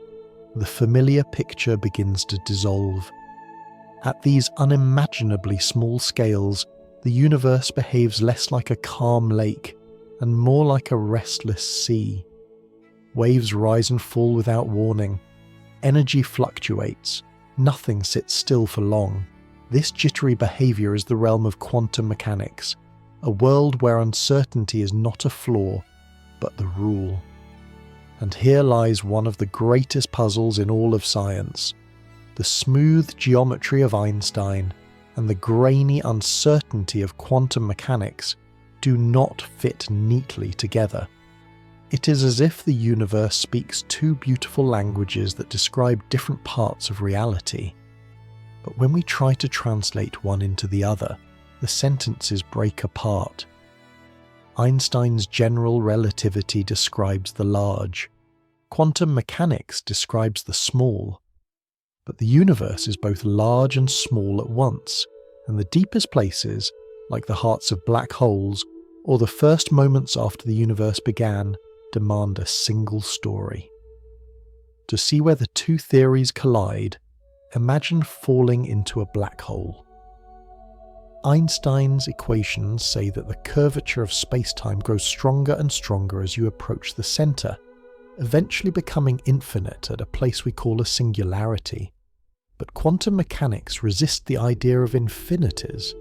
the familiar picture begins to dissolve. At these unimaginably small scales, the universe behaves less like a calm lake and more like a restless sea. Waves rise and fall without warning. Energy fluctuates. Nothing sits still for long. This jittery behavior is the realm of quantum mechanics, a world where uncertainty is not a flaw, but the rule. And here lies one of the greatest puzzles in all of science. The smooth geometry of Einstein and the grainy uncertainty of quantum mechanics do not fit neatly together. It is as if the universe speaks two beautiful languages that describe different parts of reality. But when we try to translate one into the other, the sentences break apart. Einstein's general relativity describes the large. Quantum mechanics describes the small. But the universe is both large and small at once, and the deepest places, like the hearts of black holes, or the first moments after the universe began, demand a single story. To see where the two theories collide, imagine falling into a black hole. Einstein's equations say that the curvature of space-time grows stronger and stronger as you approach the center, eventually becoming infinite at a place we call a singularity. But quantum mechanics resist the idea of infinities.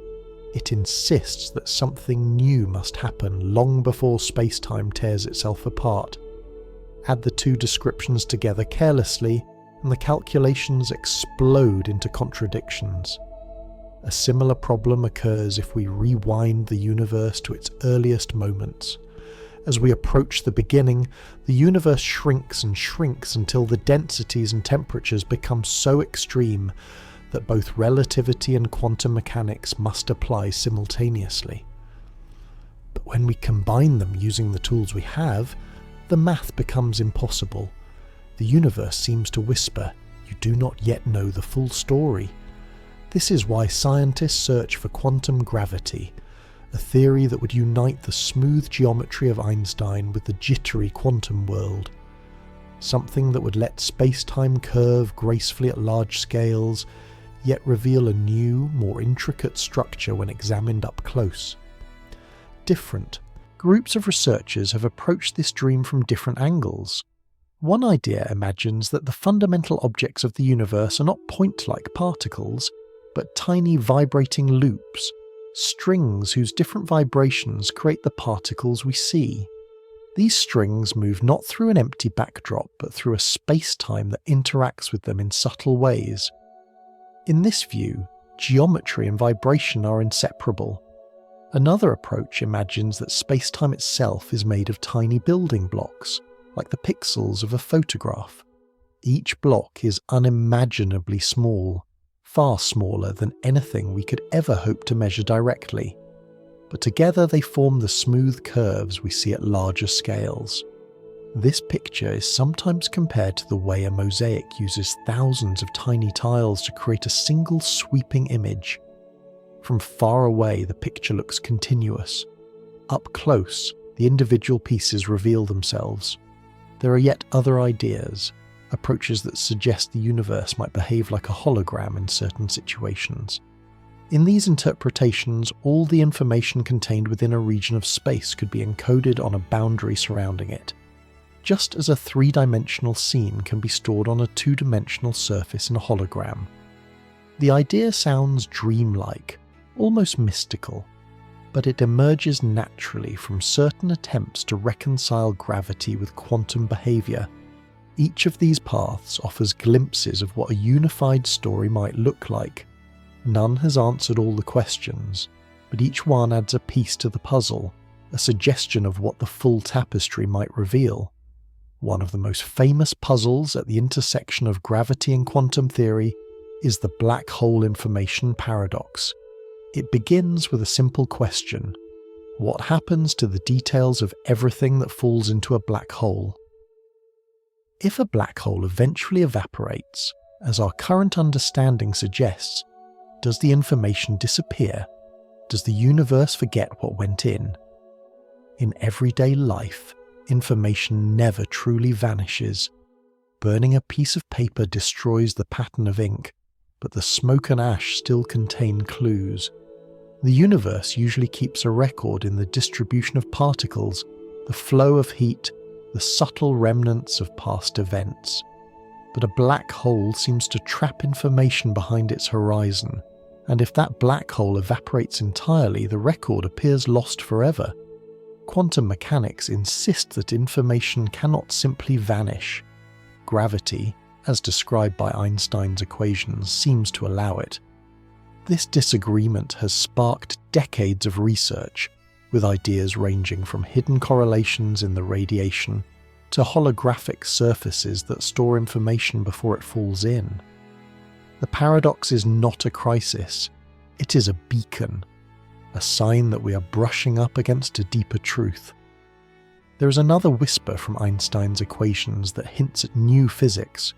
It insists that something new must happen long before space-time tears itself apart. Add the two descriptions together carelessly, and the calculations explode into contradictions. A similar problem occurs if we rewind the universe to its earliest moments. As we approach the beginning, the universe shrinks and shrinks until the densities and temperatures become so extreme that both relativity and quantum mechanics must apply simultaneously. But when we combine them using the tools we have, the math becomes impossible. The universe seems to whisper, "You do not yet know the full story." This is why scientists search for quantum gravity, a theory that would unite the smooth geometry of Einstein with the jittery quantum world. Something that would let space-time curve gracefully at large scales, yet reveal a new, more intricate structure when examined up close. Different groups of researchers have approached this dream from different angles. One idea imagines that the fundamental objects of the universe are not point-like particles, but tiny vibrating loops, strings whose different vibrations create the particles we see. These strings move not through an empty backdrop, but through a space-time that interacts with them in subtle ways. In this view, geometry and vibration are inseparable. Another approach imagines that space-time itself is made of tiny building blocks, like the pixels of a photograph. Each block is unimaginably small, far smaller than anything we could ever hope to measure directly. But together they form the smooth curves we see at larger scales. This picture is sometimes compared to the way a mosaic uses thousands of tiny tiles to create a single sweeping image. From far away, the picture looks continuous. Up close, the individual pieces reveal themselves. There are yet other ideas, approaches that suggest the universe might behave like a hologram in certain situations. In these interpretations, all the information contained within a region of space could be encoded on a boundary surrounding it, just as a three-dimensional scene can be stored on a two-dimensional surface in a hologram. The idea sounds dreamlike, almost mystical, but it emerges naturally from certain attempts to reconcile gravity with quantum behavior. Each of these paths offers glimpses of what a unified story might look like. None has answered all the questions, but each one adds a piece to the puzzle, a suggestion of what the full tapestry might reveal. One of the most famous puzzles at the intersection of gravity and quantum theory is the black hole information paradox. It begins with a simple question: what happens to the details of everything that falls into a black hole? If a black hole eventually evaporates, as our current understanding suggests, does the information disappear? Does the universe forget what went in? In everyday life, information never truly vanishes. Burning a piece of paper destroys the pattern of ink, but the smoke and ash still contain clues. The universe usually keeps a record in the distribution of particles, the flow of heat, the subtle remnants of past events. But a black hole seems to trap information behind its horizon, and if that black hole evaporates entirely, the record appears lost forever. Quantum mechanics insist that information cannot simply vanish. Gravity, as described by Einstein's equations, seems to allow it. This disagreement has sparked decades of research, with ideas ranging from hidden correlations in the radiation to holographic surfaces that store information before it falls in. The paradox is not a crisis, it is a beacon, a sign that we are brushing up against a deeper truth. There is another whisper from Einstein's equations that hints at new physics.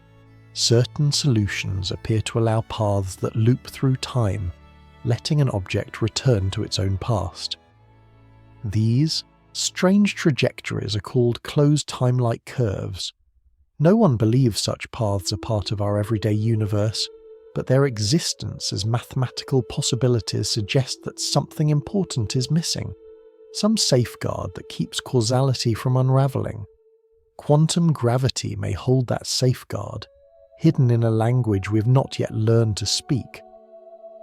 Certain solutions appear to allow paths that loop through time, letting an object return to its own past. These strange trajectories are called closed time-like curves. No one believes such paths are part of our everyday universe, but their existence as mathematical possibilities suggest that something important is missing, some safeguard that keeps causality from unraveling. Quantum gravity may hold that safeguard, hidden in a language we have not yet learned to speak.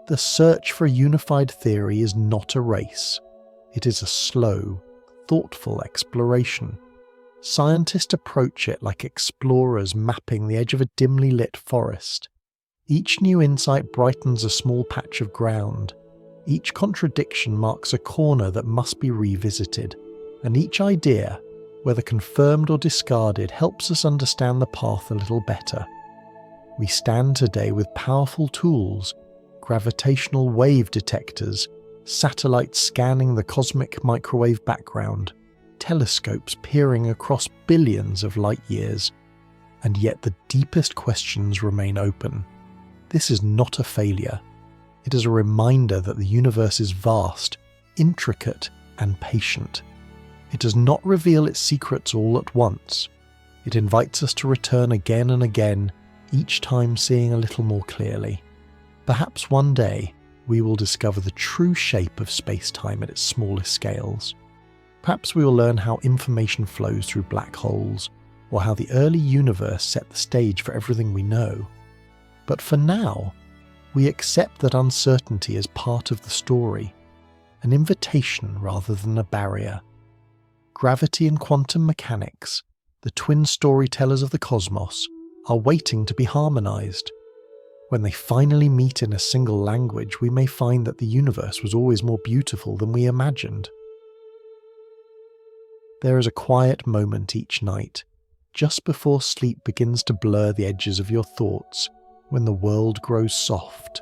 The search for a unified theory is not a race. It is a slow, thoughtful exploration. Scientists approach it like explorers mapping the edge of a dimly lit forest. Each new insight brightens a small patch of ground. Each contradiction marks a corner that must be revisited, and each idea, whether confirmed or discarded, helps us understand the path a little better. We stand today with powerful tools, gravitational wave detectors, satellites scanning the cosmic microwave background, telescopes peering across billions of light years, and yet the deepest questions remain open. This is not a failure. It is a reminder that the universe is vast, intricate, and patient. It does not reveal its secrets all at once. It invites us to return again and again, each time seeing a little more clearly. Perhaps one day we will discover the true shape of space-time at its smallest scales. Perhaps we will learn how information flows through black holes, or how the early universe set the stage for everything we know. But for now, we accept that uncertainty is part of the story, an invitation rather than a barrier. Gravity and quantum mechanics, the twin storytellers of the cosmos, are waiting to be harmonized. When they finally meet in a single language, we may find that the universe was always more beautiful than we imagined. There is a quiet moment each night, just before sleep begins to blur the edges of your thoughts, when the world grows soft.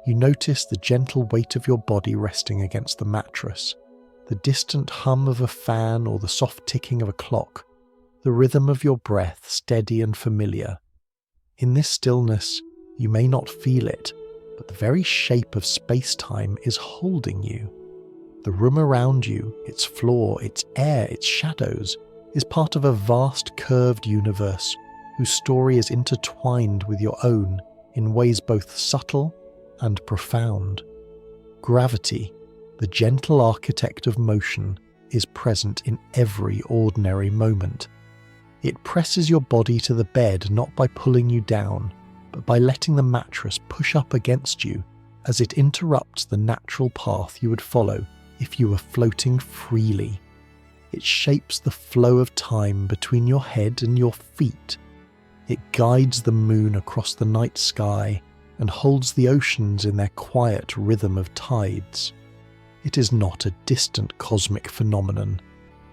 You notice the gentle weight of your body resting against the mattress, the distant hum of a fan or the soft ticking of a clock, the rhythm of your breath steady and familiar. In this stillness, you may not feel it, but the very shape of space-time is holding you. The room around you, its floor, its air, its shadows, is part of a vast curved universe whose story is intertwined with your own in ways both subtle and profound. Gravity, the gentle architect of motion, is present in every ordinary moment. It presses your body to the bed not by pulling you down, but by letting the mattress push up against you as it interrupts the natural path you would follow if you were floating freely. It shapes the flow of time between your head and your feet. It guides the moon across the night sky and holds the oceans in their quiet rhythm of tides. It is not a distant cosmic phenomenon.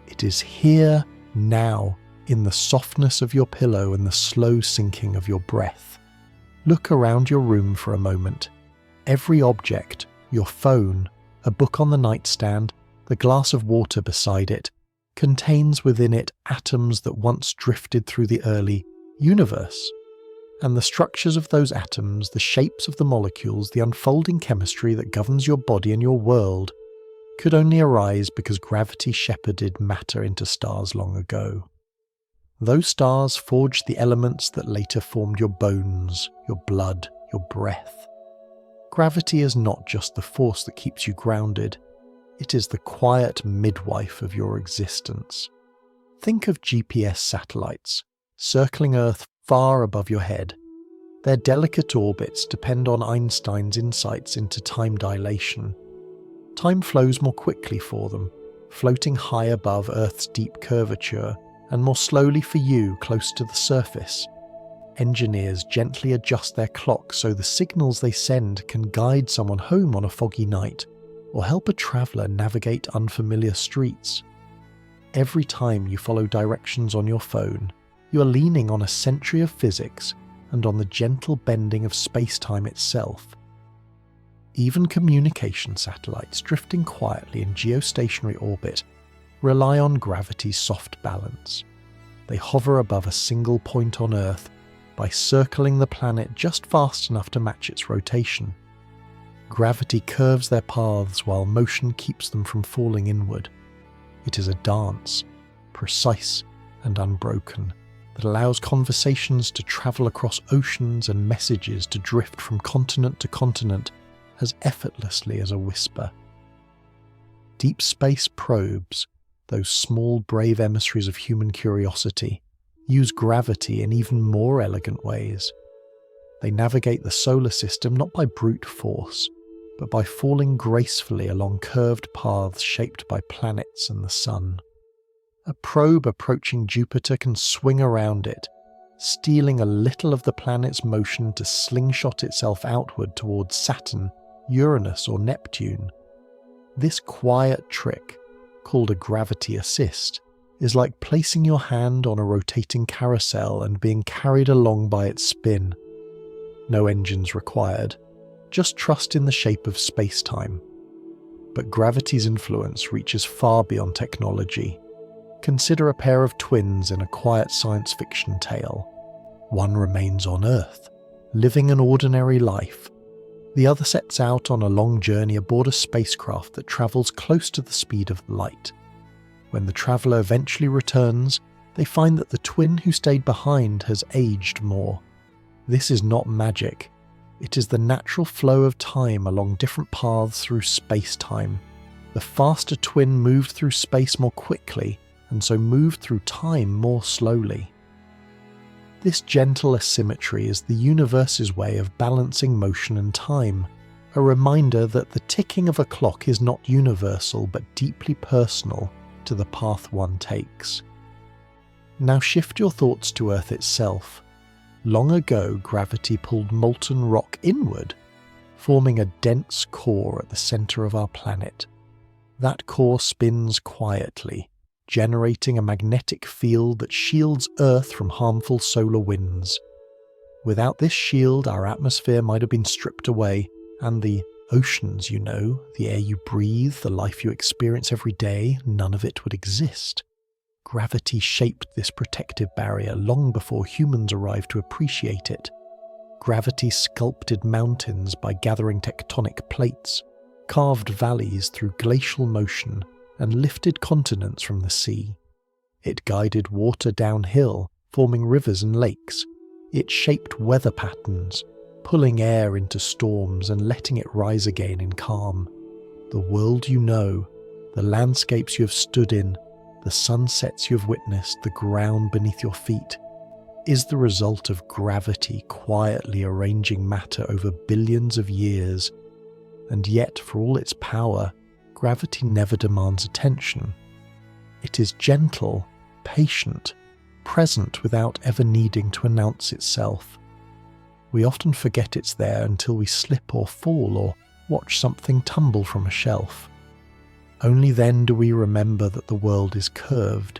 It is here, now, in the softness of your pillow and the slow sinking of your breath. Look around your room for a moment. Every object, your phone, a book on the nightstand, the glass of water beside it, contains within it atoms that once drifted through the early universe. And the structures of those atoms, the shapes of the molecules, the unfolding chemistry that governs your body and your world, could only arise because gravity shepherded matter into stars long ago. Those stars forged the elements that later formed your bones, your blood, your breath. Gravity is not just the force that keeps you grounded, it is the quiet midwife of your existence. Think of GPS satellites, circling Earth far above your head. Their delicate orbits depend on Einstein's insights into time dilation. Time flows more quickly for them, floating high above Earth's deep curvature, and more slowly for you close to the surface. Engineers gently adjust their clocks so the signals they send can guide someone home on a foggy night, or help a traveller navigate unfamiliar streets. Every time you follow directions on your phone, you are leaning on a century of physics and on the gentle bending of space-time itself. Even communication satellites drifting quietly in geostationary orbit rely on gravity's soft balance. They hover above a single point on Earth by circling the planet just fast enough to match its rotation. Gravity curves their paths while motion keeps them from falling inward. It is a dance, precise and unbroken, that allows conversations to travel across oceans and messages to drift from continent to continent as effortlessly as a whisper. Deep space probes, those small brave emissaries of human curiosity, use gravity in even more elegant ways. They navigate the solar system not by brute force, but by falling gracefully along curved paths shaped by planets and the sun. A probe approaching Jupiter can swing around it, stealing a little of the planet's motion to slingshot itself outward towards Saturn, Uranus, or Neptune. This quiet trick, called a gravity assist, is like placing your hand on a rotating carousel and being carried along by its spin. No engines required, just trust in the shape of space-time. But gravity's influence reaches far beyond technology. Consider a pair of twins in a quiet science fiction tale. One remains on Earth, living an ordinary life. The other sets out on a long journey aboard a spacecraft that travels close to the speed of light. When the traveller eventually returns, they find that the twin who stayed behind has aged more. This is not magic. It is the natural flow of time along different paths through space-time. The faster twin moved through space more quickly, and so moved through time more slowly. This gentle asymmetry is the universe's way of balancing motion and time, a reminder that the ticking of a clock is not universal but deeply personal to the path one takes. Now shift your thoughts to Earth itself. Long ago, gravity pulled molten rock inward, forming a dense core at the centre of our planet. That core spins quietly, generating a magnetic field that shields Earth from harmful solar winds. Without this shield, our atmosphere might have been stripped away, and the oceans, the air you breathe, the life you experience every day, none of it would exist. Gravity shaped this protective barrier long before humans arrived to appreciate it. Gravity sculpted mountains by gathering tectonic plates, carved valleys through glacial motion, and lifted continents from the sea. It guided water downhill, forming rivers and lakes. It shaped weather patterns, pulling air into storms and letting it rise again in calm. The world you know, the landscapes you have stood in, the sunsets you have witnessed, the ground beneath your feet, is the result of gravity quietly arranging matter over billions of years. And yet, for all its power, gravity never demands attention. It is gentle, patient, present without ever needing to announce itself. We often forget it's there until we slip or fall or watch something tumble from a shelf. Only then do we remember that the world is curved,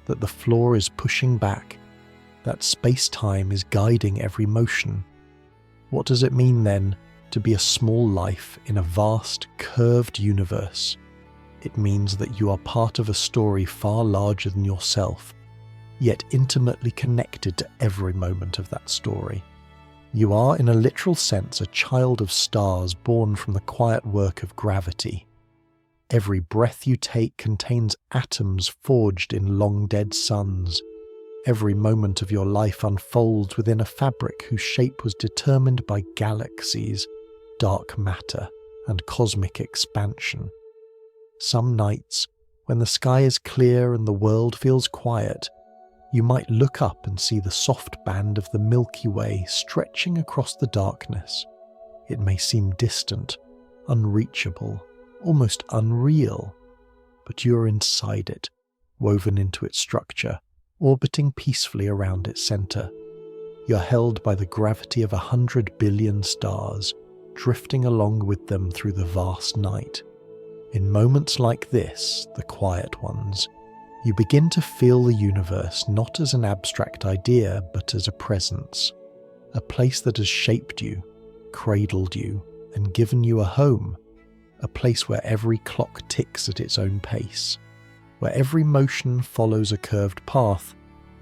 that the floor is pushing back, that space-time is guiding every motion. What does it mean then to be a small life in a vast, curved universe? It means that you are part of a story far larger than yourself, yet intimately connected to every moment of that story. You are, in a literal sense, a child of stars born from the quiet work of gravity. Every breath you take contains atoms forged in long-dead suns. Every moment of your life unfolds within a fabric whose shape was determined by galaxies, dark matter, and cosmic expansion. Some nights, when the sky is clear and the world feels quiet, you might look up and see the soft band of the Milky Way stretching across the darkness. It may seem distant, unreachable, almost unreal, but you are inside it, woven into its structure, orbiting peacefully around its centre. You're held by the gravity of 100 billion stars, drifting along with them through the vast night. In moments like this, the quiet ones, you begin to feel the universe not as an abstract idea, but as a presence, a place that has shaped you, cradled you, and given you a home, a place where every clock ticks at its own pace, where every motion follows a curved path,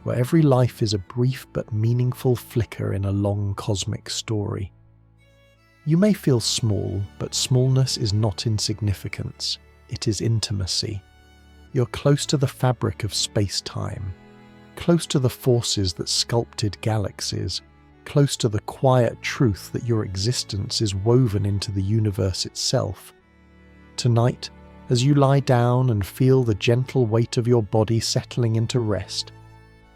where every life is a brief but meaningful flicker in a long cosmic story. You may feel small, but smallness is not insignificance, it is intimacy. You're close to the fabric of space-time, close to the forces that sculpted galaxies, close to the quiet truth that your existence is woven into the universe itself. Tonight, as you lie down and feel the gentle weight of your body settling into rest,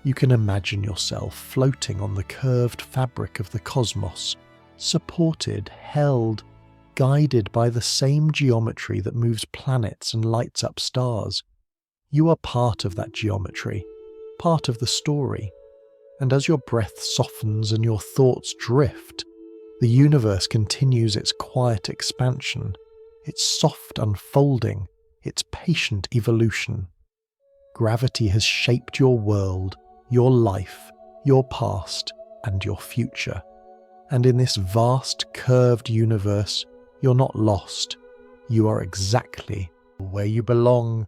you can imagine yourself floating on the curved fabric of the cosmos, supported, held, guided by the same geometry that moves planets and lights up stars. You are part of that geometry, part of the story. And as your breath softens and your thoughts drift, the universe continues its quiet expansion, its soft unfolding, its patient evolution. Gravity has shaped your world, your life, your past, and your future. And in this vast, curved universe, you're not lost. You are exactly where you belong,